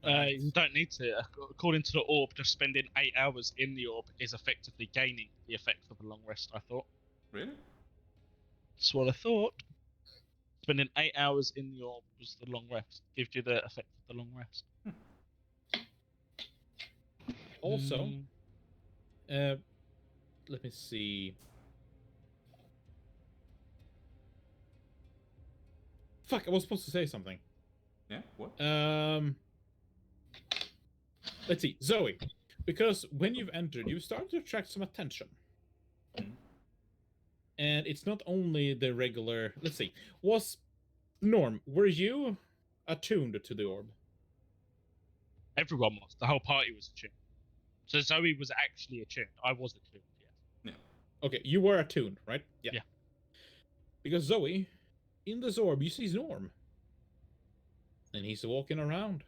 You don't need to. According to the orb, just spending 8 hours in the orb is effectively gaining the effect of a long rest, I thought. Really? That's what I thought. Spending 8 hours in the orb was the long rest. Gives you the effect of the long rest. also, Mm, let me see. Fuck, I was supposed to say something. Yeah. What? Let's see, Zoe, because when you've entered, you've started to attract some attention. Mhm. And it's not only the regular. Let's see, was Norm, were you attuned to the orb? everyone was. The whole party was attuned. So Zoe was actually attuned. I was attuned, yes. Okay, you were attuned, right? Yeah. Because Zoe, in this orb, you see Norm. And he's walking around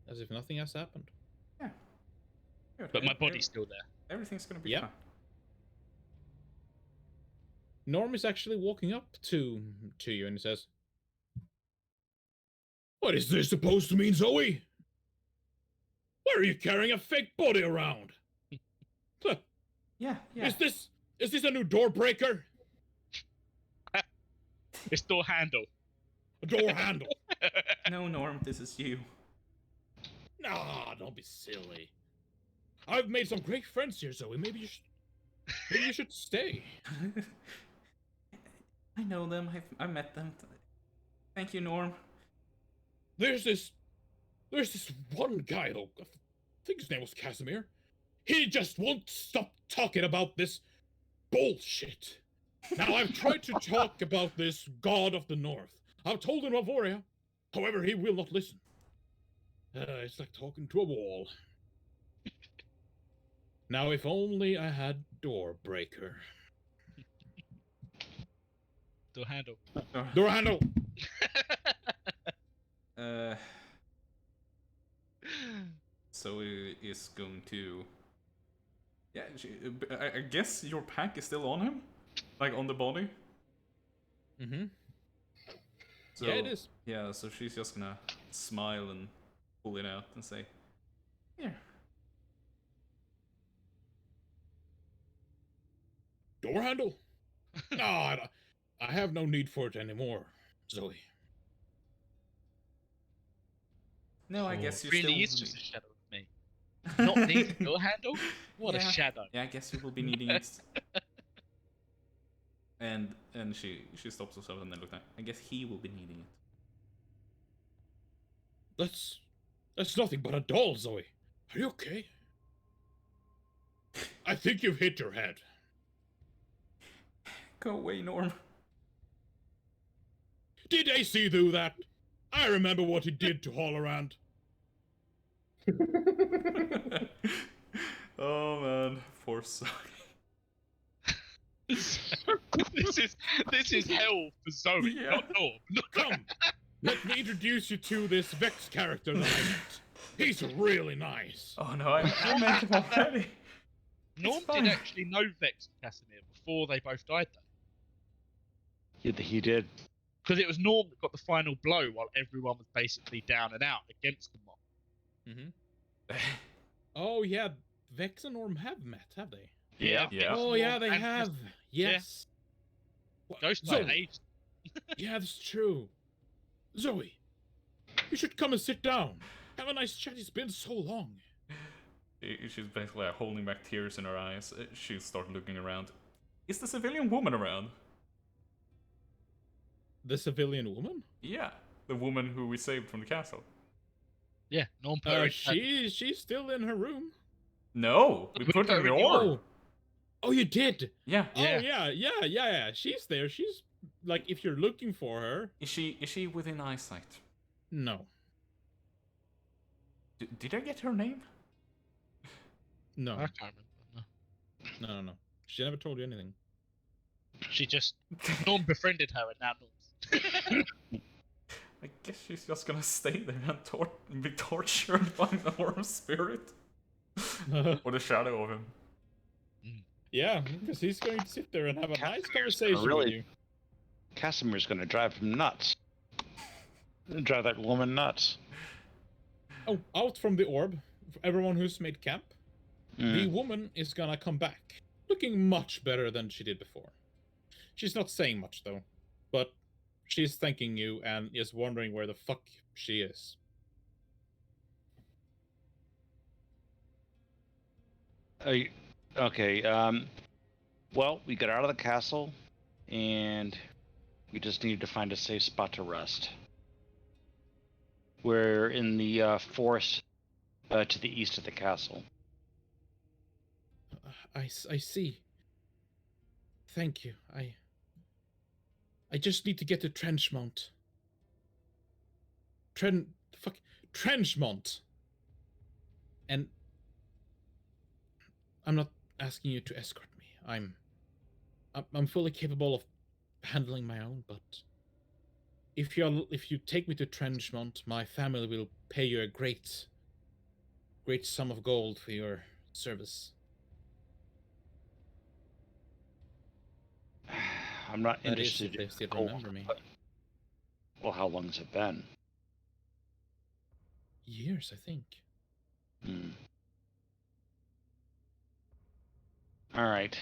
as if nothing has happened. Yeah. Good. But my body's still there. Everything's gonna be Yeah. fine. Norm is actually walking up to you and he says, "What is this supposed to mean, Zoe? Why are you carrying a fake body around? Huh, Yeah. Is this a new door breaker? It's door handle. A door handle? No, Norm, this is you. Nah, don't be silly. I've made some great friends here, Zoe. Maybe you should stay." I know them. I met them. Thank you, Norm. There's this one guy though. I think his name was Casimir. He just won't stop talking about this bullshit. Now I've tried to talk about this god of the north. I've told him of Aurea. However, he will not listen. It's like talking to a wall. Now, if only I had Doorbreaker. Door handle. Door handle! Zoe is going to. Yeah, I guess your pack is still on him, like on the body. Mm-hmm. So, Yeah, it is. Yeah, so she's just gonna smile and pull it out and say, "Here." Door handle? No, I have no need for it anymore, Zoe. No, I guess you really still. is just a shadow of me. Not need a door handle? What a Yeah. shadow. Yeah, I guess you will be needing it. And she stops herself and then looks at. I guess he will be needing it. That's nothing but a doll, Zoe. Are you okay? I think you've hit your head. Go away, Norm. Did AC do that? I remember what he did to Halloran. Oh man, poor Zoe. this is hell for Zoe, Yeah. not Norm. Come, let me introduce you to this Vex character that I met. He's really nice. Oh no, I met him already. Norm fine. did actually know Vex and Casimir before they both died, though. He did. Because it was Norm that got the final blow while everyone was basically down and out against the mob. Mm-hmm. Oh yeah, Vex and Norm have met, have they? Yeah. Yeah. Oh yeah, they And have. Yes. What- Ghost Zoe. Knight aged. Yeah, that's true. Zoe, You should come and sit down. Have a nice chat. It's been so long. She's basically holding back tears in her eyes. She'll start looking around. Is the civilian woman around? The civilian woman? Yeah, the woman who we saved from the castle. Yeah, Norm put her in- She's still in her room. No, we put her in the orb. Oh, you did? Yeah. Yeah. Oh, yeah. She's there. She's, like, if you're looking for her... Is she within eyesight? No. Did I get her name? No. I can't remember. No. She never told you anything. She just Norm befriended her, and now Norm's. I guess she's just gonna stay there and be tortured by the orb spirit. Or the shadow of him. Yeah, because he's going to sit there and have a nice conversation really- with you. Casimir's gonna drive him nuts. Drive that woman nuts. Oh, out from the orb, for everyone who's made camp, the Mm. woman is gonna come back, looking much better than she did before. She's not saying much, though, but she's thanking you and is wondering where the fuck she is. Okay, well, we got out of the castle, and we just needed to find a safe spot to rest. We're in the forest to the east of the castle. I see. Thank you. I just need to get to Trenchmont. Trenchmont! And I'm not asking you to escort me. I'm fully capable of handling my own, but if you take me to Trenchmont, my family will pay you a great sum of gold for your service. I'm not That is interested if they in still gold, remember me. but- Well, how long's it been? Years, I think. Hmm. All right.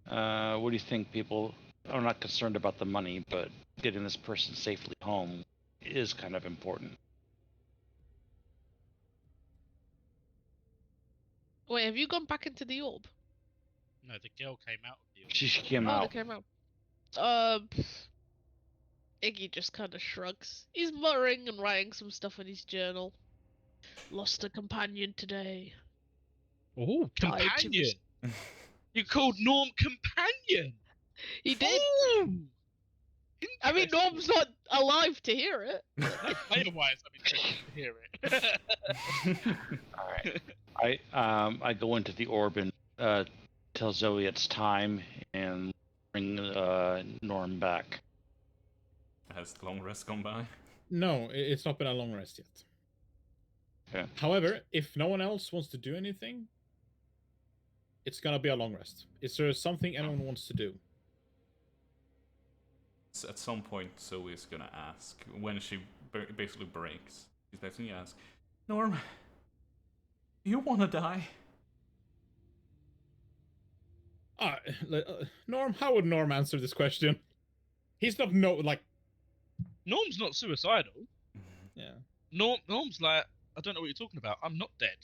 What do you think, people? I'm not concerned about the money, but getting this person safely home is kind of important. Wait, have you gone back into the orb? No, the girl came out of the. She came Oh, out. they came out. Iggy just kind of shrugs. He's muttering and writing some stuff in his journal. Lost a companion today. Oh, Died to companion! his- You called Norm companion. He did. Ooh, I mean, interesting. Norm's not alive to hear it. No, player-wise, I'm interested to hear it. All right. I go into the orb and tell Zoe it's time and bring Norm back. Has the long rest gone by? No, it's not been a long rest yet. Okay. However, if no one else wants to do anything, it's gonna be a long rest. Is there something anyone wants to do? So at some point, Zoe's gonna ask when she basically breaks. She's basically ask, Norm, you wanna die? Norm, how would Norm answer this question? He's not Norm's not suicidal. yeah. Norm's like, I don't know what you're talking about. I'm not dead.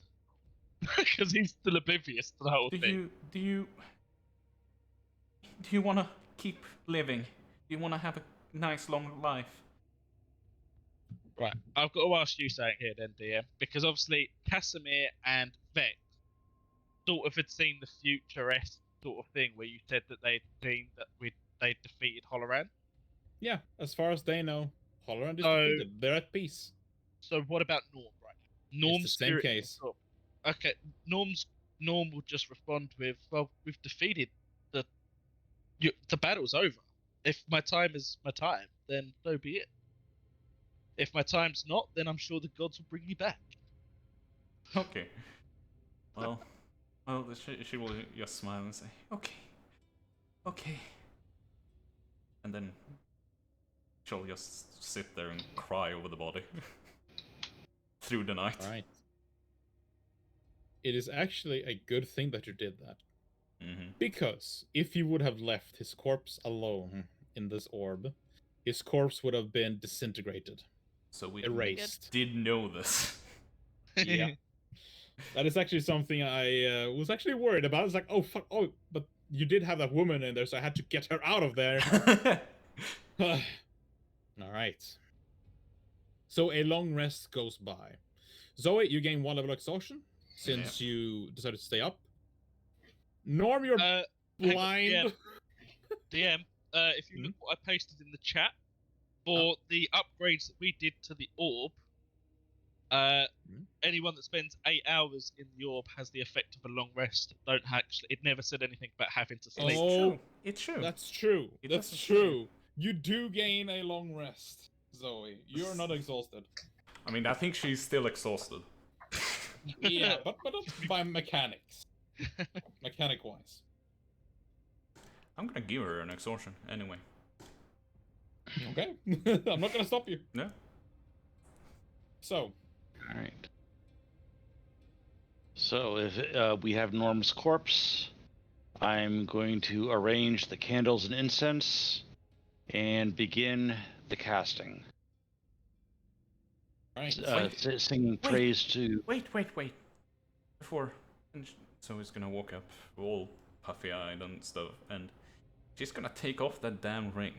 Because he's still oblivious to the whole thing. Do you wanna keep living? Do you wanna have a nice long life? Right, I've got to ask you something here then, DM, because obviously Casimir and Vex sort of had seen the future-esque sort of thing where you said that they'd seen that they'd defeated Holoran. Yeah, as far as they know, Holland is So- defeated. They're at peace. So what about Norm right now? It's Norm's the same spirit case. is up. Okay, Norm will just respond with, "Well, we've defeated the battle's over. If my time is my time, then so be it. If my time's not, then I'm sure the gods will bring me back." Okay. Well, she will just smile and say, okay. And then she'll just sit there and cry over the body through the night. Right. It is actually a good thing that you did that. Mm-hmm. Because if you would have left his corpse alone in this orb, his corpse would have been disintegrated. So we erased. did know this. Yeah. That is actually something I was actually worried about. It's like, oh fuck, oh, but you did have that woman in there, so I had to get her out of there. All right. So a long rest goes by. Zoe, you gain 1 level exhaustion since you decided to stay up. Norm, you're hang on, blind. DM, if you look what I posted in the chat for the upgrades that we did to the orb, anyone that spends 8 hours in the orb has the effect of a long rest. Don't actually. It never said anything about having to sleep. Oh, it's true. That's true. It That's doesn't true. You do gain a long rest, Zoe. You're not exhausted. I mean, I think she's still exhausted. Yeah, but by mechanics. Mechanic-wise. I'm gonna give her an exhaustion anyway. Okay. I'm not gonna stop you. No. So. Alright. So if we have Norm's corpse, I'm going to arrange the candles and incense and begin the casting. Alright. Singing praise to... Wait. Before... So he's gonna walk up, all puffy-eyed and stuff, and she's gonna take off that damn ring.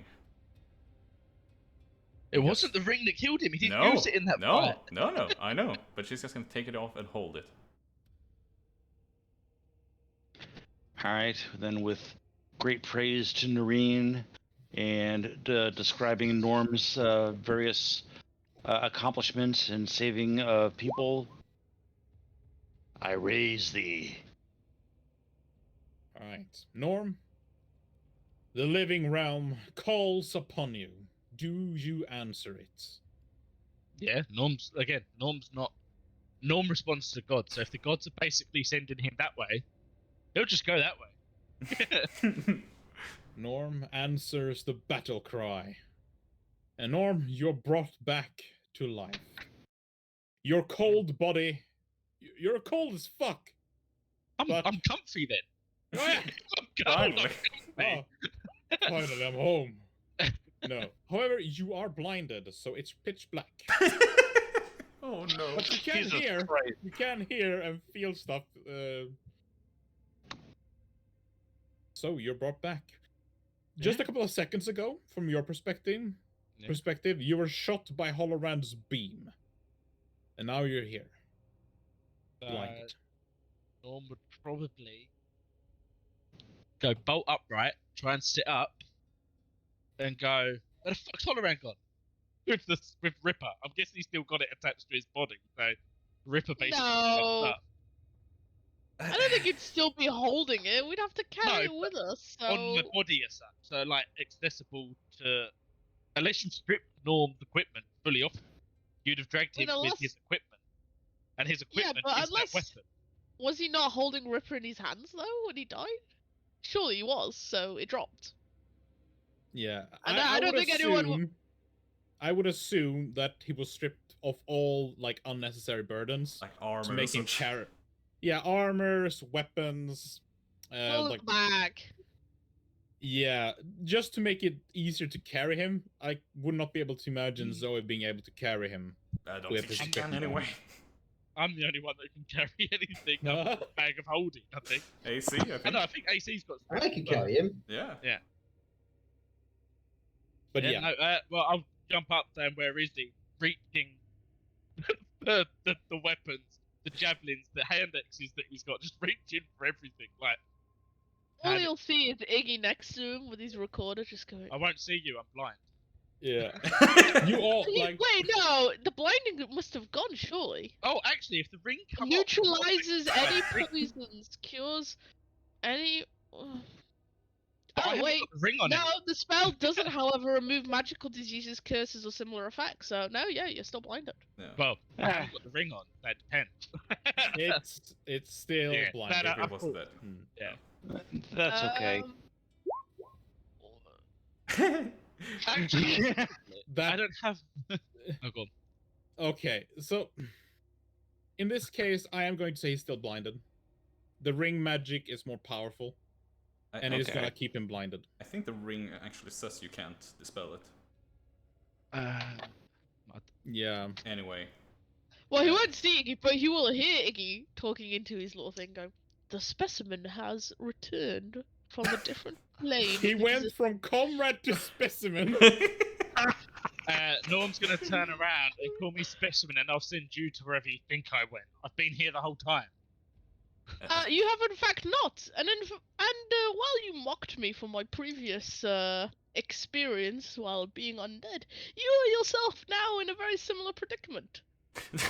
It wasn't the ring that killed him. He didn't use it in that fight. No, I know. But she's just gonna take it off and hold it. Alright, then with great praise to Noreen and describing Norm's various accomplishments in saving people, I raise thee. Alright. Norm, the living realm calls upon you. Do you answer it? Yeah, Norm's not. Norm responds to God, so if the gods are basically sending him that way, he'll just go that way. Norm answers the battle cry. And Norm, you're brought back to life. Your cold body... You're cold as fuck. I'm comfy then. Oh, yeah. I'm cold. Oh, finally, I'm home. No. However, you are blinded, so it's pitch black. Oh no. But you can hear. Christ. You can hear and feel stuff. So you're brought back. Just a couple of seconds ago, from your perspective, you were shot by Holorand's beam, and now you're here. Blinded. Norm would probably go bolt upright, try and sit up, and go, where the fuck's Holorand gone? With Ripper. I'm guessing he's still got it attached to his body, so Ripper basically No. up. I don't think he'd still be holding it. We'd have to carry it with us. So... On the body as such. So, like, accessible to... Unless you stripped Norm's equipment fully off, you'd have dragged him with his equipment. And his equipment is that weapon. Was he not holding Ripper in his hands, though, when he died? Surely he was, so it dropped. Yeah. I don't think anyone... I would assume that he was stripped of all, like, unnecessary burdens. Like armor to make him carry... Yeah, armors, weapons... like... back. Yeah, just to make it easier to carry him, I would not be able to imagine Zoe being able to carry him. I don't think she can anyway. I'm the only one that can carry anything. A bag of holding, I think. AC, I think. I think AC's got... I can carry him. Yeah. Yeah. But yeah. No, well, I'll jump up then. Where is he? Reaching the weapons, the javelins, the hand axes that he's got, just reaching for everything. Like, all you'll see is Iggy next to him with his recorder just going... I won't see you, I'm blind. Yeah. You all, like... Wait, no! The blinding must have gone, surely. Oh, actually, if the ring comes neutralizes any poisons, cures any... Oh, wait. The ring on no, the spell doesn't, however, remove magical diseases, curses, or similar effects. So, no, yeah, you're still blinded. Yeah. Well, I haven't got the ring on. That depends. It's still blinded. If it wasn't that. Yeah. That's okay. Actually, I don't have... Oh, go on. Okay, so... In this case, I am going to say he's still blinded. The ring magic is more powerful. And it is going to keep him blinded. I think the ring actually says you can't dispel it. Yeah. Anyway, Well, he won't see Iggy, but he will hear Iggy talking into his little thing, going, "The specimen has returned from a different plane." He of went exist-" from comrade to specimen. Norm's gonna turn around and call me specimen, and I'll send you to wherever you think I went. I've been here the whole time. You have in fact not, and while you mocked me for my previous experience while being undead, you are yourself now in a very similar predicament.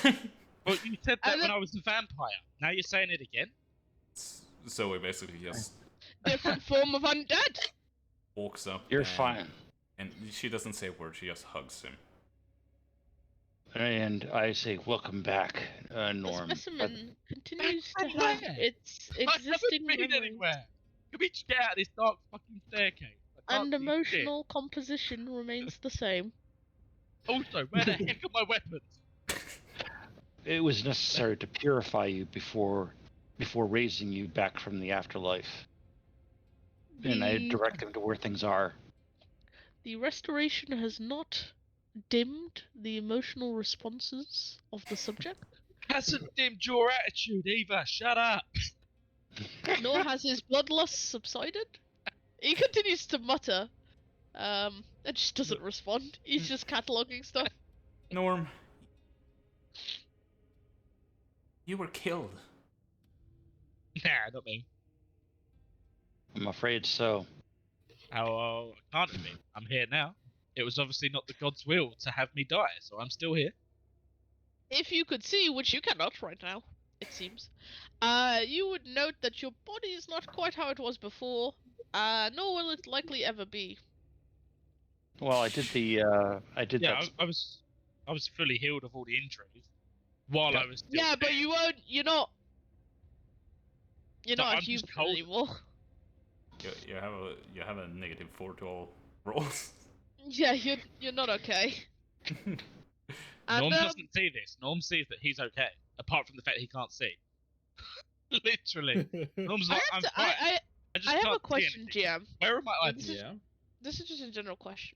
Well, you said that And when then- I was a vampire. Now you're saying it again? So we basically just Different form of undead. walks up. You're and, fine. And she doesn't say a word. She just hugs him. And I say, welcome back, The Norm. specimen continues to From have where? its I existing haven't been memories anywhere. Can we just get out of this dark fucking staircase? I can't and see shit. emotional composition remains the same. Also, where the heck are my weapons? It was necessary to purify you before raising you back from the afterlife. And I The- direct them to where things are. The restoration has not dimmed the emotional responses of the subject, Hasn't dimmed your attitude either. Shut up. nor has his bloodlust subsided. He continues to mutter, and just doesn't respond. He's just cataloguing stuff. Norm, you were killed. Nah, not me. I'm afraid so. How can't it be? I'm here now. It was obviously not the god's will to have me die, so I'm still here. If you could see, which you cannot right now, it seems, you would note that your body is not quite how it was before, nor will it likely ever be. Well, I did Yeah, that. I was fully healed of all the injuries while I was still Yeah, but dead. you won't. You're not No, a I'm just human cold. anymore. You have a -4 to all rolls. Yeah, you're not okay. And, Norm doesn't see this. Norm sees that he's okay, apart from the fact he can't see. Literally. Norm's I like, have I'm to. fine. just I have can't a see question, anything. GM. Where are my eyes? This is- Yeah. This is just a general question.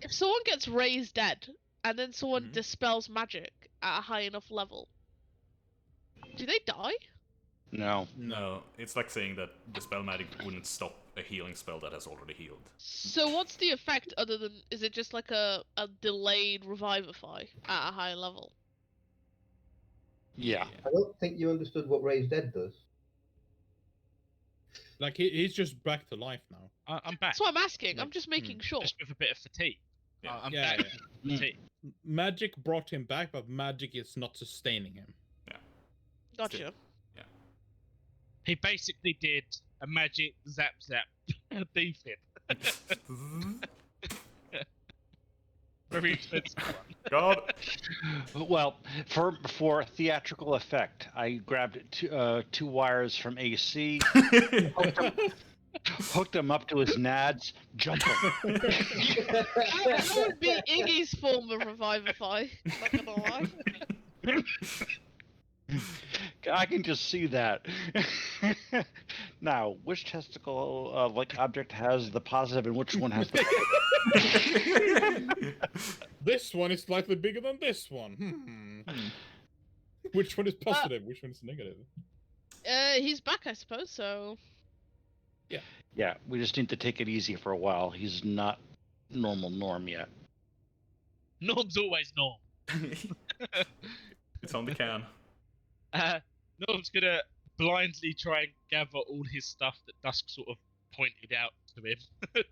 If someone gets raised dead, and then someone Mhm. dispels magic at a high enough level, do they die? No. No, it's like saying that the spell magic wouldn't stop a healing spell that has already healed. So what's the effect other than, is it just like a delayed revivify at a high level? Yeah. I don't think you understood what Raised Dead does. Like he's just back to life now. I'm back. That's what I'm asking. I'm Like, just making sure. Just with a bit of fatigue. Yeah. I'm Yeah, back yeah. with fatigue. Magic brought him back, but magic is not sustaining him. Gotcha. He basically did a magic zap defib. Very expensive one. God. Well, for theatrical effect, I grabbed two wires from AC, hooked them up to his nads, jumped him. That would be Iggy's form of revivify. Not gonna lie. I can just see that. Now, which testicle like object has the positive and which one has the This one is slightly bigger than this one. Which one is positive? Which one is negative? He's back, I suppose. So Yeah, we just need to take it easy for a while. He's not normal Norm yet. Norm's always Norm. It's on the can. Norm's gonna blindly try and gather all his stuff that Dusk sort of pointed out to him,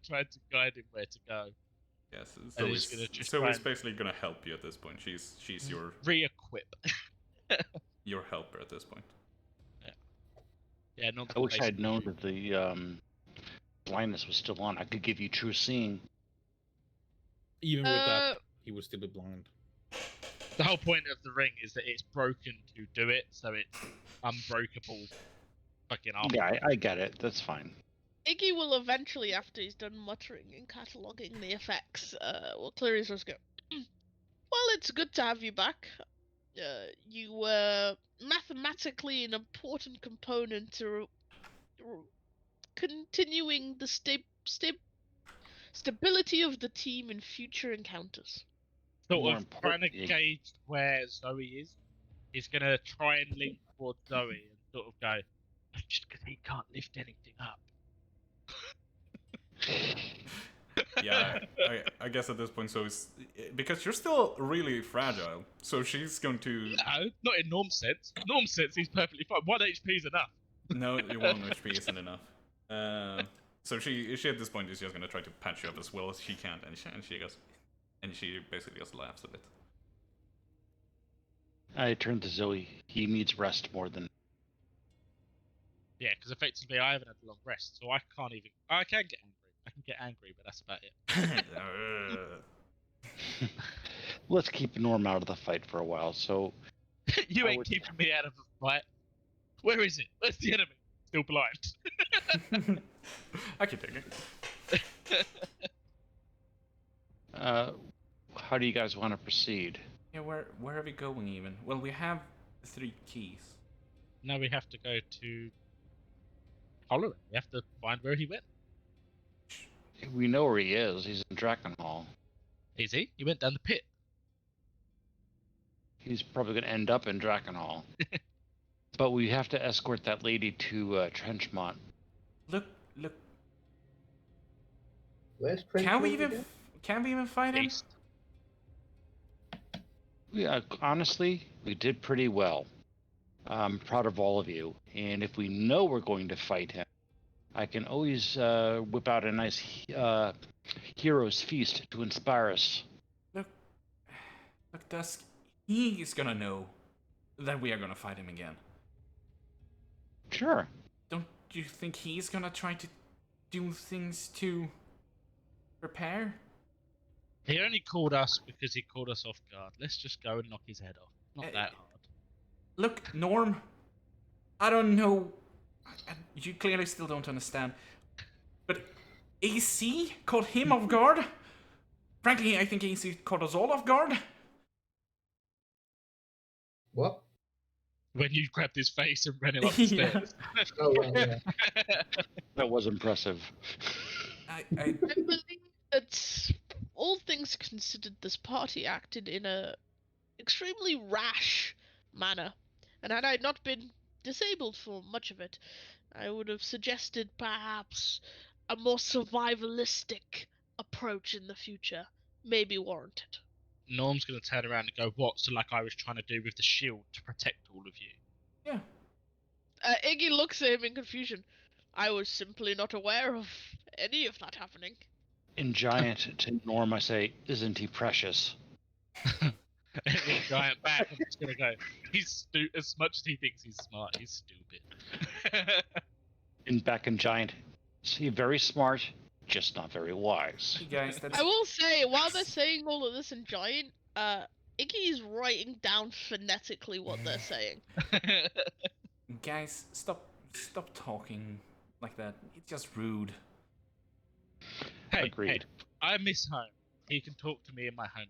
trying to guide him where to go. Yes. And he's gonna just So try he's and- basically gonna help you at this point. She's Re-equip. your helper at this point. Yeah, Norm's I wish basically- I'd known that the blindness was still on. I could give you true seeing. Even with that, he would still be blind. The whole point of the ring is that it's broken to do it, so it's unbreakable. Fucking armor. Yeah, I get it. That's fine. Iggy will eventually, after he's done muttering and cataloguing the effects, will clear his throat and go, well, it's good to have you back. You were mathematically an important component to continuing the stability of the team in future encounters. sort more of trying to importantly, gauge where Zoe is. He's gonna try and lean towards Zoe and sort of go, just because he can't lift anything up. Yeah, I guess at this point, so it's because you're still really fragile. So she's going to. No, not in Norm's sense. Norm's sense, he's perfectly fine. 1 HP is enough. No, your 1 HP isn't enough. So she at this point is just gonna try to patch you up as well as she can, and she basically just laughs a bit. I turn to Zoe. He needs rest more than. Yeah, because effectively I haven't had a long rest, so I can't even. I can get angry. I can get angry, but that's about it. Let's keep Norm out of the fight for a while. So You I ain't would- keeping me out of the fight. Where is it? Where's the enemy? Still blind. I can take it. How do you guys want to proceed? Yeah, where are we going even? Well, we have 3 keys. Now we have to go to Holloran. We have to find where he went. We know where he is. He's in Drakenhall. Is he? He went down the pit. He's probably going to end up in Drakenhall. But we have to escort that lady to Trenchmont. Look. Where's Can we Trenchmont even fight him? East. Yeah, honestly, we did pretty well. I'm proud of all of you. And if we know we're going to fight him, I can always whip out a nice hero's feast to inspire us. Look, Dusk. He's gonna know that we are gonna fight him again. Sure. Don't you think he's gonna try to do things to prepare? He only called us because he called us off guard. Let's just go and knock his head off. Not that hard. Look, Norm, I don't know. You clearly still don't understand. But AC caught him off guard? Frankly, I think AC caught us all off guard. What? When you grabbed his face and ran him up the Yeah. stairs. Oh, right, yeah. That was impressive. I I believe that, all things considered, this party acted in a extremely rash manner, and had I not been disabled for much of it, I would have suggested perhaps a more survivalistic approach in the future may be warranted. Norm's going to turn around and go, what? So like I was trying to do with the shield to protect all of you. yeah. Iggy looks at him in confusion. I was simply not aware of any of that happening. In Giant, to Norm, I say, isn't he precious? And the giant back, I'm just going to go, as much as he thinks he's smart, he's stupid. Back in Giant, is he very smart, just not very wise? Hey guys, that's I will say, while they're saying all of this in Giant, Iggy is writing down phonetically what they're saying. guys, stop talking like that. It's just rude. Hey, Agreed. I miss home. He can talk to me in my home.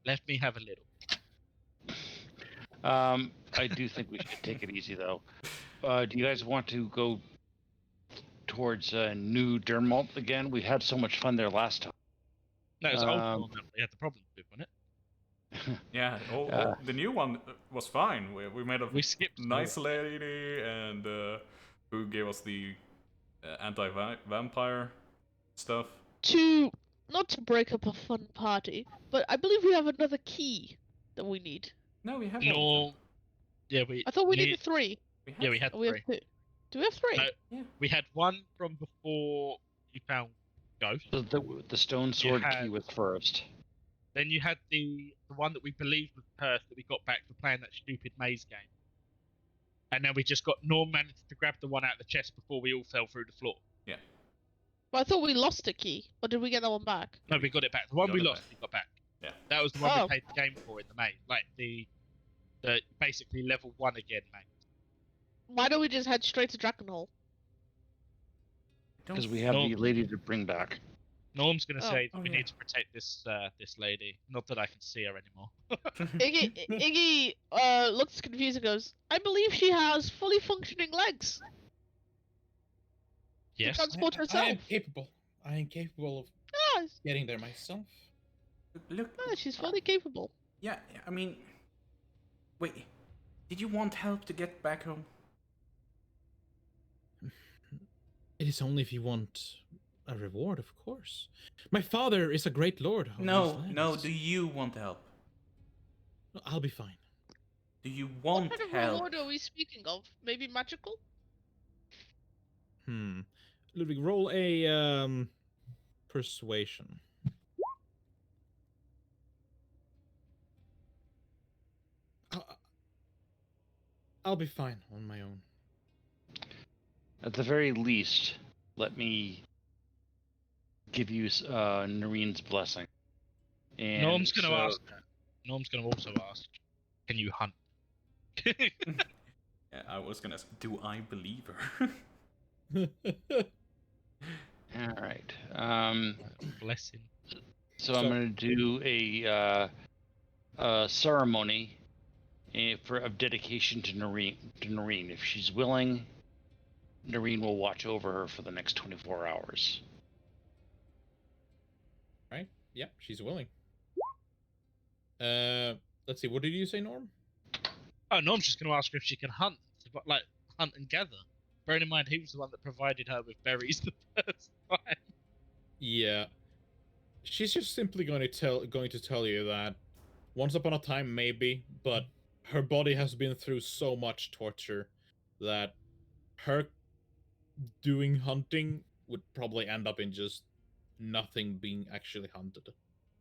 Let me have a little. I do think we should take it easy, though. Do you guys want to go towards New Dermont again? We had so much fun there last time. No, it's old Um, one that we had the problem with, wasn't it? Yeah, the new one was fine. We made a We skipped nice lady and who gave us the anti-vampire stuff. Not to break up a fun party, but I believe we have another key that we need. No, we have No. Yeah, we. I thought we need- needed 3. Yeah, we had Oh, we have 3. 2. Do we have 3? No. We had one from before you found Ghost. The stone sword key had- was first. Then you had the one that we believed was Perth that we got back for playing that stupid maze game. And then we just got Norm managed to grab the one out of the chest before we all fell through the floor. But I thought we lost a key. Or did we get that one back? No, we got it back. The one Got we it lost, back. we got back. Yeah. That was the one Oh. we played the game for in the maze. Like the basically level 1 again, mate. Why don't we just head straight to Dragonhall? Because we have the No. lady to bring back. Norm's gonna Oh. say Oh, we yeah. need to protect this lady. Not that I can see her anymore. Iggy looks confused and goes, I believe she has fully functioning legs. Yes. Transport I am herself. capable. I am capable of Yes. getting there myself. Look. Ah, she's fully capable. Yeah, I mean, wait. Did you want help to get back home? It is only if you want a reward, of course. My father is a great lord of these No. lands. Do you want help? I'll be fine. Do you What want kind of help? reward are we speaking of? Maybe magical? Ludwig, roll a persuasion. I'll be fine on my own. At the very least, let me give you Noreen's blessing. And Norm's going to so- ask that. Norm's going to also ask, can you hunt? Yeah, I was gonna ask, do I believe her? All right. Bless him. So I'm going to do a ceremony of dedication to Noreen. If she's willing, Noreen will watch over her for the next 24 hours. Right? Yep, she's willing. Let's see. What did you say, Norm? Oh, Norm's just going to ask her if she can hunt, like hunt and gather. Bearing in mind, he was the one that provided her with berries the first time. Yeah. She's just simply going to tell you that once upon a time, maybe, but her body has been through so much torture that her doing hunting would probably end up in just nothing being actually hunted.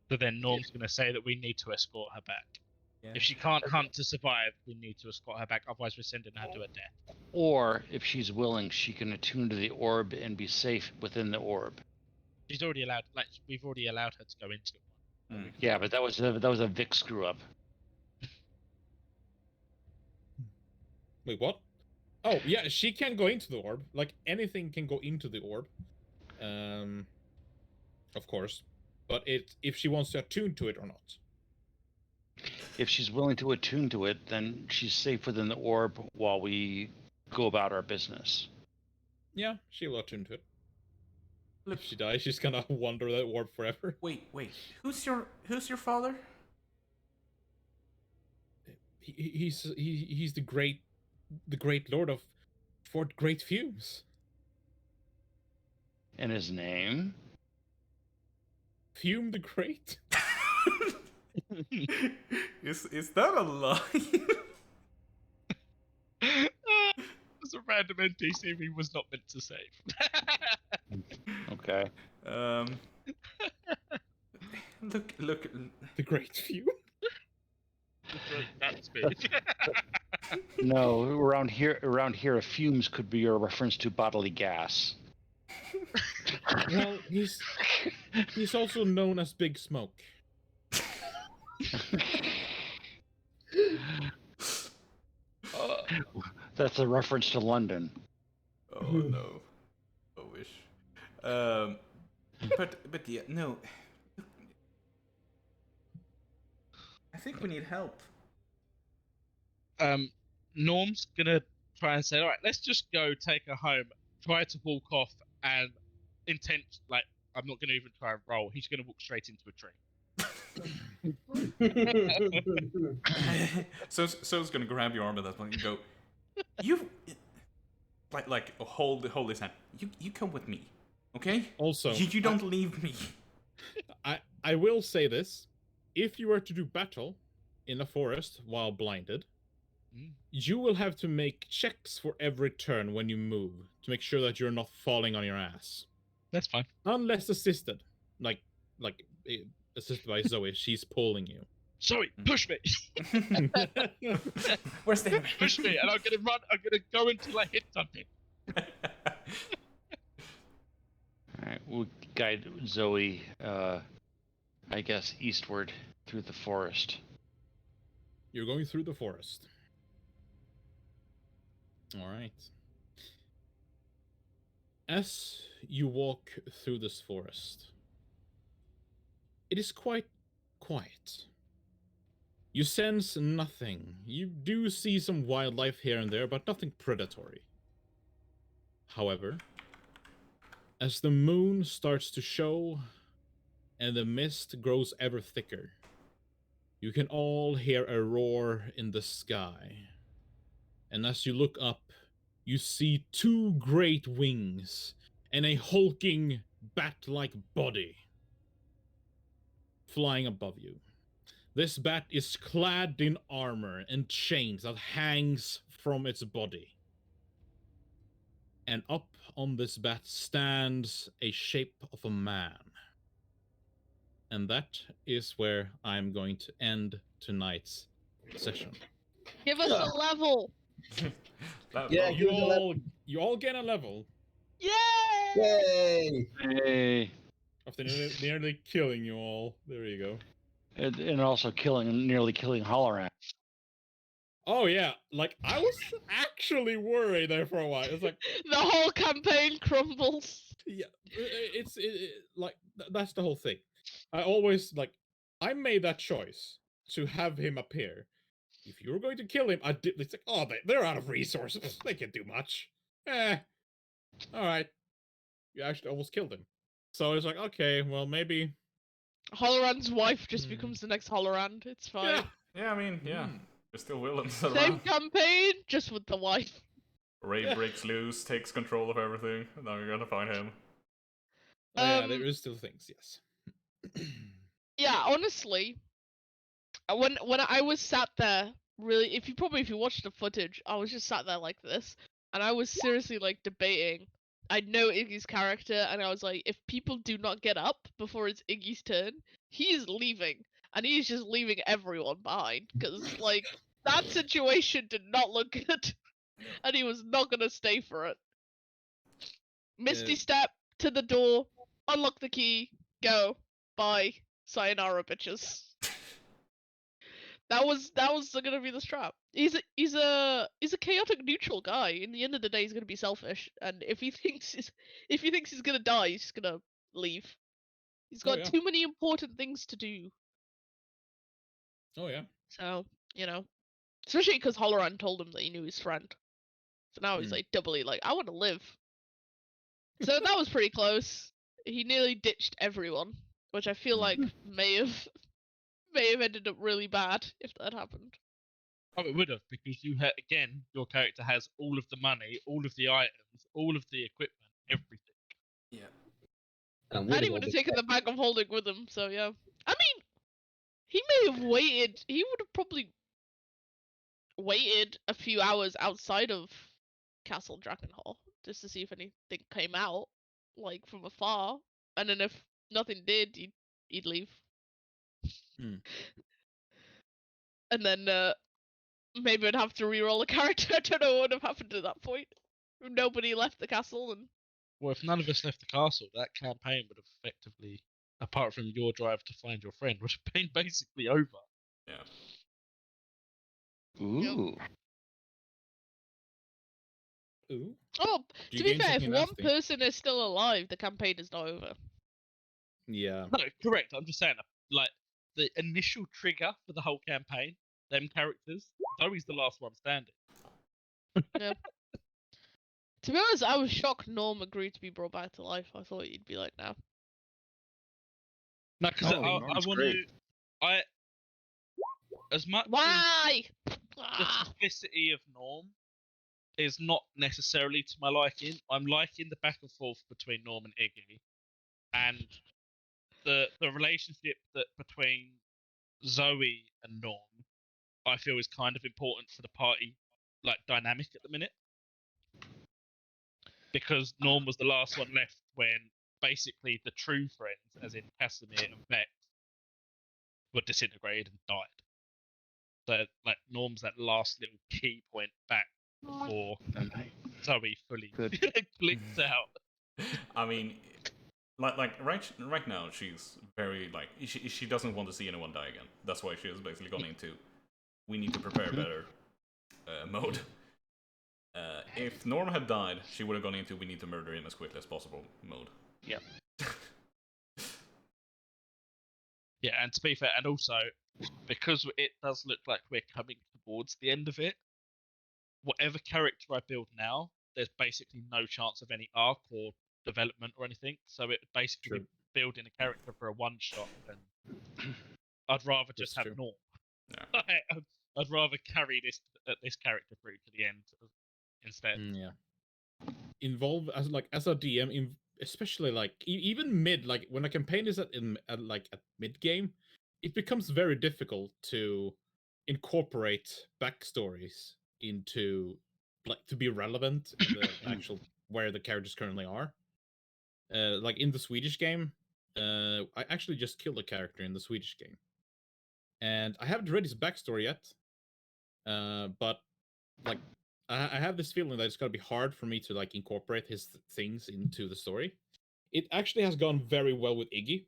So then Norm's going to say that we need to escort her back. Yeah. If she can't hunt to survive, we need to escort her back. Otherwise, we're sending her to her death. Or, if she's willing, she can attune to the orb and be safe within the orb. She's already allowed, like, we've already allowed her to go into one. Mm. Yeah, but that was a Vic screw up. Wait, what? Oh, yeah, she can go into the orb. Like, anything can go into the orb. Of course. But if she wants to attune to it or not. If she's willing to attune to it, then she's safe within the orb while we go about our business. Yeah, she will attune to it. Look, If she dies, she's gonna wander that orb forever. wait. Who's your father? He's the great lord of Fort Great Fumes. And his name? Fume the Great? Is that a lie? It's a random NPC we was not meant to save. Okay. Look. The Great Fume? That's big. No, around here, fumes could be a reference to bodily gas. Well, he's also known as Big Smoke. That's a reference to London. Oh no. I wish. But yeah, no. I think we need help. Norm's gonna try and say, all right, let's just go take her home, try to walk off, and I'm not gonna even try and roll. He's gonna walk straight into a tree. So's gonna grab your arm at that point and go, you hold his hand. You come with me, okay? Also, you don't leave me. I will say this: if you were to do battle in a forest while blinded, you will have to make checks for every turn when you move to make sure that you're not falling on your ass. That's fine. Unless assisted, like assisted by Zoe, she's pulling you. Zoe, push me. Where's the Push me, and I'm gonna run. I'm gonna go until I hit something. Alright, we'll guide Zoe, I guess, eastward through the forest. You're going through the forest. All right. As you walk through this forest, it is quite quiet. You sense nothing. You do see some wildlife here and there, but nothing predatory. However, as the moon starts to show and the mist grows ever thicker. You can all hear a roar in the sky. And as you look up, you see two great wings and a hulking bat-like body flying above you. This bat is clad in armor and chains that hangs from its body. And up on this bat stands a shape of a man. And that is where I'm going to end tonight's session. Give us a level. Yeah, You give us a all, you all get a level Yay! Yay! Hey. after nearly killing you all. There you go. And also nearly killing Halloran. Oh yeah, like I was actually worried there for a while. It's like, The whole campaign crumbles. yeah, like that's the whole thing. I always like I made that choice to have him appear. If you were going to kill him, I did. It's like, oh, they're out of resources. They can't do much. All right. You actually almost killed him. So it's like, okay, well maybe. Halloran's wife just becomes the next Halloran. It's fine. Yeah. Yeah, I mean, yeah. There's still villains Same around. campaign, just with the wife. Ray breaks loose, takes control of everything. Now you're gonna find him. Oh, yeah, there is still things. Yes. Yeah, honestly, when I was sat there, really, if you watched the footage, I was just sat there like this, and I was seriously like debating. I know Iggy's character, and I was like, if people do not get up before it's Iggy's turn, he's leaving, and he's just leaving everyone behind, because like that situation did not look good, and he was not gonna stay for it. Misty step to the door, unlock the key, go, bye, sayonara, bitches. That was gonna be the strap. He's a chaotic neutral guy. In the end of the day, he's gonna be selfish, and if he thinks he's gonna die, he's just gonna leave. He's got too many important things to do. Oh yeah. So especially because Halloran told him that he knew his friend. So now he's like doubly like, I want to live. So that was pretty close. He nearly ditched everyone, which I feel like may have ended up really bad if that happened. Oh, it would have, because you had, again, your character has all of the money, all of the items, all of the equipment, everything. Yeah. And he would have taken the bag of holding with him, so yeah. I mean, he may have waited. He would have probably waited a few hours outside of Castle Drakenhall just to see if anything came out, like from afar. And then if nothing did, he'd leave. And then maybe I'd have to re-roll a character. I don't know what would have happened at that point. Nobody left the castle, and Well, if none of us left the castle, that campaign would have effectively, apart from your drive to find your friend, would have been basically over. Yeah. Ooh. Ooh. oh, Do to you be gain fair, if something one nasty? person is still alive, the campaign is not over. Yeah. No, correct. I'm just saying, like, the initial trigger for the whole campaign, them characters, Zoe's the last one standing. Yeah. To be honest, I was shocked Norm agreed to be brought back to life. I thought he'd be like, no. No, because Oh, I Norm's want great. to. As much as Why? the Ah! simplicity of Norm is not necessarily to my liking, I'm liking the back and forth between Norm and Iggy, and the relationship that between Zoe and Norm, I feel is kind of important for the party, like, dynamic at the minute. Because Norm was the last one left when basically the true friends, as in Casimir and Vex, were disintegrated and died. So, like, Norm's that last little key point back before Zoe fully clicks out. I mean, like right now, she's very like she doesn't want to see anyone die again. That's why she has basically gone into we need to prepare better mode. If Norm had died, she would have gone into we need to murder him as quickly as possible mode. Yeah. Yeah, and to be fair, and also because it does look like we're coming towards the end of it, whatever character I build now, there's basically no chance of any arc or development or anything. So it would basically building a character for a one shot, then I'd rather just That's have true. naught. Yeah. I'd rather carry this character through to the end instead. Yeah. Involve as a DM, especially like even mid, like when a campaign is at mid game, it becomes very difficult to incorporate backstories into to be relevant in the actual where the characters currently are. Like in the Swedish game, I actually just killed a character in the Swedish game, and I haven't read his backstory yet. But like I have this feeling that it's gonna be hard for me to like incorporate his things into the story. It actually has gone very well with Iggy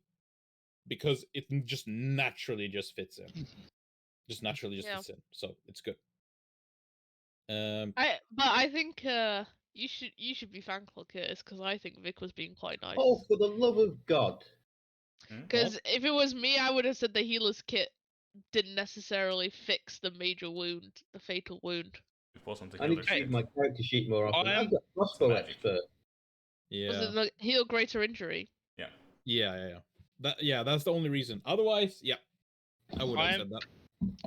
because it just naturally just fits in. Just naturally just Yeah. fits in. So it's good. But I think you should be thankful, Curtis, because I think Vic was being quite nice. Oh, for the love of God! Because if it was me, I would have said the healer's kit didn't necessarily fix the major wound, the fatal wound. It wasn't a I need healer to read shit. my character sheet more often. I'm- I've got crossbow magic. expert. Yeah. Was it the heal greater injury? Yeah. That's the only reason. Otherwise, yeah, I would have said that.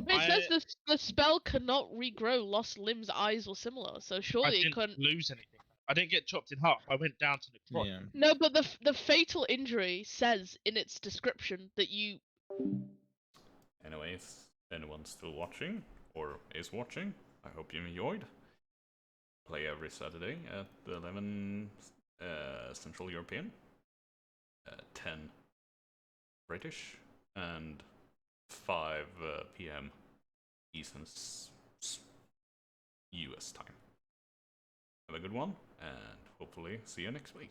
It says the spell cannot regrow lost limbs, eyes, or similar. So I surely it didn't couldn't. lose anything. I didn't get chopped in half. I went down to the cross. Yeah. No, but the fatal injury says in its description that you. Anyways, anyone still watching or is watching, I hope you enjoyed. Play every Saturday at 11 Central European, 10 British, and 5 p.m. Eastern US time. Have a good one, and hopefully see you next week.